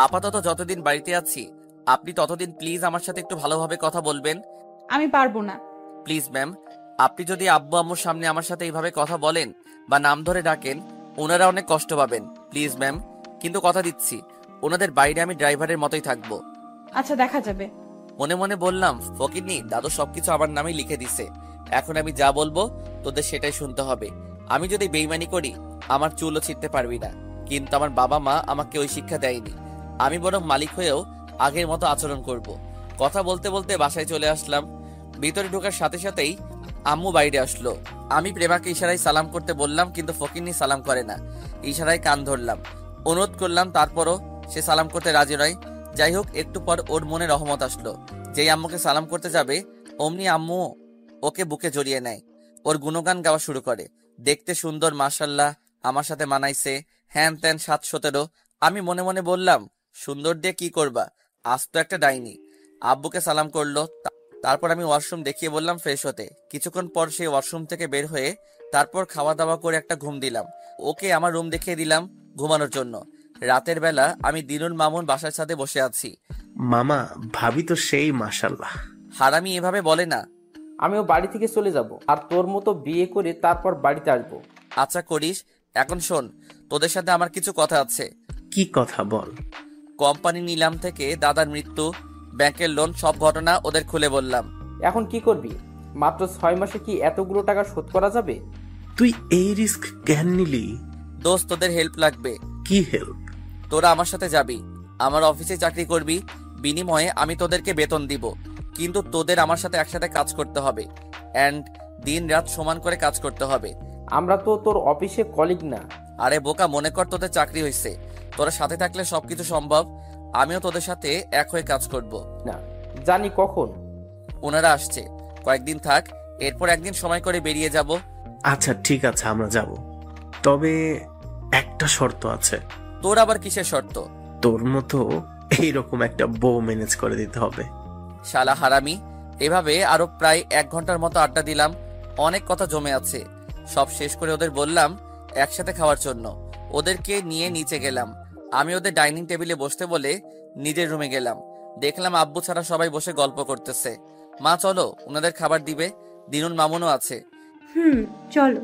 আপাতত যতদিন বাড়িতে আছি আপনি ততদিন প্লিজ আমার সাথে একটু ভালোভাবে কথা বলবেন। আমি পারবো না। প্লিজ ম্যাম, আপনি যদি আব্বু আম্মুর সামনে আমার সাথে এইভাবে কথা বলেন বা নাম ধরে ডাকেন, ওনারা অনেক কষ্ট পাবেন। প্লিজ ম্যাম, কিন্তু কথা দিচ্ছি ওনাদের বাইরে আমি ড্রাইভারের মতোই থাকবো। আচ্ছা, দেখা যাবে। মনে মনে বললাম, ফকিরনি, দাদু সবকিছু আমার নামেই লিখে দিছে, এখন আমি যা বলবো তোদের সেটাই শুনতে হবে। আমি যদি বেইমানি করি আমার চুলও ছিঁড়তে পারবি না, কিন্তু আমার বাবা মা আমাকে ওই শিক্ষা দেয়নি। আমি বরং মালিক হয়েও আগের মতো আচরণ করব। কথা বলতে বলতে বাসায় চলে আসলাম। ভিতরে ঢোকার সাথে সাথেই আম্মু বাইরে আসলো। আমি প্রেমাকে ইশারায় সালাম করতে বললাম, কিন্তু ফকিরনি সালাম করে না। ইশারায় কান ধরলাম, অনুরোধ করলাম, তারপরও সে সালাম করতে রাজি নয়। যাই হোক, একটু পর ওর মনে রহমত আসলো। যেই আম্মুকে সালাম করতে যাবে অমনি আম্মু ওকে বুকে জড়িয়ে নেয়, ওর গুণগান গাওয়া শুরু করে। দেখতে সুন্দর, মাশাল্লাহ, আমার সাথে মানাইছে, হ্যান ত্যান 7-17। আমি মনে মনে বললাম, সুন্দর দিয়ে কি করবা, আজ তো একটা ডাইনি। আব্বুকে সালাম করলো। তারপর আমি ওয়াশরুম দেখিয়ে বললাম ফ্রেশ হতে। কিছুক্ষণ পর সেই ওয়াশরুম থেকে বের হয়ে তারপর খাওয়া দাওয়া করে একটা ঘুম দিলাম। ওকে আমার রুম দেখিয়ে দিলাম ঘুমানোর জন্য। রাতের বেলা আমি দিনুল মামুন বাসার সাথে বসে আছি। মামা, ভাবি তো সেই মাশাল্লাহ। হারামি এভাবে বলে না। আমিও বাড়ি থেকে চলে যাব, আর তোর মতো বিয়ে করে তারপর বাড়িতে আসবো। আচ্ছা করিস। এখন শোন, তোদের সাথে আমার কিছু কথা আছে। কি কথা বল। কোম্পানি নিলাম থেকে দাদার মৃত্যু, ব্যাংকের লোন, সব ঘটনা ওদের খুলে বললাম। এখন কি করবি? মাত্র 6 মাসে কি এতগুলো টাকা শোধ করা যাবে? তুই এই রিস্ক কেন নিলি? দোস্ত, তোদের হেল্প লাগবে। কি হেল্প? তোরা আমার সাথে যাবি, আমার অফিসে চাকরি করবি, বিনিময়ে আমি তোদেরকে বেতন দিব, কিন্তু তোদের আমার সাথে একসাথে কাজ করতে হবে, অ্যান্ড দিন রাত সমান করে কাজ করতে হবে। আমরা তো তোর অফিসে কলিগ না। আরে বোকা, মনে কর তোদের চাকরি হয়েছে, তোরা সাথে থাকলে সবকিছু সম্ভব। আমিও তোদের সাথে এক হয়ে কাজ করব। না জানি কখন। ওনারা আসছে, কয়েকদিন থাক, এরপর একদিন সময় করে বেরিয়ে যাব। আচ্ছা ঠিক আছে, আমরা যাব, তবে একটা শর্ত আছে। তোর আবার কিসের শর্ত? তোর মতো এইরকম একটা বউ ম্যানেজ করে দিতে হবে। শালা হারামি। এভাবে আরো প্রায় 1 ঘন্টার মতো আড্ডা দিলাম। অনেক কথা জমে আছে। সব শেষ করে ওদের বললাম একসাথে খাওয়ার জন্য। ওদেরকে নিয়ে নিচে গেলাম। আমি ওদের ডাইনিং টেবিলে বসতে বলে নিজের রুমে গেলাম। দেখলাম আব্বু ছাড়া সবাই বসে গল্প করতেছে। মা চলো, ওনাদের খাবার দিবে। দিনুল মামুনও আছে। চলো।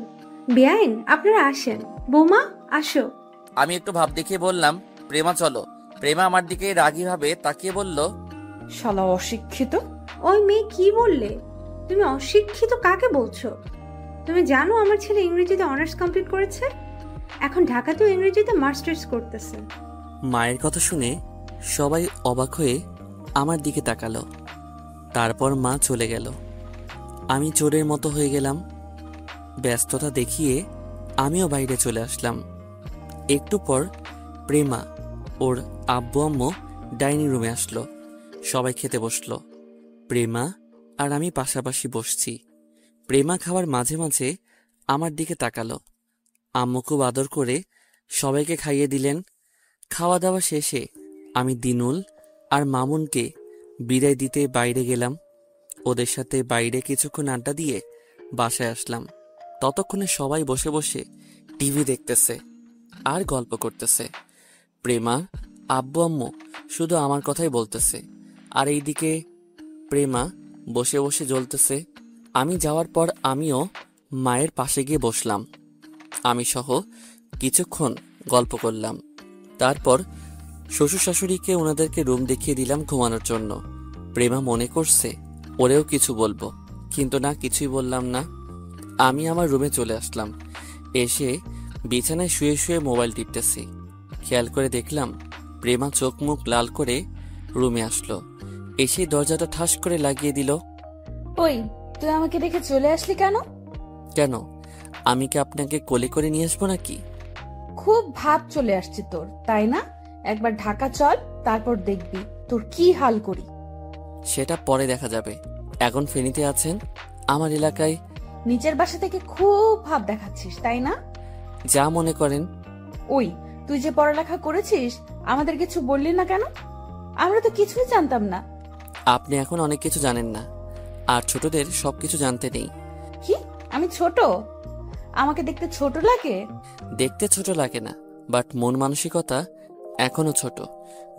বেআইন, আপনারা আসেন। বৌমা, আসো। আমি একটু ভাব দেখিয়ে বললাম, প্রেমা চলো। প্রেমা আমার দিকে রাগী ভাবে তাকিয়ে বলল, শালা অশিক্ষিত। ওই মেয়ে, কি বললে তুমি? অশিক্ষিত কাকে বলছো? তুমি জানো আমার ছেলে ইংরেজিতে অনার্স কমপ্লিট করেছে, এখন ঢাকাতেও ইংরেজিতে মাস্টার্স করতেছে। মায়ের কথা শুনে সবাই অবাক হয়ে আমার দিকে তাকালো। তারপর মা চলে গেল। আমি চোরের মতো হয়ে গেলাম। ব্যস্ততা দেখিয়ে আমিও বাইরে চলে আসলাম। একটু পর প্রেমা, ওর আব্বু আম্মু ডাইনিং রুমে আসলো। সবাই খেতে বসলো। প্রেমা আর আমি পাশাপাশি বসছি। প্রেমা খাওয়ার মাঝে মাঝে আমার দিকে তাকালো। আম্মু খুব আদর করে সবাইকে খাইয়ে দিলেন। খাওয়া দাওয়া শেষে আমি দিনুল আর মামুনকে বিদায় দিতে বাইরে গেলাম। ওদের সাথে বাইরে কিছুক্ষণ আড্ডা দিয়ে বাসায় আসলাম। ততক্ষণে সবাই বসে বসে টিভি দেখতেছে আর গল্প করতেছে। প্রেমা, আব্বু আম্মু শুধু আমার কথাই বলতেছে, আর এইদিকে প্রেমা বসে বসে জ্বলতেছে। আমি যাওয়ার পর আমিও মায়ের পাশে গিয়ে বসলাম। আমি সহ কিছুক্ষণ গল্প করলাম। তারপর শ্বশুর শাশুড়িকে ওনাদেরকে রুম দেখিয়ে দিলাম ঘুমানোর জন্য। প্রেমা মনে করছে ওরেও কিছু বলবো, কিন্তু না, কিছুই বললাম না। আমি আমার রুমে চলে আসলাম। এসে বিছানায় শুয়ে শুয়ে মোবাইল টিপতেছি। খেয়াল করে দেখলাম প্রেমা চোখ মুখ লাল করে রুমে আসলো। এসে দরজাটা ঠাস করে লাগিয়ে দিল। ওই, তুই আমাকে রেখে চলে আসলি কেন? কেন, আমি কি আপনাকে কোলে করে নিয়ে আসবো নাকি? খুব ভাব চলে আসছে তোর, তাই না? একবার ঢাকা চল, তারপর দেখবি তোর কি হাল করি। সেটা পরে দেখা যাবে। এখন ফেনীতে আছেন, আমার এলাকায়। নিচের বাসা থেকে খুব ভাব দেখাচ্ছিস, তাই না? যা মনে করেন। ওই, তুই যে পড়ালেখা করেছিস, আমাদের কিছু বললি না কেন? আমরা তো কিছুই জানতাম না। আপনি এখন অনেক কিছু জানেন না, আর ছোটদের সবকিছু জানতে নেই। কি, আমি ছোট? আমাকে দেখতে ছোট লাগে? দেখতে ছোট লাগে না, বাট মন মানসিকতা এখনো ছোট।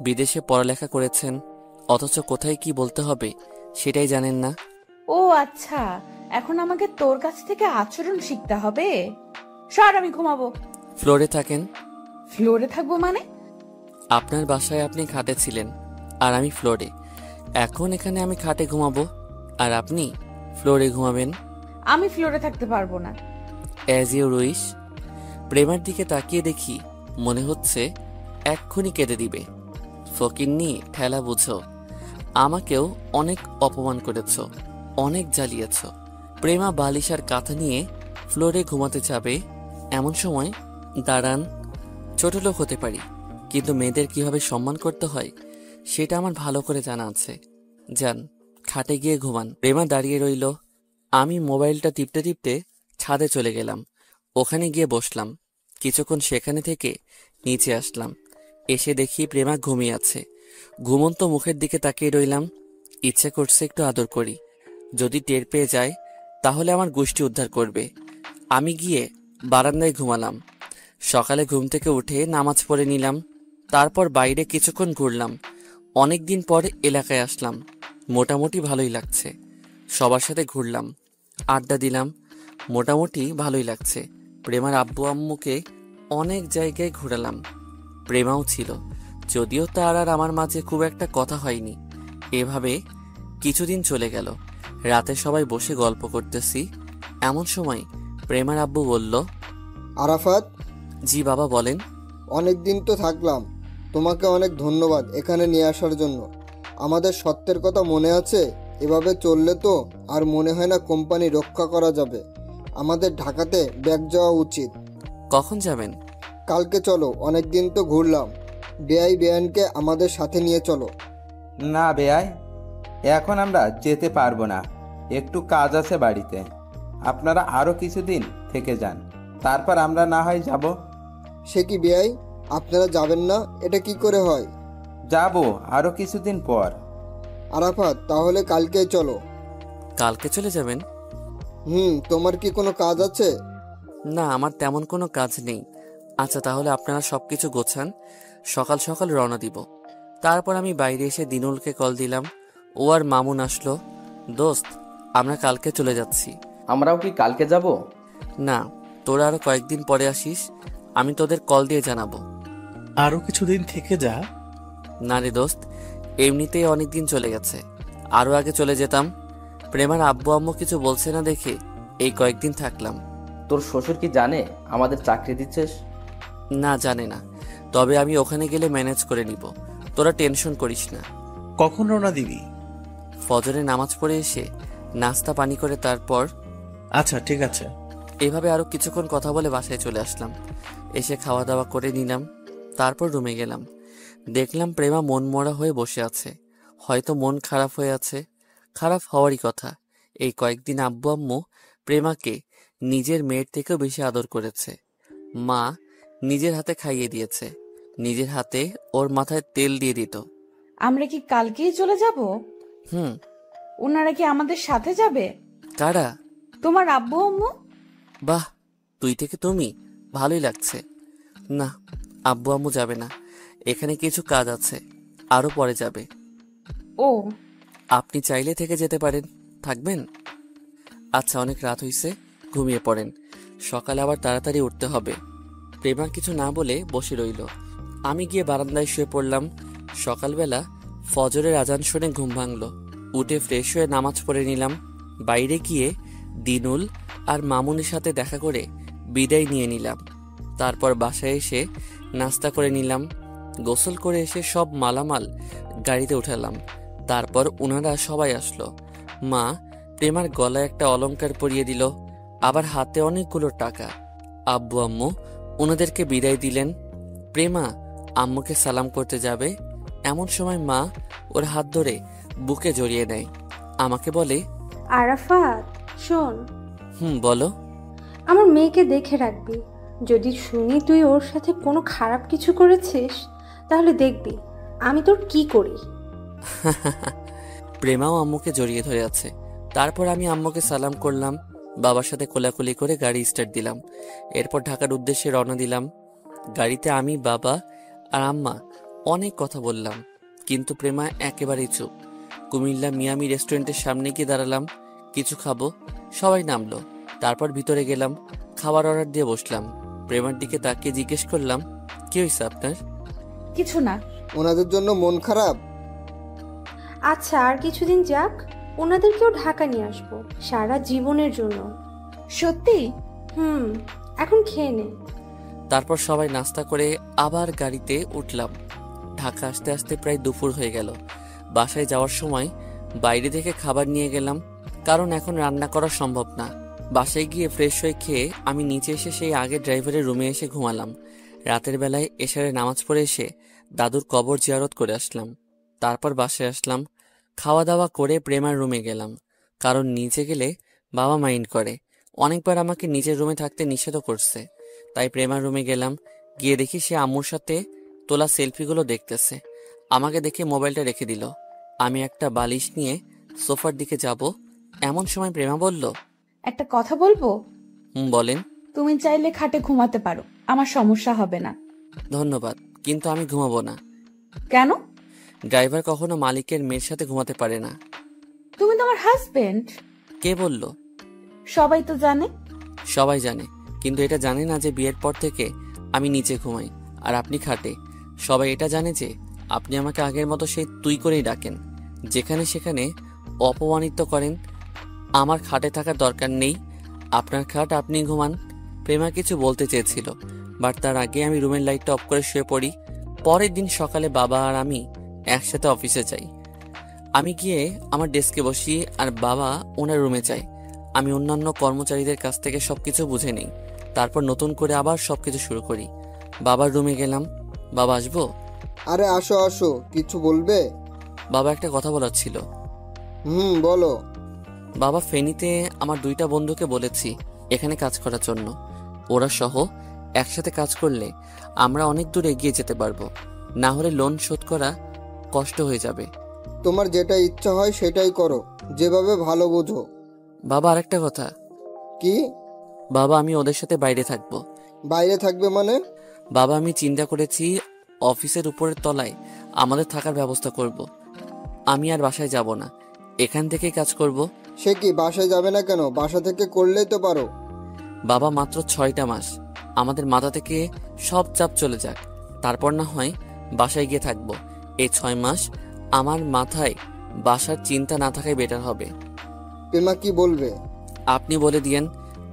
বিদেশে পড়ালেখা করেছেন, অথচ কোথায় কি বলতে হবে সেটাই জানেন না। ও আচ্ছা, এখন আমাকে তোর কাছ থেকে আচরণ শিখতে হবে। সর, আমি ঘুমাবো। ফ্লোরে থাকেন। ফ্লোরে থাকবো মানে? আপনার বাসায় আপনি খাটে ছিলেন, আর আমি ফ্লোরে। এখন এখানে আমি খাটে ঘুমাবো, আর আপনি ফ্লোরে ঘুমাবেন। আমি ফ্লোরে থাকতে পারবো না। As you wish. প্রেমার দিকে তাকিয়ে দেখি মনে হচ্ছে এক্ষুনি কেঁদে দিবে। ফকিন্নি ঠেলা বুঝো, আমাকেও অনেক অপমান করেছ, অনেক জ্বালিয়েছ। প্রেমা বালিশ আর কাঁথা নিয়ে ফ্লোরে ঘুমাতে যাবে, এমন সময় দাঁড়ান। ছোট লোক হতে পারি, কিন্তু মেয়েদের কিভাবে সম্মান করতে হয় সেটা আমার ভালো করে জানা আছে। যান, খাটে গিয়ে ঘুমান। প্রেমা দাঁড়িয়ে রইল। আমি মোবাইলটা টিপতে টিপতে ছাদে চলে গেলাম। ওখানে গিয়ে বসলাম। কিছুক্ষণ সেখানে থেকে নিচে আসলাম। এসে দেখি প্রেমা ঘুমিয়ে আছে। ঘুমন্ত মুখের দিকে তাকিয়ে রইলাম। ইচ্ছে করছে একটু আদর করি। যদি টের পেয়ে যায় তাহলে আমার গোষ্ঠী উদ্ধার করবে। আমি গিয়ে বারান্দায় ঘুমালাম। সকালে ঘুম থেকে উঠে নামাজ পড়ে নিলাম। তারপর বাইরে কিছুক্ষণ ঘুরলাম। অনেকদিন পর এলাকায় আসলাম। মোটামুটি ভালোই লাগছে। সবার সাথে ঘুরলাম, আড্ডা দিলাম। মোটামুটি ভালোই লাগছে। প্রেমার আব্বু আম্মুকে অনেক জায়গায় ঘোরালাম। প্রেমাও ছিল, যদিও তার আর আমার মাঝে খুব একটা কথা হয়নি। এভাবে কিছুদিন চলে গেল। রাতে সবাই বসে গল্প করতেছি, এমন সময় প্রেমার আব্বু বলল, আরাফাত, জি বাবা বলেন। অনেক দিন তো থাকলাম, তোমাকে অনেক ধন্যবাদ এখানে নিয়ে আসার জন্য। আমাদের সত্যের কথা মনে আছে? এভাবে চললে তো আর মনে হয় না কোম্পানি রক্ষা করা যাবে। আমাদের ঢাকাতে ব্যাক যাওয়া উচিত। কখন যাবেন? কালকে চলো, অনেক দিন তো ঘুরলাম। বেআই বেআইনকে আমাদের সাথে নিয়ে চলো। না বেয়াই, এখন আমরা যেতে পারবো না, একটু কাজ আছে বাড়িতে। আপনারা আরো কিছুদিন থেকে যান, তারপর আমরা না হয় যাব। সে কি বেআই, আপনারা যাবেন না? এটা কি করে হয়? যাব আরো কিছুদিন পর। আরাফাত, তাহলে কালকেই চলো। কালকে চলে যাবেন? তোমার কি কোনো কাজ আছে? না, আমার তেমন কোনো কাজ নেই। আচ্ছা, তাহলে আপনারা সবকিছু গোছান, সকাল সকাল রওনা দিব। তারপর আমি বাইরে এসে দিনুলকে কল দিলাম। ও আর মামুন আসলো। দোস্ত, আমরা কালকে চলে যাচ্ছি। আমরাও কি কালকে যাব? না, তোরা আরো কয়েকদিন পরে আসিস, আমি তোদের কল দিয়ে জানাবো। আরো কিছুদিন থেকে যা। না রে দোস্ত, এমনিতেই অনেকদিন চলে গেছে, আরো আগে চলে যেতাম। প্রেমার আব্বু আম্মু কিছু বলছে না দেখে এই কয়েকদিন থাকলাম। তোর শ্বশুর কি জানে আমাদের চাকরি দিচ্ছিস? না, জানে না, তবে আমি ওখানে গেলে ম্যানেজ করে নিব। তোরা টেনশন করিস না। কখন রওনা দিবি? ফজরে নামাজ পড়ে এসে নাস্তা পানি করে তারপর। আচ্ছা ঠিক আছে। এভাবে আরো কিছুক্ষণ কথা বলে বাসায় চলে আসলাম। এসে খাওয়া দাওয়া করে নিলাম, তারপর রুমে গেলাম। দেখলাম প্রেমা মন মরা হয়ে বসে আছে। হয়তো মন খারাপ হয়ে আছে। খারাপ হওয়ারই কথা। এই কয়েকদিন আব্বু আম্মু প্রেমাকে নিজের মেয়ের থেকেও বেশি আদর করেছে। মা নিজের হাতে খাইয়ে দিয়েছে, নিজের হাতে ওর মাথায় তেল দিয়ে দিত। আমরা কি কালকেই চলে যাব? ওনারা কি আমাদের সাথে যাবে? কারা? তোমার আব্বু আম্মু। বাহ, তুই থেকে তুমি, ভালোই লাগছে। না, আব্বু আম্মু যাবে না, এখানে কিছু কাজ আছে, আরো পরে যাবে। ও, আপনি চাইলে থেকে যেতে পারেন, থাকবেন? আচ্ছা, অনেক রাত হইছে, ঘুমিয়ে পড়েন, সকালে আবার তাড়াতাড়ি উঠতে হবে। প্রেমা কিছু না বলে বসে রইল। আমি গিয়ে বারান্দায় শুয়ে পড়লাম। সকালবেলা ফজরের আজান শুনে ঘুম ভাঙল। উঠে ফ্রেশ হয়ে নামাজ পড়ে নিলাম। বাইরে গিয়ে দিনুল আর মামুনের সাথে দেখা করে বিদায় নিয়ে নিলাম। তারপর বাসায় এসে নাস্তা করে নিলাম। গোসল করে এসে সব মালামাল গাড়িতে উঠালাম। তারপর ওনারা সবাই আসলো। মা প্রেমার গলায় একটা অলংকার পরিয়ে দিল, আবার হাতে অনেকগুলো টাকা। আব্বু আম্মু ওনাদেরকে বিদায় দিলেন। প্রেমা আম্মুকে সালাম করতে যাবে, এমন সময় মা ওর হাত ধরে বুকে জড়িয়ে নেয়। আমাকে বলে, আরাফাত শোন, বলো। আমার মেয়েকে দেখে রাখবি। যদি শুনি তুই ওর সাথে কোনো খারাপ কিছু করেছিস, তাহলে দেখবি আমি তোর কি করি। প্রেমাও আম্মুকে জড়িয়ে ধরে আছে। তারপর আমি আম্মুকে সালাম করলাম, বাবার সাথে কোলাকুলি করে গাড়ি স্টার্ট দিলাম। এরপর ঢাকার উদ্দেশ্যে রওনা দিলাম। গাড়িতে আমি, বাবা আর আম্মা অনেক কথা বললাম, কিন্তু প্রেমা একেবারেই চুপ। কুমিল্লা মিয়ামি রেস্টুরেন্টের সামনে গিয়ে দাঁড়ালাম, কিছু খাবো। সবাই নামলো। তারপর ভিতরে গেলাম, খাবার অর্ডার দিয়ে বসলাম। প্রেমার দিকে তাকিয়ে জিজ্ঞেস করলাম, কি হয়েছে আপনার? কিছু না। ওনাদের জন্য মন খারাপ? আচ্ছা, আর কিছুদিন যাক, ওনাদেরকেও ঢাকা নিয়ে আসবো সারা জীবনের জন্য। সত্যি? এখন খেয়ে নে। তারপর সবাই নাস্তা করে আবার গাড়িতে উঠলাম। ঢাকা আসতে আসতে প্রায় দুপুর হয়ে গেল। বাসায় যাওয়ার সময় বাইরে থেকে খাবার নিয়ে গেলাম, কারণ এখন রান্না করা সম্ভব না। বাসায় গিয়ে ফ্রেশ হয়ে খেয়ে আমি নিচে এসে সেই আগে ড্রাইভারের রুমে এসে ঘুমালাম। রাতের বেলায় এশারে নামাজ পড়ে এসে দাদুর কবর জিয়ারত করে আসলাম। তারপর বাসায় আসলাম, খাওয়া দাওয়া করে প্রেমার রুমে গেলাম, কারণ নিচে গেলে বাবা মাইন্ড করে। অনেকবার আমাকে নিজের রুমে থাকতে নিষেধ করছে। তাই প্রেমার রুমে গেলাম। গিয়ে দেখি সে আম্মুর সাথে তোলা সেলফিগুলো দেখতেছে। আমাকে দেখে মোবাইলটা রেখে দিল। আমি একটা বালিশ নিয়ে সোফার দিকে যাব, এমন সময় প্রেমা বলল, একটা কথা বলবো? বলেন। তুমি চাইলে খাটে ঘুমাতে পারো, আমার সমস্যা হবে না। ধন্যবাদ, কিন্তু আমি ঘুমাবো না। কেন? ড্রাইভার কখনো মালিকের মেয়ের সাথে ঘুমাতে পারে না। তুমি তোমার হাজবেন্ড। কে বলল? সবাই তো জানে। সবাই জানে, কিন্তু এটা জানে না যে বিয়ের পর থেকে আমি নিচে ঘুমাই আর আপনি খাটে। সবাই এটা জানে যে আপনি আমাকে আগের মতো সেই তুই করেই ডাকেন, যেখানে সেখানে অপমানিত করেন। আমার খাটে থাকার দরকার নেই, আপনার খাট আপনি ঘুমান। প্রেমা কিছু বলতে চেয়েছিল, বাট তার আগে আমি রুমের লাইটটা অফ করে শুয়ে পড়ি। পরের দিন সকালে বাবা আর আমি একসাথে অফিসে যাই। আমি গিয়ে আমার ডেস্কে বসি আর বাবা ওনার রুমে যাই। আমি অন্যান্য কর্মচারীদের কাছ থেকে সবকিছু বুঝে নিই, তারপর নতুন করে আবার সবকিছু শুরু করি। বাবার রুমে গেলাম। বাবা, আসবো? আরে আসো আসো, কিছু বলবে? বাবা, একটা কথা বলার ছিল। বলো। বাবা, ফেনীতে আমার 2টা বন্ধুকে বলেছি এখানে কাজ করার জন্য। ওরা সহ একসাথে কাজ করলে আমরা অনেক দূর এগিয়ে যেতে পারবো, না হলে লোন শোধ করা কষ্ট হয়ে যাবে। তোমার যেটা ইচ্ছা হয় সেটাই করো, যেভাবে ভালো বোঝো। বাবা, আরেকটা কথা। কি? বাবা, আমি ওদের সাথে বাইরে থাকবো। বাইরে থাকবে মানে? বাবা, আমি চিন্তা করেছি অফিসের উপরের তলায় আমাদের থাকার ব্যবস্থা করব। আমি আর বাসায় যাব না, এখান থেকেই কাজ করব। সে কি, বাসায় যাবে না কেন? বাসা থেকে করলেই তো পারো। বাবা, মাত্র 6টা মাস, আমাদের মাথা থেকে সব চাপ চলে যাক, তারপর না হয় বাসায় গিয়ে থাকবো। এই 6 মাস আমার মাথায় বাসার চিন্তা না থাকাই বেটার হবে। প্রেমা কি বলবে? আপনি বলে দিয়েন,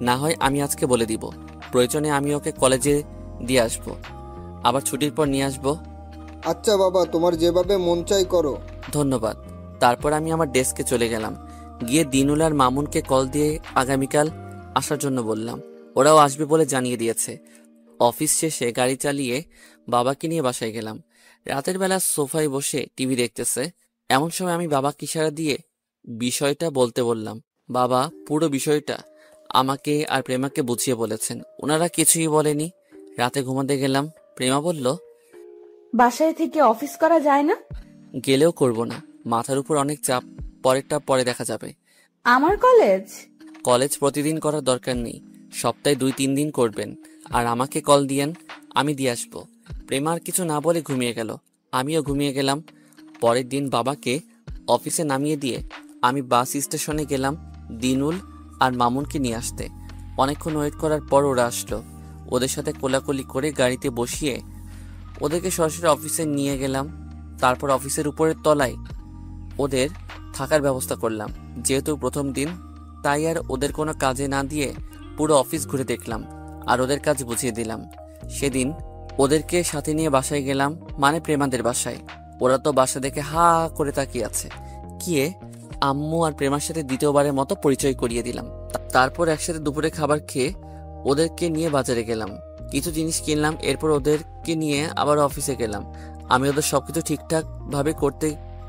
না হয় আমি আজকে বলে দিব। প্রয়োজনে আমি ওকে কলেজে দিয়ে আসবো, আবার ছুটির পর নিয়ে আসবো। আচ্ছা বাবা, তোমার যেভাবে মন চাই করো। ধন্যবাদ। তারপর আমি আমার ডেস্কে চলে গেলাম। গিয়ে দিনুল আর মামুনকে কল দিয়ে আগামীকাল আসার জন্য বললাম। ওরাও আসবে বলে জানিয়ে দিয়েছে। অফিস শেষে গাড়ি চালিয়ে বাবাকে নিয়ে বাসায় গেলাম। রাতের বেলা সোফায় বসে টিভি দেখতেছে, এমন সময় আমি বাবাকে ইশারা দিয়ে বিষয়টা বলতে বললাম। বাবা পুরো বিষয়টা আমাকে আর প্রেমাকে বুঝিয়ে বলেছেন। ওনারা কিছুই বলেনি। রাতে ঘুমাতে গেলাম। প্রেমা বলল, বাসায় থেকে অফিস করা যায় না? গেলেও করব না, মাথার উপর অনেক চাপ, পরেরটা পরে দেখা যাবে। আমার কলেজ প্রতিদিন করার দরকার নেই, সপ্তাহে 2-3 দিন করবেন, আর আমাকে কল দিয়েন, আমি দিয়ে আসবো। প্রেমা আর কিছু না বলে ঘুমিয়ে গেল। আমিও ঘুমিয়ে গেলাম। পরের দিন বাবাকে অফিসে নামিয়ে দিয়ে আমি বাস স্টেশনে গেলাম দিনুল আর মামুনকে নিয়ে আসতে। অনেকক্ষণ ওয়েট করার পর ওরা আসলো। ওদের সাথে কোলাকুলি করে গাড়িতে বসিয়ে ওদেরকে সরাসরি অফিসে নিয়ে গেলাম। তারপর অফিসের উপরের তলায় ওদের থাকার ব্যবস্থা করলাম। যেহেতু প্রথম দিন, তাই আর ওদের কোনো কাজে না দিয়ে পুরো অফিস ঘুরে দেখলাম আর ওদের কাজ বুঝিয়ে দিলাম। সেদিন ওদেরকে সাথে নিয়ে বাসায় গেলাম, মানে প্রেমাদের বাসায়। ওরা তো বাসা দেখে হা করে তাকিয়ে আছে। গিয়ে আম্মু আর প্রেমার সাথে দ্বিতীয়বারের মতো পরিচয় করিয়ে দিলাম। তারপর একসাথে দুপুরে খাবার খেয়ে ওদেরকে নিয়ে বাজারে গেলাম, কিছু জিনিস কিনলাম। এরপর ওদেরকে নিয়ে আবার অফিসে গেলাম। আমি ওদের সবকিছু ঠিকঠাক ভাবে করতে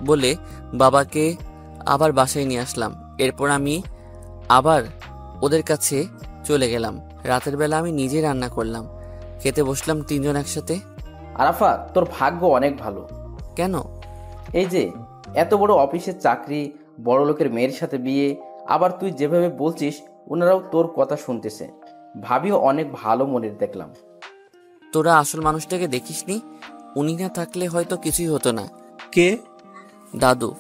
বলে বাবাকে আবার বাসায় নিয়ে আসলাম। এরপর আমি আবার ওদের কাছে চলে গেলাম। রাতের বেলা আমি নিজেই রান্না করলাম, খেতে বসলাম 3 জন একসাথে। আরাফাত, তোর ভাগ্য অনেক ভালো। কেন? এই যে এত বড় অফিসের চাকরি, বড় লোকের মেয়ের সাথে বিয়ে, আবার তুই যেভাবে বলছিস ওনারাও তোর কথা শুনতেছে। ভাবিও অনেক ভালো মনের দেখলাম। তোরা আসল মানুষটাকে দেখিসনি? উনি না থাকলে হয়তো কিছুই হতো না। কে? দাদু।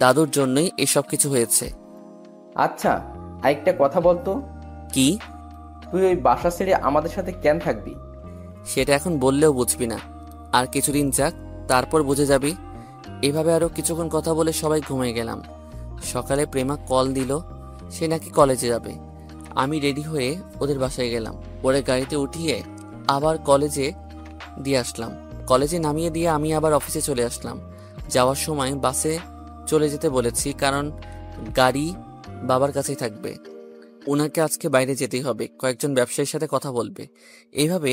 দাদুর জন্যই এসব কিছু হয়েছে। আচ্ছা, আরেকটা কথা বলতো, কি? তুই ওই বাসা ছেড়ে আমাদের সাথে কেন থাকবি? সেটা এখন বললেও বুঝবি না, আর কিছুদিন যাক, তারপর বুঝে যাবি। এভাবে আরো কিছুক্ষণ কথা বলে সবাই ঘুমিয়ে গেলাম। সকালে প্রেমা কল দিল, সে নাকি কলেজে যাবে। আমি রেডি হয়ে ওদের বাসায় গেলাম। ওরে গাড়িতে উঠিয়ে আবার কলেজে দিয়ে আসলাম। কলেজে নামিয়ে দিয়ে আমি আবার অফিসে চলে আসলাম। যাওয়ার সময় বাসে চলে যেতে বলেছি, কারণ গাড়ি বাবার কাছেই থাকবে। ওনাকে আজকে বাইরে যেতেই হবে, কয়েকজন ব্যবসায়ীর সাথে কথা বলবে। এইভাবে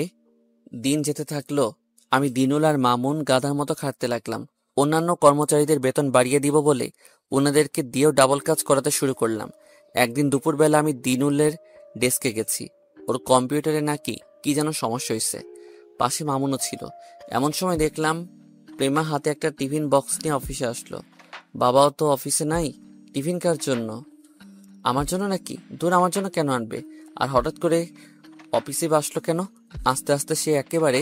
দিন যেতে থাকলো। আমি দিনুল আর মামুন গাধার মতো খাটতে লাগলাম। অন্যান্য কর্মচারীদের বেতন বাড়িয়ে দিব বলে ওনাদেরকে দিয়েও ডাবল কাজ করাতে শুরু করলাম। একদিন দুপুরবেলা আমি দিনুলের ডেস্কে গেছি। ওর কম্পিউটারে নাকি কি যেন সমস্যা হয়েছে। পাশে মামুনও ছিল। এমন সময় দেখলাম প্রেমা হাতে একটা টিফিন বক্স নিয়ে অফিসে আসলো। বাবাও তো অফিসে নাই, টিফিন কার জন্য? আমার জন্য নাকি? দূর, আমার জন্য কেন আনবে? আর হঠাৎ করে অফিসে আসলো কেন? আস্তে আস্তে সে একেবারে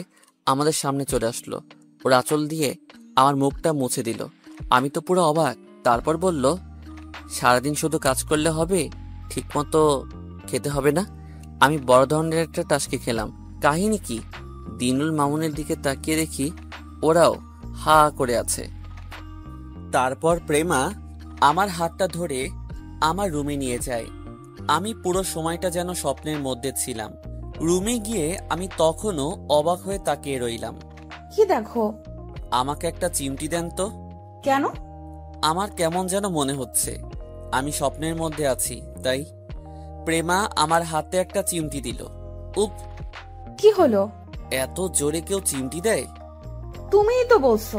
আমাদের সামনে চলে আসলো। ওর আঁচল দিয়ে আমার মুখটা মুছে দিল। আমি তো পুরো অবাক। তারপর বলল, সারাদিন শুধু কাজ করলে হবে, ঠিক মতো খেতে হবে না? আমি বড় ধরনের একটা টাস্কি খেলাম। কাহিনী কি? দিনুল মামুনের দিকে তাকিয়ে দেখি ওরাও হা করে আছে। তারপর প্রেমা আমার হাতটা ধরে আমার রুমে নিয়ে যায়। আমি পুরো সময়টা যেন স্বপ্নের মধ্যে ছিলাম। রুমে গিয়ে আমি তখনও অবাক হয়ে তাকিয়ে রইলাম। কি দেখো? আমাকে একটা চিমটি দেন তো। কেন? আমার কেমন যেন মনে হচ্ছে আমি স্বপ্নের মধ্যে আছি, তাই। প্রেমা আমার হাতে একটা চিমটি দিল। উপ! কি হলো? এত জোরে কেউ চিমটি দেয়? তুমিই তো বলছো।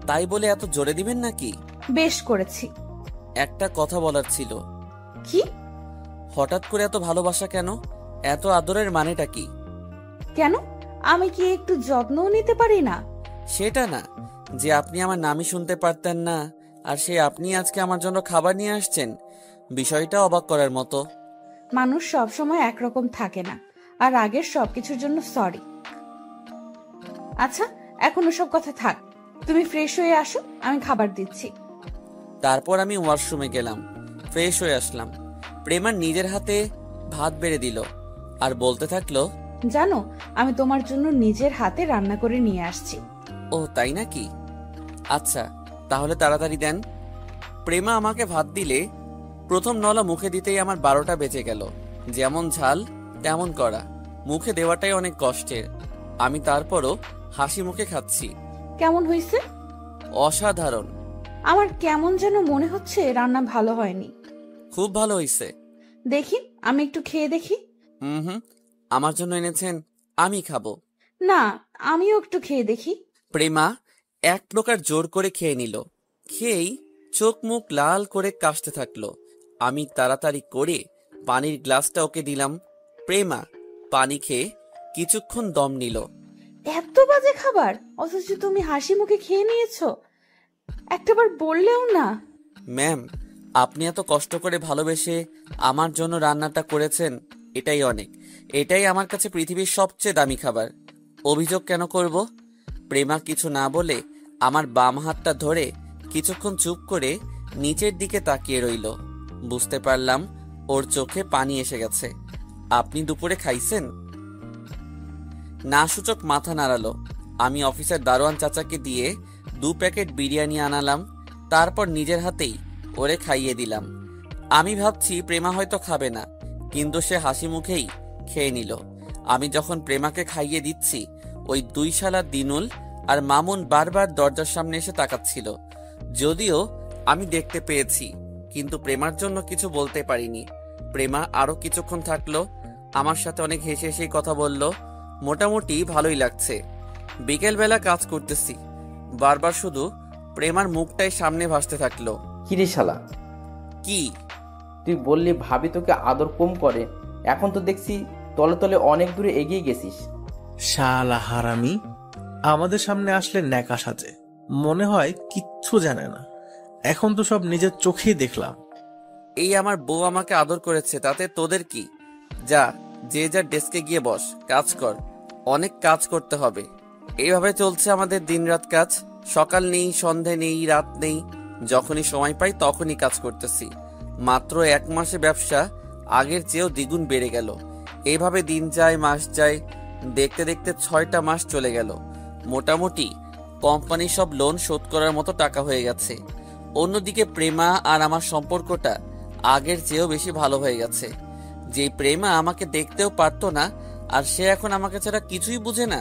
তাই বলে এত জোরে দিবেন নাকি? বেশ করেছি। একটা কথা বলার ছিল। কি? হঠাৎ করে এত ভালোবাসা কেন? এত আদরের মানেটা কি? কেন? আমি কি একটু যত্নও নিতে পারি না? সেটা না, যে আপনি আমার নামই শুনতে পারতেন না, আর সে আপনি আজকে আমার জন্য খাবার নিয়ে আসছেন, বিষয়টা অবাক করার মতো। মানুষ সবসময় একরকম থাকে না, আর আগের সবকিছুর জন্য সরি। আচ্ছা, এখন ওসব কথা থাক, তুমি ফ্রেশ হয়ে আসো, আমি খাবার দিচ্ছি। তারপর আমি ওয়াশরুমে গেলাম, ফ্রেশ হয়ে আসলাম। প্রেমার নিজের হাতে ভাত বেড়ে দিল আর বলতে থাকলো, জানো, আমি তোমার জন্য নিজের হাতে রান্না করে নিয়ে আসছি। ও তাই নাকি? আচ্ছা, তাহলে তাড়াতাড়ি দেন। প্রেমা আমাকে ভাত দিলে প্রথম নলা মুখে দিতেই আমার 12টা বেজে গেল। যেমন ঝাল তেমন কড়া, মুখে দেওয়াটাই অনেক কষ্টের। আমি তারপরও হাসি মুখে খাচ্ছি। কেমন হয়েছে? অসাধারণ। আমার কেমন যেন মনে হচ্ছে রান্না ভালো হয়নি। খুব ভালো হয়েছে। দেখি, আমি একটু খেয়ে দেখি। হুম, আমার জন্য এনেছেন, আমি খাবো। না, আমিও একটু খেয়ে দেখি। প্রেমা এক প্রকার জোর করে খেয়ে নিল। খেয়েই চোখ মুখ লাল করে কাশতে থাকলো। আমি তাড়াতাড়ি করে পানির গ্লাসটা ওকে দিলাম। প্রেমা পানি খেয়ে কিছুক্ষণ দম নিল। এত বাজে খাবার, অথচ তুমি হাসি মুখে খেয়ে নিয়েছো? একটাবার বললেও না। ম্যাম, আপনি এত কষ্ট করে ভালোবেসে আমার জন্য রান্নাটা করেছেন, এটাই অনেক। এটাই আমার কাছে পৃথিবীর সবচেয়ে দামি খাবার। অভিযোগ কেন করব? প্রেমা কিছু না বলে আমার বাম হাতটা ধরে কিছুক্ষণ চুপ করে নিচের দিকে তাকিয়ে রইল। বুঝতে পারলাম ওর চোখে পানি এসে গেছে। আপনি দুপুরে খাইছেন? না সূচক মাথা নাড়ালো। আমি অফিসের দারোয়ান চাচাকে দিয়ে 2 প্যাকেট বিরিয়ানি আনালাম। তারপর নিজের হাতেই ওরে খাইয়ে দিলাম। আমি ভাবছি প্রেমা হয়তো খাবে না, কিন্তু সে হাসি মুখেই খেয়ে নিল। আমি যখন প্রেমাকে খাইয়ে দিচ্ছি, ওই 2 শালা দিনুল আর মামুন বারবার দরজার সামনে এসে তাকাচ্ছিল। যদিও আমি দেখতে পেয়েছি, কিন্তু প্রেমার জন্য কিছু বলতে পারিনি। প্রেমা আরো কিছুক্ষণ থাকলো, আমার সাথে অনেক হেসে হেসেই কথা বলল। মোটামুটি ভালোই লাগছে। বিকেলবেলা কাজ করতেছি, বারবার শুধু প্রেমার মুখটাই সামনে ভাসতে থাকলো। কিরে শালা, কি? তুই বললি ভাবি তোকে আদর কম করে, এখন তো দেখছি তলে তলে অনেক দূরে এগিয়ে গেছিস। শালা হারামি, আমাদের সামনে আসলে ন্যাকা সাজে, মনে হয় কিচ্ছু জানে না। এখন তো সব নিজের চোখেই দেখলাম। এই আমার বউ আমাকে আদর করেছে, তাতে তোদের কি? যা, যে যার ডেস্কে গিয়ে বস, কাজ কর। অনেক কাজ করতে হবে। এইভাবে চলছে আমাদের দিনরাত কাজ। সকাল নেই, সন্ধে নেই, রাত নেই, যখনই সময় পাই তখনই কাজ করতেছি। মাত্র 1 মাসে ব্যবসা আগের চেয়েও দ্বিগুণ বেড়ে গেল। এইভাবে দিন যায়, মাস যায়, দেখতে দেখতে 6টা মাস চলে গেল। মোটামুটি কোম্পানি সব লোন শোধ করার মতো টাকা হয়ে গেছে। অন্যদিকে প্রেমা আর আমার সম্পর্কটা আগের চেয়েও বেশি ভালো হয়ে গেছে। যে প্রেমা আমাকে দেখতেও পারতো না, আর সে এখন আমাকে ছাড়া কিছুই বুঝে না।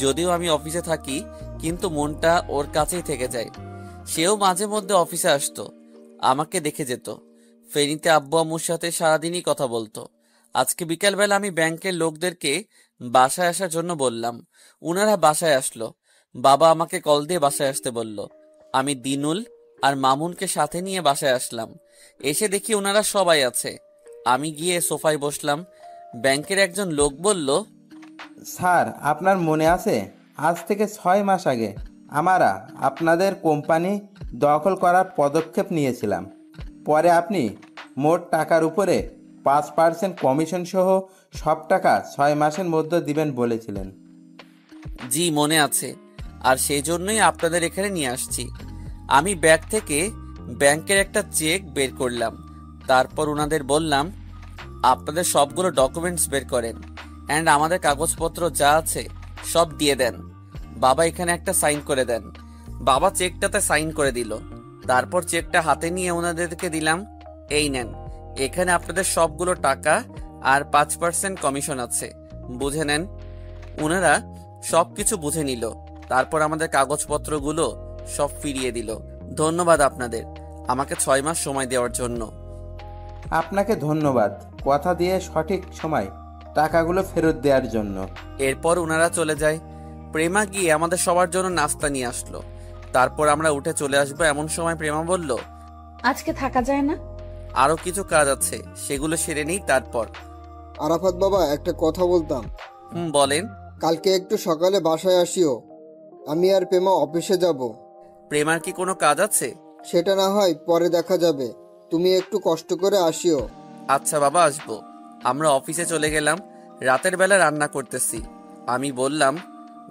যদিও আমি অফিসে থাকি, কিন্তু মনটা ওর কাছেই থেকে যায়। সেও মাঝে মধ্যে অফিসে আসতো, আমাকে দেখে যেত। ফেনীতে আব্বু আম্মুর সাথে সারাদিনই কথা বলতো। আজকে বিকালবেলা আমি ব্যাংকের লোকদেরকে বাসায় আসার জন্য বললাম, উনারা বাসায় আসলো। বাবা আমাকে কল দিয়ে বাসায় আসতে বলল। আমি দিনুল আর মামুনকে সাথে নিয়ে বাসায় আসলাম। এসে দেখি ওনারা সবাই আছে। আমি গিয়ে সোফায় বসলাম। ব্যাংকের একজন লোক বলল, স্যার, আপনার মনে আছে আজ থেকে 6 মাস আগে আমরা আপনাদের কোম্পানি দখল করার পদক্ষেপ নিয়েছিলাম। পরে আপনি মোট টাকার উপরে 5% কমিশন সহ সব টাকা 6 মাসের মধ্যে দিবেন বলেছিলেন। জি মনে আছে, আর সেই জন্যই আপনাদের এখানে নিয়ে আসছি। আমি ব্যাগ থেকে ব্যাংকের একটা চেক বের করলাম। তারপর ওনাদের বললাম, আপনাদের সবগুলো ডকুমেন্টস বের করেন, অ্যান্ড আমাদের কাগজপত্র যা আছে সব দিয়ে দেন। বাবা এখানে একটা সাইন করে দেন। বাবা চেকটাতে সাইন করে দিল। তারপর চেকটা হাতে নিয়ে ওনাদেরকে দিলাম, এই নেন, এখানে আপনাদের সবগুলো টাকা আর 5% কমিশন আছে, বুঝে নেন। ওনারা সবকিছু বুঝে নিল। তারপর আমাদের কাগজপত্রগুলো সব ফিরিয়ে দিল। ধন্যবাদ আপনাদের, আমাকে 6 মাস সময় দেওয়ার জন্য। আপনাকে ধন্যবাদ, কথা দিয়ে সঠিক সময় টাকাগুলো ফেরত দেওয়ার জন্য। এরপর ওনারা চলে যায়। প্রেমা গিয়ে আমাদের সবার জন্য নাস্তা নিয়ে আসলো। তারপর আমরা উঠে চলে আসবো এমন সময় প্রেমা বলল, আজকে থাকা যায় না? আরো কিছু কাজ আছে, সেগুলো সেরে নেই তারপর। আরাফাত বাবা, একটা কথা বলতাম। বলেন। কালকে একটু সকালে বাসায় আসিও, আমি আর প্রেমা অফিসে যাব। প্রেমার কি কোনো কাজ আছে? সেটা না হয় পরে দেখা যাবে, তুমি একটু কষ্ট করে আসিও। আচ্ছা বাবা, আসবো। আমরা অফিসে চলে গেলাম। রাতের বেলা রান্না করতেছি। আমি বললাম,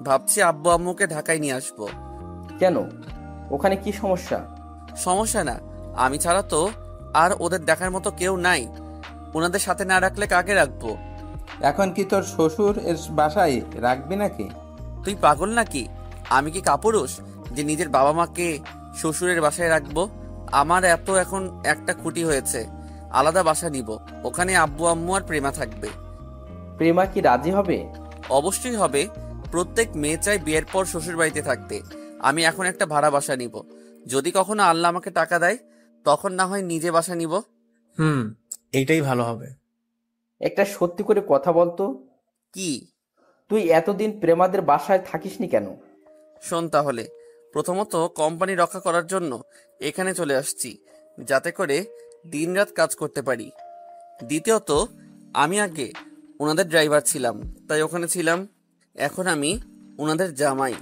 ভাবছি আব্বু আম্মুকে ঢাকায় নিয়ে আসবো। কেন, ওখানে কি সমস্যা? সমস্যা না, আমি ছাড়া তো আর ওদের দেখার মতো কেউ নাই। ওনাদের সাথে না রাখলে কাকে রাখবো? এখন কি তোর শ্বশুর এর বাসায় রাখবি নাকি? তুই পাগল নাকি? আমি কি কাপুরুষ যে নিজের বাবা মাকে শ্বশুরের বাসায় রাখবো? আমার এত এখন একটা খুঁটি হয়েছে, আলাদা বাসা নিব, ওখানে আব্বু আম্মু আর প্রেমা থাকবে। প্রেমা কি রাজি হবে? অবশ্যই হবে। প্রত্যেক মেয়ে চাই বিয়ের পর শ্বশুর বাড়িতে থাকতে। আমি এখন একটা ভাড়া বাসা নিব। যদি কখনো আল্লাহ আমাকে টাকা দেয়, তখন না হয় নিজে বাসা নিব। এইটাই ভালো হবে। একটা সত্যি করে কথা বলতো, কি? তুই এতদিন প্রেমাদের বাসায় থাকিসনি কেন? শোন তাহলে, প্রথমত কোম্পানি রক্ষা করার জন্য এখানে চলে আসছি, যাতে করে দিনরাত কাজ করতে পারি। দ্বিতীয়ত, আমি আগে ওনাদের ড্রাইভার ছিলাম, তাই ওখানে ছিলাম। এখন আমি ওনাদের জামাই,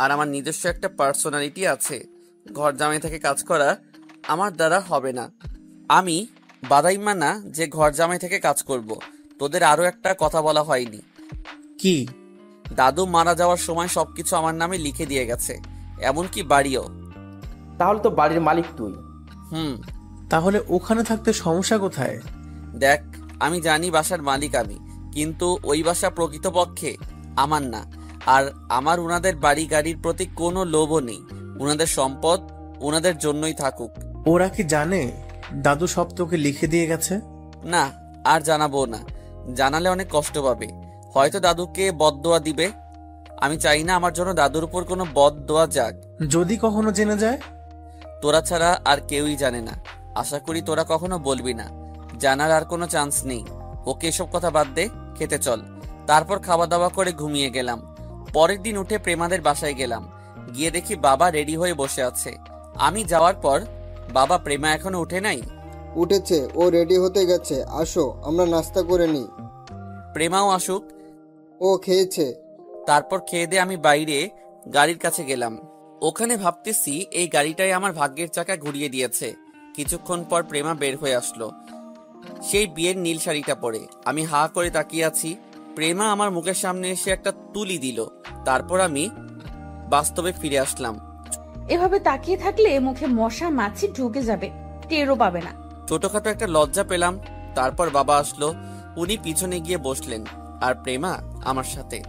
আর আমার নিজস্ব একটা পার্সোনালিটি আছে। ঘর জামাই থেকে কাজ করা আমার দ্বারা হবে না। আমি বাদাইমা না যে ঘর জামাই থেকে কাজ করব। তোদের আরো একটা কথা বলা হয়নি। কি? দাদু মারা যাওয়ার সময় সবকিছু আমার নামে লিখে দিয়ে গেছে, এমনকি বাড়িও। তাহলে তো বাড়ির মালিক তুই। তাহলে ওখানে থাকতে সমস্যা কোথায়? দেখ, আমি জানি বাসার মালিক আমি, কিন্তু ওই বাসা প্রকৃতপক্ষে আমার না। আর আমার ওনাদের বাড়ি গাড়ির প্রতি কোনো লোভও নেই। ওনাদের সম্পদ ওনাদের জন্যই থাকুক। ওরা কি জানে দাদু সব তোকে লিখে দিয়ে গেছে? না, আর জানাবো না। জানালে অনেক কষ্ট পাবে, হয়তো দাদুকে বদদোয়া দিবে। আমি চাই না আমার জন্য দাদুর উপর কোনো বদদোয়া যাক। যদি কখনো জেনে যায়? তোরা ছাড়া আর কেউই জানে না। আশা করি তোরা কখনো বলবি না। জানার আর কোনো চান্স নেই। ওকে এসব কথা বাদ দে, খেতে চল। তারপর খাওয়া দাওয়া করে ঘুমিয়ে গেলাম। পরের দিন উঠে প্রেমাদের বাসায় গেলাম। গিয়ে দেখি বাবা রেডি হয়ে বসে আছে। আমি যাওয়ার পর, বাবা, প্রেমা এখনো উঠে নাই? উঠেছে, ও রেডি হতে গেছে, আসো আমরা নাস্তা করে নিই। প্রেমাও আসুক। ও খেয়েছে। তারপর খেয়ে দিয়ে আমি বাইরে গাড়ির কাছে গেলাম। ওখানে ভাবতেছি এই গাড়িটাই আমার ভাগ্যের চাকা ঘুরিয়ে দিয়েছে। কিছুক্ষণ পর প্রেমা বের হয়ে আসলো, সেই বিয়ের নীল শাড়িটা পরে। আমি হা করে তাকিয়ে আছি। প্রেমা আমার মুখের সামনে এসে একটা তুলি দিল। তারপর আমি বাস্তবে ফিরে আসলাম। এভাবে তাকিয়ে থাকলে মুখে মশা মাছি ঢুকে যাবে, টেরও পাবে না। ছোটখাটো একটা লজ্জা পেলাম। তারপর বাবা আসলো, উনি পিছনে গিয়ে বসলেন আর প্রেমা আমার সাথে।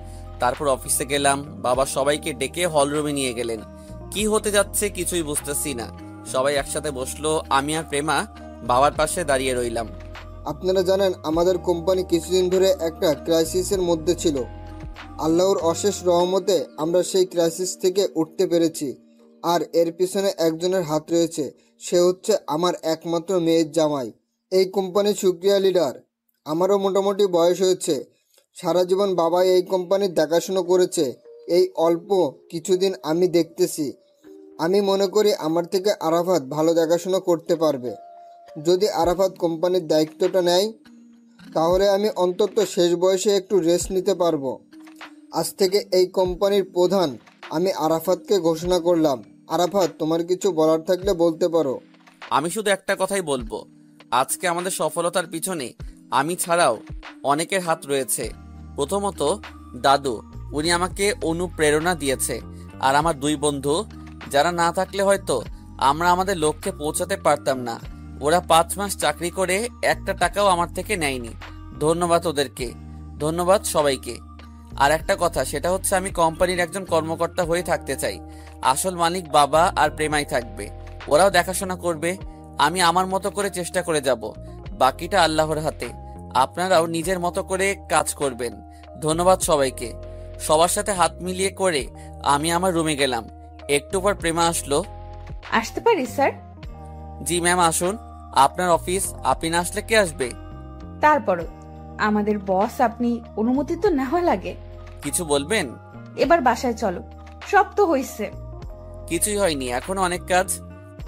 তারপর অফিসে গেলাম। বাবা সবাইকে ডেকে হলরুমে নিয়ে গেলেন। কি হতে যাচ্ছে কিছুই বুঝতেছি না। সবাই একসাথে বসলো, আমি আর প্রেমা বাবার পাশে দাঁড়িয়ে রইলাম। আপনারা জানেন আমাদের কোম্পানি কিছুদিন ধরে একটা ক্রাইসিসের মধ্যে ছিল। আল্লাহর অশেষ রহমতে আমরা সেই ক্রাইসিস থেকে উঠতে পেরেছি। আর এর পিছনে একজনের হাত রয়েছে, সে হচ্ছে আমার একমাত্র মেয়ের জামাই, এই কোম্পানির সুক্রিয়া লিডার। আমারও মোটামুটি বয়স হয়েছে। সারা জীবন বাবা এই কোম্পানির দেখাশুনো করেছে। এই অল্প কিছুদিন আমি দেখতেছি। আমি মনে করি আমার থেকে আরাফাত ভালো দেখাশুনো করতে পারবে। যদি আরাফাত কোম্পানির দায়িত্বটা নেয়, তাহলে আমি অন্তত শেষ বয়সে একটু রেস্ট নিতে পারবো। আজ থেকে এই কোম্পানির প্রধান আমি আরাফাতকে ঘোষণা করলাম। আরাফাত, তোমার কিছু বলার থাকলে বলতে পারো। আমি শুধু একটা কথাই বলবো, আজকে আমাদের সফলতার পিছনে আমি ছাড়াও অনেকের হাত রয়েছে। প্রথমত দাদু, উনি আমাকে অনুপ্রেরণা দিয়েছে। আর আমার দুই বন্ধু, যারা না থাকলে হয়তো আমরা আমাদের লক্ষ্যে পৌঁছাতে পারতাম না। ওরা 5 মাস চাকরি করে একটা টাকাও আমার থেকে নেয়নি। ধন্যবাদ ওদেরকে, ধন্যবাদ সবাইকে। আর একটা কথা, সেটা হচ্ছে আমি কোম্পানির একজন কর্মকর্তা হয়ে থাকতে চাই। আসল মালিক বাবা আর প্রেমাই থাকবে। ওরাও দেখাশোনা করবে। আমি আমার মতো করে চেষ্টা করে যাব, বাকিটা আল্লাহর হাতে। আপনারাও নিজের মতো করে কাজ করবেন। ধন্যবাদ সবাইকে। সবার সাথে হাত মিলিয়ে করে আমি আমার রুমে গেলাম। একটু পর প্রেমা আসলো। আসতে পারি স্যার? জি ম্যাম, আসুন। আপনার অফিস, আপনি না আসলে কে আসবে? তারপরও আমাদের বস, আপনি অনুমতি তো নেওয়া লাগে। কিছু বলবেন? এবার বাসায় চলো, সব তো হইছে। কিছুই হয়নি, এখনো অনেক কাজ।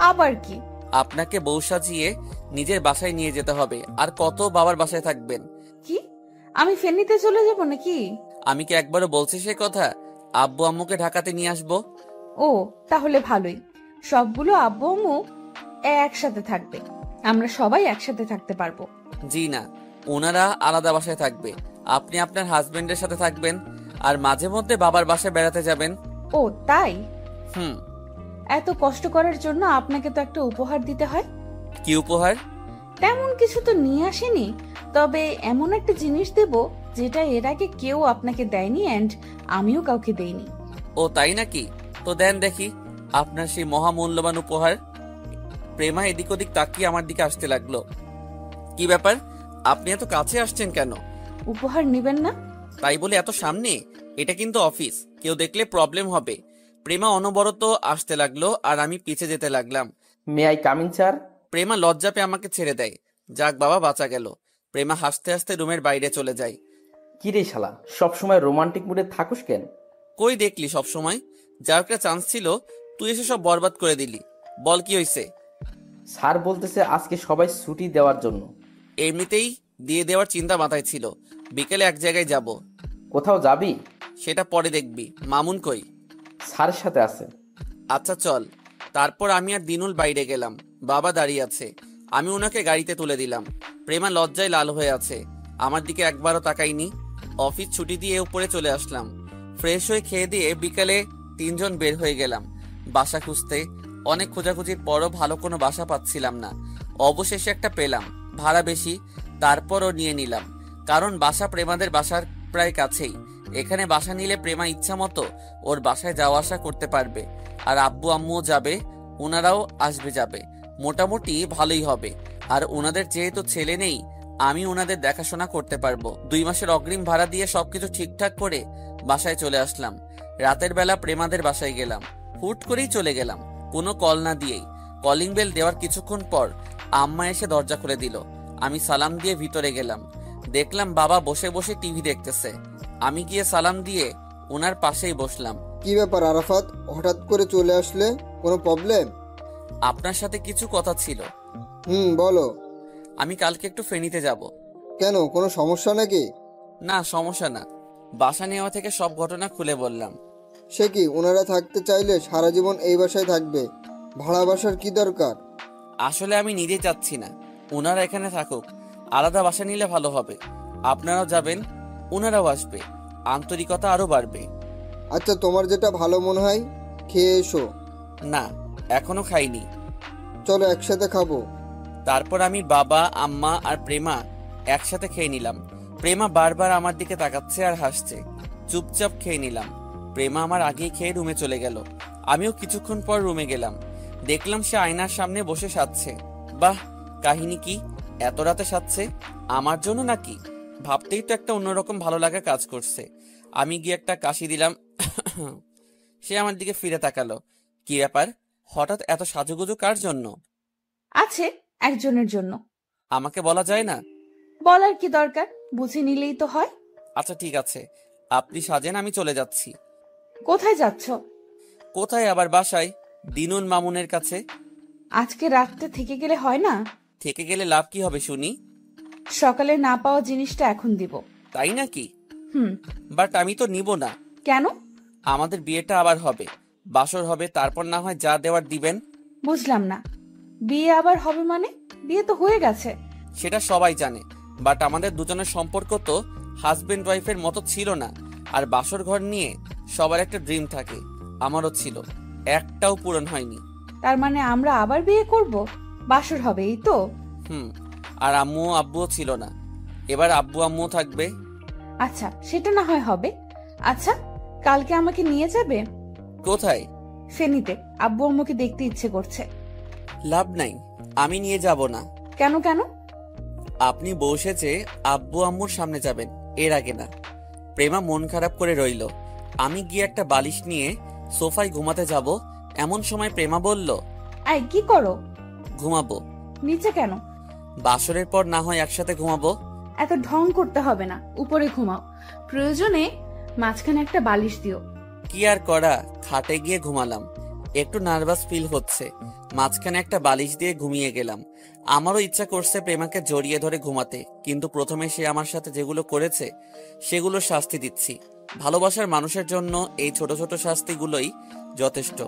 আবার কি? আপনাকে বউ সাজিয়ে নিজের বাসায় নিয়ে যেতে হবে। আর কত বাবার বাসায় থাকবেন? কি আমি ফেনীতে চলে যাব নাকি? আমি কি একবারও বলছি সে কথা? আব্বু আম্মুকে ঢাকাতে নিয়ে আসবো। ও, তাহলে ভালোই। সবগুলো আব্বু আম্মু একসাথে থাকবে, আমরা সবাই একসাথে থাকতে পারবো। জি না, ওনারা আলাদা বাসায় থাকবে। আপনি আপনার হাজবেন্ডের সাথে থাকবেন আর মাঝে মধ্যে বাবার বাসায় বেড়াতে যাবেন। ও তাই? হুম। এত কষ্ট করার জন্য আপনাকে তো একটা উপহার দিতে হয়। কি উপহার? তেমন কিছু তো নিয়ে আসেনি, তবে এমন একটা জিনিস দেব যেটা এর আগে কেউ আপনাকে দেয়নি, এন্ড আমিও কাউকে দেইনি। ও তাই নাকি? তো দেন দেখি আপনার সেই মহামূল্যবান উপহার। প্রেমা এদিক ওদিক তাকিয়ে আমার দিকে আসতে লাগলো। কি ব্যাপার, আপনি এত কাছে আসছেন কেন? উপহার নেবেন না? তাই বলে এত সামনে? এটা কিন্তু অফিস, কেউ দেখলে প্রবলেম হবে। প্রেমা অনবরত আসতে লাগলো আর আমি পিছে যেতে লাগলাম। May I coming sir? Prema লজ্জা পেয়ে আমাকে ছেড়ে দেয়। যাক বাবা, বাঁচা গেল। প্রেমা হাসতে হাসতে রুমের বাইরে চলে যায়। কি রে শালা, সবসময় রোমান্টিক মুডে থাকুস কেন? কই দেখলি সব সময়? যা একটা চান্স ছিল তুই এসে সব বরবাদ করে দিলি। বল কি হয়েছে? স্যার বলতেছে আজকে সবাই ছুটি দেওয়ার জন্য। এমনিতেই দিয়ে দেওয়ার চিন্তা মাথায় ছিল। বিকেলে এক জায়গায় যাব। কোথাও যাবি? সেটা পরে দেখবি। মামুন কই? স্যারের সাথে আছে। আচ্ছা চল। তারপর আমি আর দিনুল বাইরে গেলাম। বাবা দাঁড়িয়ে আছে। আমি ওনাকে গাড়িতে তুলে দিলাম। প্রেমা লজ্জায় লাল হয়ে আছে, আমার দিকে একবারও তাকাইনি। অফিস ছুটি দিয়ে উপরে চলে আসলাম। ফ্রেশ হয়ে খেয়ে দিয়ে বিকালে 3 জন বের হয়ে গেলাম বাসা খুঁজতে। অনেক খোঁজাখুঁজির পরও ভালো কোনো বাসা পাচ্ছিলাম না। অবশেষে একটা পেলাম, ভাড়া বেশি, তারপরও নিয়ে নিলাম। কারণ বাসা প্রেমাদের বাসার প্রায় কাছেই। এখানে বাসা নিলে প্রেমা ইচ্ছা মতো ওর বাসায় যাওয়া আসা করতে পারবে। আর আব্বু আম্মুও যাবে, ওনারাও আসবে যাবে। মোটামুটি ভালোই হবে। আর ওনাদের যেহেতু ছেলে নেই, আমি ওনাদের দেখাশোনা করতে পারবো। 2 মাসের অগ্রিম ভাড়া দিয়ে সবকিছু ঠিকঠাক করে বাসায় চলে আসলাম। রাতের বেলা প্রেমাদের বাসায় গেলাম। হুট করেই চলে গেলাম, কোনো কল না দিয়েই। কলিং বেল দেওয়ার কিছুক্ষণ পর আম্মা এসে দরজা খুলে দিল। আমি সালাম দিয়ে ভিতরে গেলাম। দেখলাম বাবা বসে বসে টিভি দেখতেছে। আমি গিয়ে সালাম দিয়ে ওনার পাশেই বসলাম। কি ব্যাপার আরাফাত, হঠাৎ করে চলে আসলে? কোনো প্রবলেম? আপনার সাথে কিছু কথা ছিল। বলো। আমি কালকে একটু ফেনীতে যাব। কেন, কোনো সমস্যা নাকি? না, সমস্যা না। বাসা নেওয়া থেকে সব ঘটনা খুলে বললাম। সে কি, ওনারা থাকতে চাইলে সারা জীবন এই বাসায় থাকবে, ভাড়া বাসার কি দরকার? আসলে আমি নিজে চাচ্ছি না ওনারা এখানে থাকুক, আলাদা বাসা নিলে ভালো হবে। আপনারাও যাবেন, ওনারাও আসবে, আন্তরিকতা আরো বাড়বে। আচ্ছা, তোমার যেটা ভালো মনে হয় খেয়ে এসো। না, এখনো খাইনি। চলো একসাথে খাবো। তারপর আমি, বাবা, আম্মা আর প্রেমা একসাথে খেয়ে নিলাম। প্রেমা বারবার আমার দিকে তাকাচ্ছে আর হাসছে। চুপচাপ খেয়ে নিলাম। প্রেমা আমার আগেই খেয়ে রুমে চলে গেল। আমিও কিছুক্ষণ পর রুমে গেলাম। দেখলাম সে আয়নার সামনে বসে সাজছে। বাহ, কাহিনী কি? এত রাতে সাজছে আমার জন্য নাকি? ভাবতেই তো একটা অন্যরকম ভালো লাগা কাজ করছে। আমি গিয়ে একটা কাশি দিলাম। সে আমার দিকে ফিরে তাকালো। কি ব্যাপার, হঠাৎ এত সাজুগুজু কার জন্য? আছে একজনের জন্য। আমাকে বলা যায় না? বলার কি দরকার, বুঝে নিলেই তো হয়। আচ্ছা ঠিক আছে, আপনি সাজেন, আমি চলে যাচ্ছি। কোথায় যাচ্ছ? কোথায় আবার, বাসায়, দিনুন মামুনের কাছে। আজকে রাতটা থেকে গেলে হয় না? থেকে গেলে লাভ কি হবে শুনি? সকালে না পাওয়া জিনিসটা এখন দিব। তাই নাকি? বাট আমি তো নিব না। কেন? আমাদের বিয়েটা আবার হবে, বাসর হবে, তারপর না হয় যা দেওয়ার দিবেন। বুঝলাম না, বিয়ে আবার হবে মানে? বিয়ে তো হয়ে গেছে। সেটা সবাই জানে, বাট আমাদের দুজনের সম্পর্ক তো হাজবেন্ড ওয়াইফের মতো ছিল না। আর বাসর ঘর নিয়ে সবার একটা ড্রিম থাকে, আমারও ছিল, একটাও পূরণ হয়নি। তার মানে আমরা আবার বিয়ে করব, বাসর হবে, এই তো? আর আম্মু আব্বুও ছিল না, এবার আব্বু আম্মুও থাকবে। আচ্ছা, সেটা না হয় হবে। আচ্ছা, কালকে আমাকে নিয়ে যাবে? কোথায়? ফেনীতে, আব্বু আম্মুকে দেখতে ইচ্ছে করছে। লাভ নাই, আমি নিয়ে যাব না। কেন কেন? আপনি বসেছে আব্বু আম্মুর সামনে যাবেন, এর আগে না। প্রেমা মন খারাপ করে রইল। আমি গিয়ে একটা বালিশ নিয়ে সোফায় ঘুমাতে যাব, এমন সময় প্রেমা বলল, আই কি করো? ঘুমাবো। নিচে কেন? বাসরের পর না হয় একসাথে ঘুমাবো। এত ঢং করতে হবে না, উপরে ঘুমাও। প্রয়োজনে মাঝখানে একটা বালিশ দিও। কি আর করা, খাটে গিয়ে ঘুমালাম। একটু নার্ভাস ফিল হচ্ছে, মাঝখানে একটা বালিশ দিয়ে ঘুমিয়ে গেলাম। আমারও ইচ্ছা করছে প্রেমাকে জড়িয়ে ধরে ঘুমাতে, কিন্তু প্রথমে সে আমার সাথে যেগুলো করেছে সেগুলো শাস্তি দিচ্ছি। ভালোবাসার মানুষের জন্য এই ছোট ছোট শাস্তিগুলোই যথেষ্ট।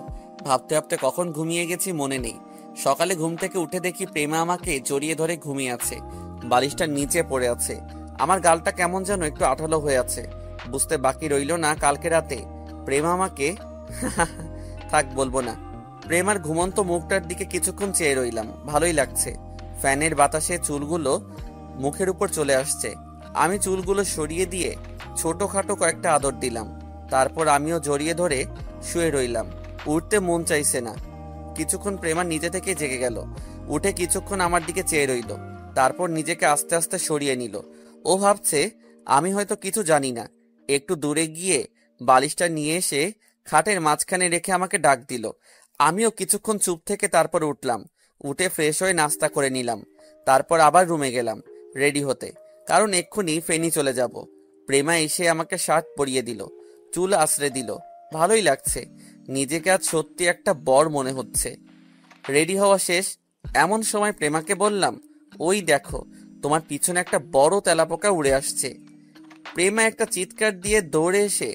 ভাবতে ভাবতে কখন ঘুমিয়ে গেছি মনে নেই। সকালে ঘুম থেকে উঠে দেখি প্রেমা আমাকে জড়িয়ে ধরে ঘুমিয়ে আছে, বালিশটা নিচে পড়ে আছে। আমার গালটা কেমন যেন একটু আঠালো হয়ে আছে। বুঝতে বাকি রইল না, কালকে রাতে প্রেমা আমাকে থাক বলবো না। প্রেমার ঘুমন্ত মুখটার দিকে কিছুক্ষণ চেয়ে রইলাম, ভালোই লাগছে। ফ্যানের বাতাসে চুলগুলো মুখের উপর চলে আসছে। আমি চুলগুলো সরিয়ে দিয়ে ছোটখাটো কয়েকটা আদর দিলাম। তারপর আমিও জড়িয়ে ধরে শুয়ে রইলাম। উঠতে মন চাইছে না। কিছুক্ষণ প্রেমা নিজে থেকে জেগে গেল, উঠে কিছুক্ষণ আমার দিকে চেয়ে রইল, তারপর নিজেকে আস্তে আস্তে সরিয়ে নিল। ও ভাবছে আমি হয়তো কিছু জানি না। একটু দূরে গিয়ে বালিশটা নিয়ে এসে খাটের মাঝখানে রেখে আমাকে ডাক দিল। আমিও কিছুক্ষণ চুপ থেকে তারপর উঠলাম। উঠে ফ্রেশ হয়ে নাস্তা করে নিলাম। তারপর আবার রুমে গেলাম রেডি হতে, কারণ এক্ষুনি ফেনী চলে যাব। প্রেমা এসে আমাকে শার্ট পরিয়ে দিল, চুল আশ্রে দিল। ভালোই লাগছে, নিজেকে আজ সত্যি একটা বর মনে হচ্ছে। রেডি হওয়া শেষ, এমন সময় প্রেমাকে বললাম, ওই দেখো তোমার পিছনে একটা বড় তেলাপোকা উড়ে আসছে। প্রেমা একটা চিৎকার দিয়ে দৌড়ে এসে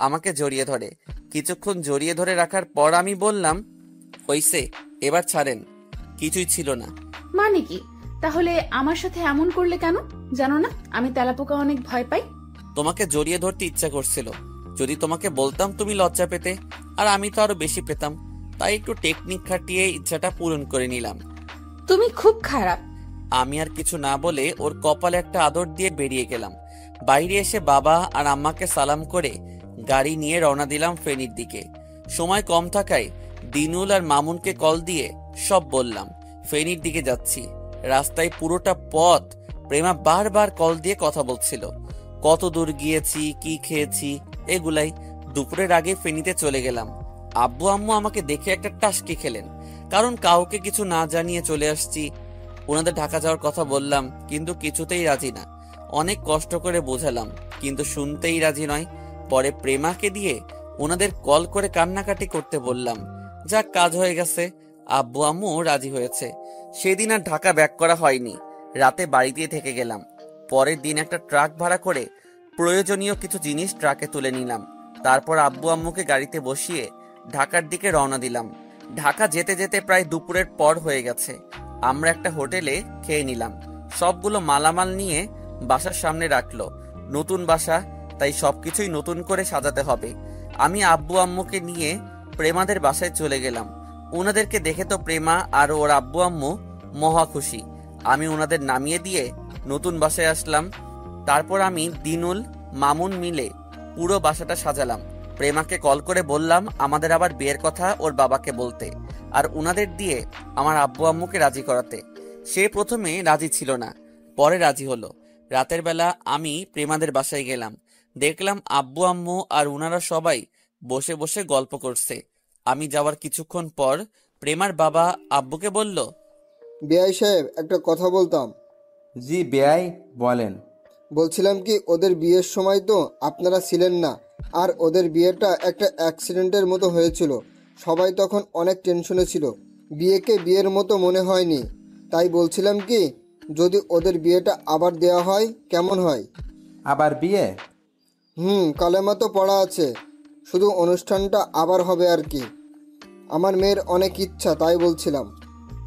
আমাকে জড়িয়ে ধরে। কিছুক্ষণ জড়িয়ে ধরে রাখার পর আমি বললাম, হইছে, এবার ছাড়েন, কিছুই ছিল না। মানে কি? তাহলে আমার সাথে এমন করলে কেন? জানো না আমি তেলাপোকা অনেক ভয় পাই। তোমাকে জড়িয়ে ধরতে ইচ্ছা করছিল, যদি তোমাকে বলতাম তুমি লজ্জা পেতে, আর আমি তো আরো বেশি পেতাম, তাই একটু টেকনিক খাটিয়ে ইচ্ছাটা পূরণ করে নিলাম। তুমি খুব খারাপ। আমি আর কিছু না বলে ওর কপালে একটা আদর দিয়ে বেরিয়ে গেলাম। বাইরে এসে বাবা আর আম্মাকে সালাম করে গাড়ি নিয়ে রওনা দিলাম ফেনীর দিকে। সময় কম থাকায় দিনুল আর মামুনকে কল দিয়ে সব বললাম, ফেনীর দিকে যাচ্ছি। রাস্তায় পুরোটা পথ প্রেমা বারবার কল দিয়ে কথা বলছিল, কত দূর গিয়েছি, কি খেয়েছি, এগুলাই। দুপুরের আগে ফেনীতে চলে গেলাম। আব্বু আম্মু আমাকে দেখে একটা টাসকি খেলেন। কারণ কাউকে কিছু না জানিয়ে চলে আসছি। ওনাদের ঢাকা যাওয়ার কথা বললাম, কিন্তু কিছুতেই রাজি না। অনেক কষ্ট করে বোঝালাম, কিন্তু শুনতেই রাজি নয়। পরে প্রেমাকে দিয়ে ওনাদের কল করে কান্নাকাটি করতে বললাম। যাক, কাজ হয়ে গেছে। আব্বু আম্মু রাজি হয়েছে। সেদিন আর ঢাকা ব্যাক করা হয়নি। রাতে বাড়িতেই থেকে গেলাম। পরের দিন একটা ট্রাক ভাড়া করে প্রয়োজনীয় কিছু জিনিস ট্রাকে তুলে নিলাম। তারপর আব্বু আম্মুকে গাড়িতে বসিয়ে ঢাকার দিকে রওনা দিলাম। ঢাকা যেতে যেতে প্রায় দুপুরের পর হয়ে গেছে। আমরা একটা হোটেলে খেয়ে নিলাম। সবগুলো মালামাল নিয়ে বাসার সামনে রাখলো। নতুন বাসা, তাই সবকিছুই নতুন করে সাজাতে হবে। আমি আব্বু আম্মুকে নিয়ে প্রেমাদের বাসায় চলে গেলাম। ওনাদেরকে দেখে তো প্রেমা আর ওর আব্বু আম্মু মহা খুশি। আমি ওনাদের নামিয়ে দিয়ে নতুন বাসায় আসলাম। তারপর আমি দিনুল মামুন মিলে পুরো বাসাটা সাজালাম। প্রেমাকে কল করে বললাম আমাদের আবার বিয়ের কথা ওর বাবাকে বলতে, আর ওনাদের দিয়ে আমার আব্বু আম্মুকে রাজি করাতে। সে প্রথমে রাজি ছিল না, পরে রাজি হলো। রাতের বেলা আমি প্রেমাদের বাসায় গেলাম। দেখলাম আব্বু আম্মু আর ওনারা সবাই বসে বসে গল্প করছে। আমি যাওয়ার কিছুক্ষণ পর প্রেমার বাবা আব্বুকে বলল, বেআই সাহেব, একটা কথা বলতাম। জি বেআই, বলেন। বলছিলাম কি, ওদের বিয়ের সময় তো আপনারা ছিলেন না, আর ওদের বিয়েটা একটা অ্যাক্সিডেন্টের মতো হয়েছিল। সবাই তখন অনেক টেনশনে ছিল, বিয়েকে বিয়ের মতো মনে হয়নি। তাই বলছিলাম কি, যদি ওদের বিয়েটা আবার দেওয়া হয় কেমন হয়? আবার বিয়ে? কালেমা তো পড়া আছে, শুধু অনুষ্ঠানটা আবার হবে আর কি। আমার মেয়ের অনেক ইচ্ছা, তাই বলছিলাম।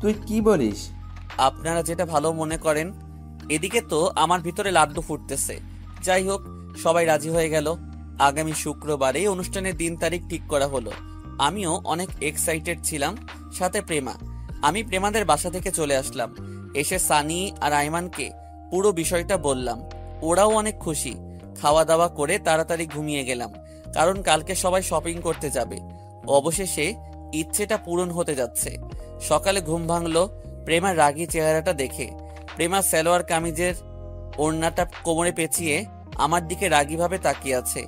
তুই কি বলিস? আপনারা যেটা ভালো মনে করেন। এদিকে তো আমার ভিতরে লাড্ডু ফুটতেছে। যাই হোক, সবাই রাজি হয়ে গেল। আগামী শুক্রবারে অনুষ্ঠানের দিন তারিখ ঠিক করা হলো। আমিও অনেক এক্সাইটেড ছিলাম, সাথে প্রেমা। আমি প্রেমাদের বাসা থেকে চলে আসলাম। এসে সানি আর আইমানকে পুরো বিষয়টা বললাম। ওরাও অনেক খুশি। খাওয়া দাওয়া করে তাড়াতাড়ি ঘুমিয়ে গেলাম, কারণ কালকে সবাই শপিং করতে যাবে। অবশেষে ইচ্ছেটা পূরণ হতে যাচ্ছে। সকালে ঘুম ভাঙলো প্রেমার রাগী চেহারাটা দেখে। প্রেমা সালোয়ার কামিজের ওড়নাটা কোমরে পেঁচিয়ে আমার দিকে রাগীভাবে তাকিয়ে আছে।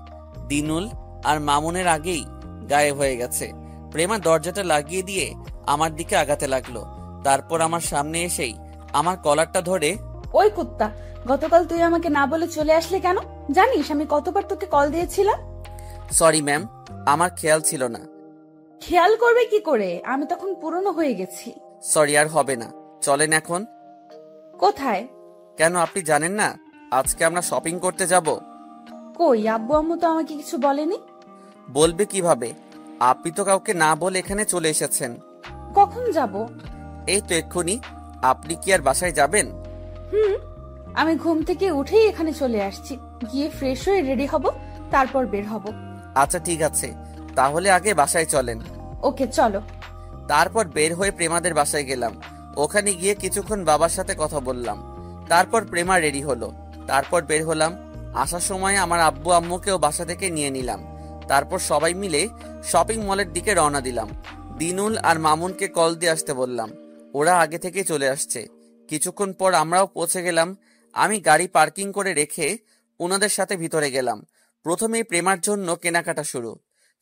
দিনুল আর মামুনের আগেই গায়েব হয়ে গেছে। প্রেমা দরজাটা লাগিয়ে দিয়ে আমার দিকে আগাতে লাগলো। তারপর আমার সামনে এসেই আমার কলারটা ধরে, ওই কুত্তা, গতকাল তুই আমাকে না বলে চলে আসলে কেন? জানিস আমি কতবার তোকে কল দিয়েছিলাম? সরি ম্যাম, আমার খেয়াল ছিল না। খেয়াল করবে কি করে? আমি তখন পুরনো হয়ে গেছি। সরি, আর হবে না। চলেন এখন। কোথায়? কেন, আপনি জানেন না আজকে আমরা শপিং করতে যাব? কই, আব্বু আম্মু তো আমাকে কিছু বলেনি। বলবে কিভাবে? আপনি তো কাউকে না বলে এখানে চলে এসেছেন। কখন যাব? এই তো এক্ষুনি। আপনি কি আর বাসায় যাবেন? আমি ঘুম থেকে উঠেই এখানে চলে আসছি। গিয়ে ফ্রেশ হয়ে রেডি হব, তারপর বের হব। আচ্ছা ঠিক আছে, তাহলে আগে বাসায় চলেন। ওকে, চলো। তারপর বের হয়ে প্রেমাদের বাসায় গেলাম। ওখানে গিয়ে কিছুক্ষণ বাবার সাথে কথা বললাম। তারপর প্রেমা রেডি হলো। তারপর বের হলাম। আসার সময় আমার আব্বু আম্মুকেও বাসা থেকে নিয়ে নিলাম। তারপর সবাই মিলে শপিং মলের দিকে রওনা দিলাম। দিনুল আর মামুনকে কল দিয়ে আসতে বললাম। ওরা আগে থেকে চলে আসছে। কিছুক্ষণ পর আমরাও পৌঁছে গেলাম। আমি গাড়ি পার্কিং করে রেখে ওনাদের সাথে ভিতরে গেলাম। প্রথমেই প্রেমার জন্য কেনাকাটা শুরু।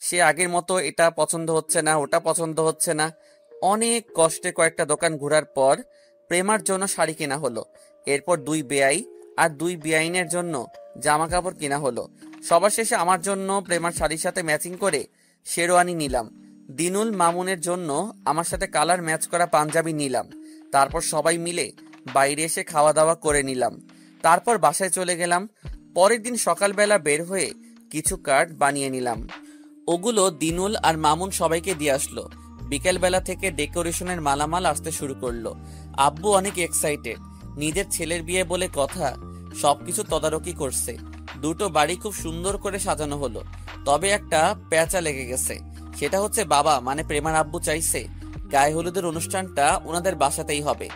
সে আগের মতো এটা পছন্দ হচ্ছে না, ওটা পছন্দ হচ্ছে না। অনেক কষ্টে কয়েকটা দোকান ঘোরার পর প্রেমার জন্য শাড়ি কেনা হলো। এরপর 2 বেয়াই আর 2 বেআইনের জন্য জামা কাপড় কেনা হলো। সবার শেষে আমার জন্য প্রেমার শাড়ির সাথে ম্যাচিং করে শেরওয়ানি নিলাম। দিনুল মামুনের জন্য আমার সাথে কালার ম্যাচ করা পাঞ্জাবি নিলাম। তারপর সবাই মিলে বাইরে এসে খাওয়া দাওয়া করে নিলাম। তারপর বাসায় চলে গেলাম। পরের দিন সকালবেলা বের হয়ে কিছু কার্ড বানিয়ে নিলাম। ওগুলো দিনুল আর মামুন সবাইকে দিয়ে আসলো। বিকেলবেলা থেকে ডেকোরেশনের মালামাল আসতে শুরু করলো। আব্বু অনেক এক্সাইটেড। নিজের ছেলের বিয়ে বলে কথা, সবকিছু তদারকি করছে। 2টো বাড়ি খুব সুন্দর করে সাজানো হলো। তবে একটা প্যাঁচা লেগে গেছে। সেটা হচ্ছে বাবা মানে প্রেমার আব্বু চাইছে গায়ে হলুদের অনুষ্ঠানটা ওনাদের বাসাতেই হবে,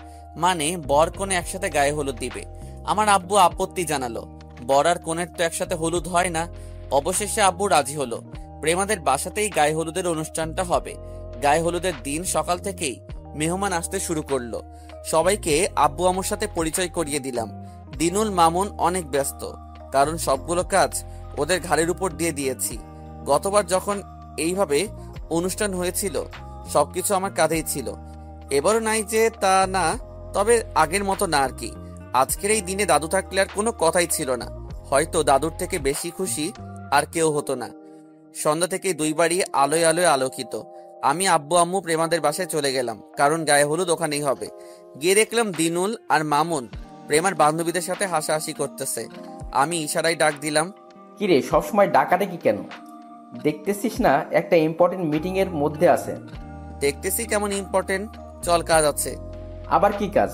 মানে বর কনে একসাথে গায়ে হলুদ দিবে। আমার আব্বু আপত্তি জানালো। বর আর কনের তো একসাথে হলুদ হয় না। অবশেষে আব্বু রাজি হলো। প্রেমাদের বাসাতেই গায়ে হলুদের অনুষ্ঠানটা হবে। গায়ে হলুদের দিন সকাল থেকেই মেহমান আসতে শুরু করলো। সবাইকে আব্বু আম্মুর সাথে পরিচয় করিয়ে দিলাম। দিনুল মামুন অনেক ব্যস্ত, কারণ সবগুলো কাজ ওদের ঘাড়ের উপর দিয়ে দিয়েছি। গতবার যখন এইভাবে অনুষ্ঠান হয়েছিল সবকিছু আমার কাঁধেই ছিল। এবারও নাই যে তা না, তবে আগের মতো না আর কি। আজকের এই দিনে দাদু থাকলে আর কোনো কথাই ছিল না। হয়তো দাদুর থেকে বেশি খুশি আর কেউ হতো না। সন্ধ্যা থেকে দুই বাড়ি আলোয় আলোয় আলোকিত। আমি আব্বু আম্মু প্রেমাদের বাসায় চলে গেলাম, কারণ গায়ে হলুদ ওখানেই হবে। গিয়ে দেখলাম দিনুল আর মামুন প্রেমার বান্ধবীদের সাথে হাসাহাসি করতেছে। আমি ইশারায় ডাক দিলাম, কিরে সবসময় ডাকাডাকি কেন? দেখতেছিস না একটা ইম্পর্টেন্ট মিটিং এর মধ্যে আছে? দেখতেছি কেমন ইম্পর্টেন্ট, চল কাজ আছে। আবার কি কাজ?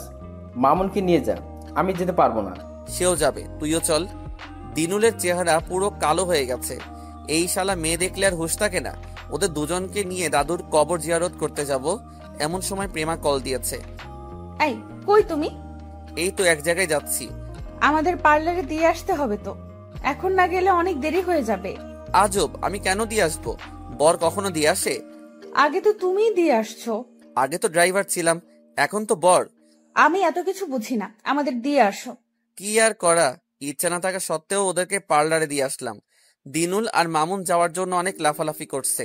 মামুনকে নিয়ে যা, আমি যেতে পারবো না। সেও যাবে, তুইও চল। দিনুলের চেহারা পুরো কালো হয়ে গেছে। এই শালা মেয়ে দেখলে আর হুঁশ থাকে না। ওদের দুজনকে নিয়ে দাদুর কবর জিয়ারত করতে যাব, এমন সময় প্রেমা কল দিয়েছে। এই কই তুমি? এই তো এক জায়গায় যাচ্ছি। আমাদের পার্লারে দিয়ে আসতে হবে তো, এখন না গেলে অনেক দেরি হয়ে যাবে। আজব, আমি কেন দিয়ে আসবো? বর কখনো দিয়ে আসে? আগে তো তুমিই দিয়ে আসছো। আগে তো ড্রাইভার ছিলাম, এখন তো বর। আমি এত কিছু বুঝি না, আমাদের দিয়ে আসো। কি আর করা, ইচ্ছা না থাকা সত্ত্বেও ওদেরকে পার্লারে দিয়ে আসলাম। দিনুল আর মামুন যাওয়ার জন্য অনেক লাফালাফি করছে।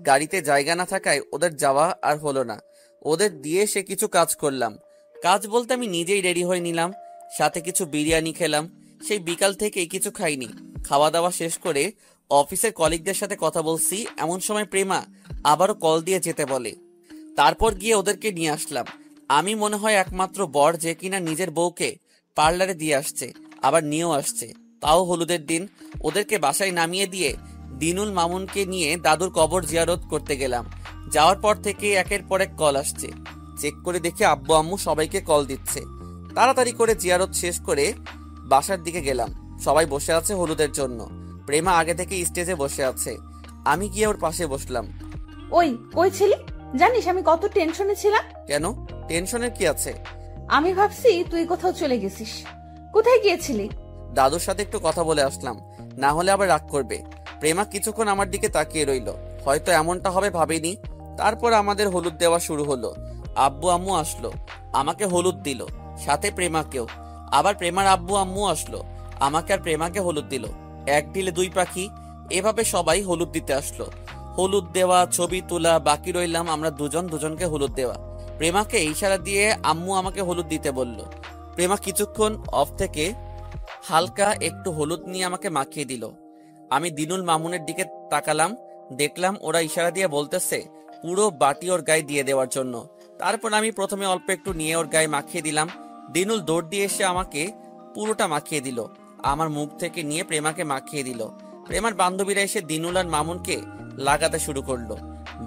গাড়িতে জায়গা না থাকায় ওদের যাওয়া আর হলো না। ওদের দিয়ে সে কিছু কাজ করলাম। কাজ বলতে আমি নিজেই রেডি হয়ে নিলাম, সাথে কিছু বিরিয়ানি খেলাম। সেই বিকাল থেকেই কিছু খাইনি। খাওয়া দাওয়া শেষ করে অফিসের কলিগদের সাথে কথা বলছি, এমন সময় প্রেমা আবারও কল দিয়ে যেতে বলে। তারপর গিয়ে ওদেরকে নিয়ে আসলাম। আমি মনে হয় একমাত্র বর যে কিনা নিজের বউকে পার্লারে দিয়ে আসছে, আবার নিয়েও আসছে, তাও হলুদের দিন। ওদেরকে বাসায় নামিয়ে দিয়ে দিনুল মামুনকে নিয়ে দাদুর কবর জিয়ারত করতে গেলাম। যাওয়ার পর থেকে একের পর এক কল আসছে। চেক করে দেখি আব্বু আম্মু সবাইকে কল দিচ্ছে। তাড়াতাড়ি করে জিয়ারত শেষ করে বাসার দিকে গেলাম। সবাই বসে আছে হলুদের জন্য। প্রেমা আগে থেকে স্টেজে বসে আছে। আমি গিয়ে ওর পাশে বসলাম। ওই কই ছিলি? জানিস আমি কত টেনশনে ছিলাম। কেন, টেনশনের কি আছে? আমি ভাবছি তুই কোথাও চলে গেছিস। কোথায় গিয়েছিলি? দাদুর সাথে একটু কথা বলে আসলাম, না হলে আবার রাগ করবে। প্রেমা কিছুক্ষণ আমার দিকে তাকিয়ে রইল। হয়তো এমনটা হবে ভাবিনি। তারপর আমাদের হলুদ দেওয়া শুরু হলো। আব্বু আম্মু আসলো, আমাকে হলুদ দিল, সাথে প্রেমাকেও। আবার প্রেমার আব্বু আম্মু আসলো, আমাকে আর প্রেমাকে হলুদ দিল। এক ঢিলে দুই পাখি, এভাবে সবাই হলুদ দিতে আসলো। হলুদ দেওয়া, ছবি তোলা, বাকি রইলাম আমরা দুজন দুজনকে হলুদ দেওয়া। প্রেমাকে ইশারা দিয়ে আম্মু আমাকে হলুদ দিতে বলল। প্রেমা কিছুক্ষণ অফ থেকে হালকা একটু হলুদ নিয়ে আমাকে মাখিয়ে দিল। আমি দিনুল মামুনের দিকে তাকালাম, দেখলাম ওরা ইশারা দিয়ে বলতেছে পুরো বাটি ওর গায়ে দিয়ে দেওয়ার জন্য। তারপর আমি প্রথমে অল্প একটু নিয়ে ওর গায়ে মাখিয়ে দিলাম। দিনুল দৌড় দিয়ে এসে আমাকে পুরোটা মাখিয়ে দিল, আমার মুখ থেকে নিয়ে প্রেমাকে মাখিয়ে দিল। প্রেমার বান্ধবীরা এসে দিনুল আর মামুনকে লাগাতে শুরু করলো।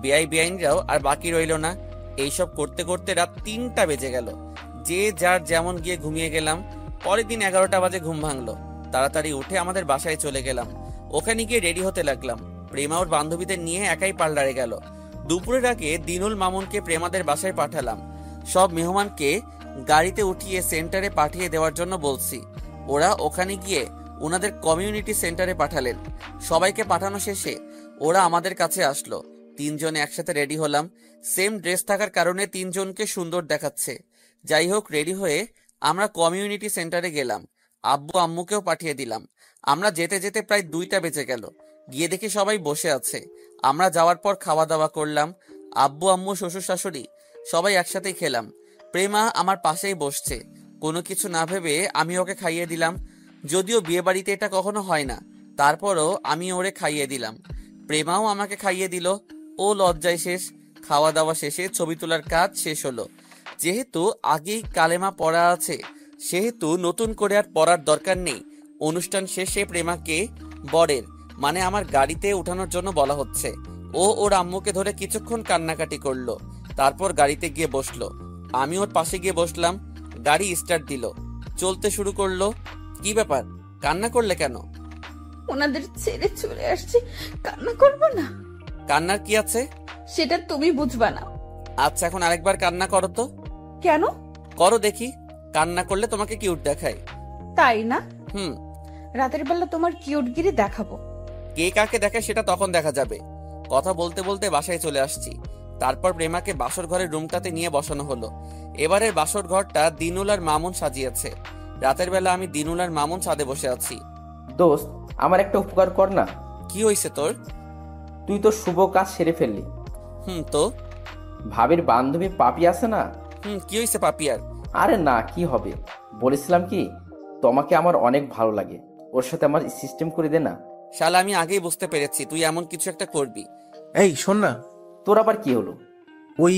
বেআইনরাও আর বাকি রইল না। এইসব করতে করতে রাত 3টা বেজে গেল। যে যার যেমন গিয়ে ঘুমিয়ে গেলাম। পরের দিন 11টা বাজে ঘুম ভাঙলো। তাড়াতাড়ি উঠে আমাদের বাসায় চলে গেলাম। ওখানে গিয়ে রেডি হতে লাগলাম। প্রেমা ওর বান্ধবীদের নিয়ে একাই পার্লারে গেল। দুপুরের আগে দিনুল মামুনকে প্রেমাদের বাসায় পাঠালাম। সব মেহমানকে গাড়িতে উঠিয়ে সেন্টারে পাঠিয়ে দেওয়ার জন্য বলছি। ওরা ওখানে গিয়ে ওনাদের কমিউনিটি সেন্টারে পাঠালেন। সবাইকে পাঠানো শেষে ওরা আমাদের কাছে আসলো। 3 জনে একসাথে রেডি হলাম। সেম ড্রেস থাকার কারণে 3 জনকে সুন্দর দেখাচ্ছে। যাই হোক, রেডি হয়ে আমরা কমিউনিটি সেন্টারে গেলাম। আব্বু আম্মুকেও পাঠিয়ে দিলাম। আমরা যেতে যেতে প্রায় 2টা বেজে গেল। গিয়ে দেখি সবাই বসে আছে। আমরা যাওয়ার পর খাওয়া দাওয়া করলাম। আব্বু আম্মু শ্বশুর শাশুড়ি সবাই একসাথেই খেলাম। প্রেমা আমার পাশেই বসছে। কোনো কিছু না ভেবে আমি ওকে খাইয়ে দিলাম। যদিও বিয়ে বাড়িতে এটা কখনো হয় না, তারপরও আমি ওরে খাইয়ে দিলাম। প্রেমাও আমাকে খাইয়ে দিল। ও লজ্জায় শেষ। খাওয়া দাওয়া শেষে ছবি তোলার কাজ শেষ হলো। যেহেতু আগেই কালেমা পড়া আছে, সেহেতু নতুন করে আর পড়ার দরকার নেই। অনুষ্ঠান শেষে প্রেমাকে বরের মানে আমার গাড়িতে উঠানোর জন্য বলা হচ্ছে। ও ওর আম্মুকে ধরে কিছুক্ষণ কান্নাকাটি করলো। তারপর গাড়িতে গিয়ে বসলো। আমি ওর পাশে গিয়ে বসলাম। গাড়ি স্টার্ট দিল, চলতে শুরু করলো। কি ব্যাপার, কান্না করলে কেন? ওনাদের ছেড়ে চলে আসছি, কান্না করবো না। কান্নার কি আছে? সেটা তুমি বুঝবা না। আচ্ছা, এখন আরেকবার কান্না করো তো। কেন? করো দেখি। কান্না করলে তোমাকে কিউট দেখায়। তাই না? হুম। রাতের বেলা তোমার কিউটগিরি দেখাবো। কে কাকে দেখে সেটা তখন দেখা যাবে। কথা বলতে বলতে বাসায় চলে আসছি। তারপর প্রেমাকে বাসর ঘরের রুমটাতে নিয়ে বসানো হলো। এবারের বাসর ঘরটা দিনুল আর মামুন সাজিয়েছে। রাতের বেলা আমি দিনুল আর মামুন ছাদে বসে আছি। দোস্ত, আমার একটা উপকার কর না। কি হইছে তোর? তুই তো শুভ কাজ সেরে ফেললি। তো ভাবির বান্ধবী পাপি আছে না? কি হয়েছে পাপিয়ার? আরে না, কি হবে, বলেছিলাম কি তোমাকে আমার অনেক ভালো লাগে, ওর সাথে আমার সিস্টেম করে দে না। শালা আমি আগেই বুঝতে পেরেছি তুই এমন কিছু একটা করবি। এই শোন না, তোর আবার কি হলো? ওই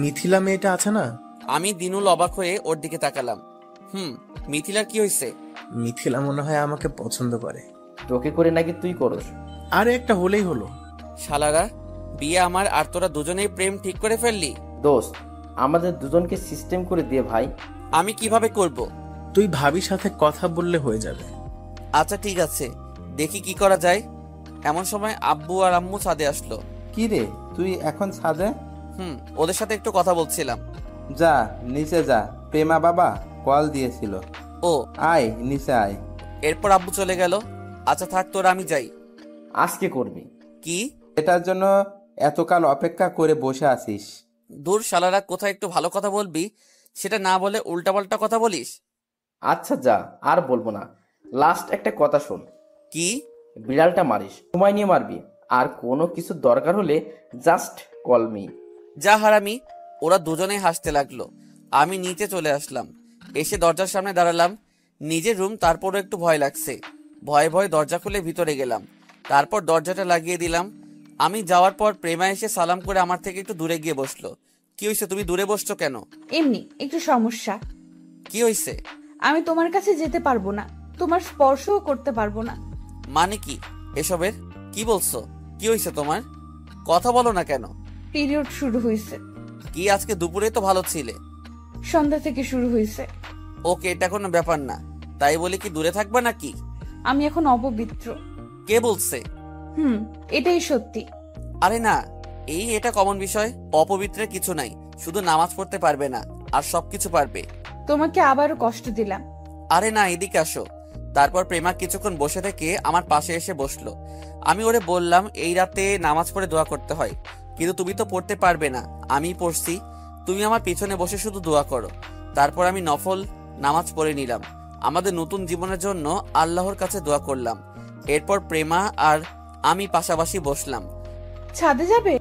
মিথিলা মেয়েটা আছে না? আমি দিনুল অবাক হয়ে ওর দিকে তাকালাম। মিথিলার কি হয়েছে? মিথিলা মনে হয় আমাকে পছন্দ করে। তোকে করে নাকি তুই করস? আরে একটা হলেই হলো। শালারা, বিয়ে আমার আর তোরা দুজনেই প্রেম ঠিক করে ফেললি? দোস্ত, আমাদের দুজনকে সিস্টেম করে দিয়ে ভাই। আমি কিভাবে করব? তুই ভাবির সাথে কথা বললে হয়ে যাবে। আচ্ছা ঠিক আছে, দেখি কি করা যায়। এমন সময় আব্বু আর আম্মু ছাদে আসলো। কি রে, তুই এখন ছাদে? ওদের সাথে একটু কথা বলছিলাম। যা নিচে যা, প্রেমা বাবা কল দিয়েছিল। ও আয় নিচে আয়। এরপর আব্বু চলে গেল। আচ্ছা থাক তোরা, আমি যাই। আজকে করবি কি? এটার জন্য এতকাল অপেক্ষা করে বসে আছিস? দূর শালারা, কোথায় একটু ভালো কথা বলবি সেটা না বলে উল্টাপাল্টা কথা বলিস। আচ্ছা যা, আর বলবো না। লাস্ট একটা কথা শোন। কি? বিড়ালটা মারিস সময় নিয়ে মারবি, আর কোনো কিছু দরকার হলে জাস্ট কল মি। যা হারামি। ওরা দুজনেই হাসতে লাগলো। আমি নিচে চলে আসলাম, এসে দরজার সামনে দাঁড়ালাম। নিজের রুম, তারপরও একটু ভয় লাগছে। ভয়ে ভয়ে দরজা খুলে ভিতরে গেলাম, তারপর দরজাটা লাগিয়ে দিলাম। আমি যাওয়ার পর প্রেমা এসে সালাম করে আমার থেকে একটু দূরে গিয়ে বসলো। কি হয়েছে, তুমি দূরে বসছো কেন? এমনি একটু সমস্যা। কি হয়েছে? আমি তোমার কাছে যেতে পারবো না, তোমার স্পর্শও করতে পারবো না। মানে কি এসবের? কি বলছো? কি হয়েছে তোমার? কথা বলো না কেন? পিরিয়ড শুরু হয়েছে। কি আজকে দুপুরে তো ভালো ছিলে। সন্ধ্যা থেকে শুরু হয়েছে। ওকে, এটা কোনো ব্যাপার না। তাই বলে কি দূরে থাকবা নাকি? আমি এখন অপবিত্র। কে বলছে? এটাই সত্যি। আরে না, এটা কমন বিষয়। অপবিত্রের কিছু নাই, শুধু নামাজ পড়তে পারবে না, আর সবকিছু পারবে। তোমাকে আবারও কষ্ট দিলাম। আরে না, এদিকে আসো। তারপর প্রেমা কিছুক্ষণ বসে থেকে আমার পাশে এসে বসলো। আমি ওরে বললাম এই রাতে নামাজ পড়ে দোয়া করতে হয়, কিন্তু তুমি তো পড়তে পারবে না। আমি পড়ছি, তুমি আমার পিছনে বসে শুধু দোয়া করো। তারপর আমি নফল নামাজ পড়ে নিলাম। আমাদের নতুন জীবনের জন্য আল্লাহর কাছে দোয়া করলাম। এরপর প্রেমা আর আমি পাশাপাশি বসলাম। ছাদে যাবে?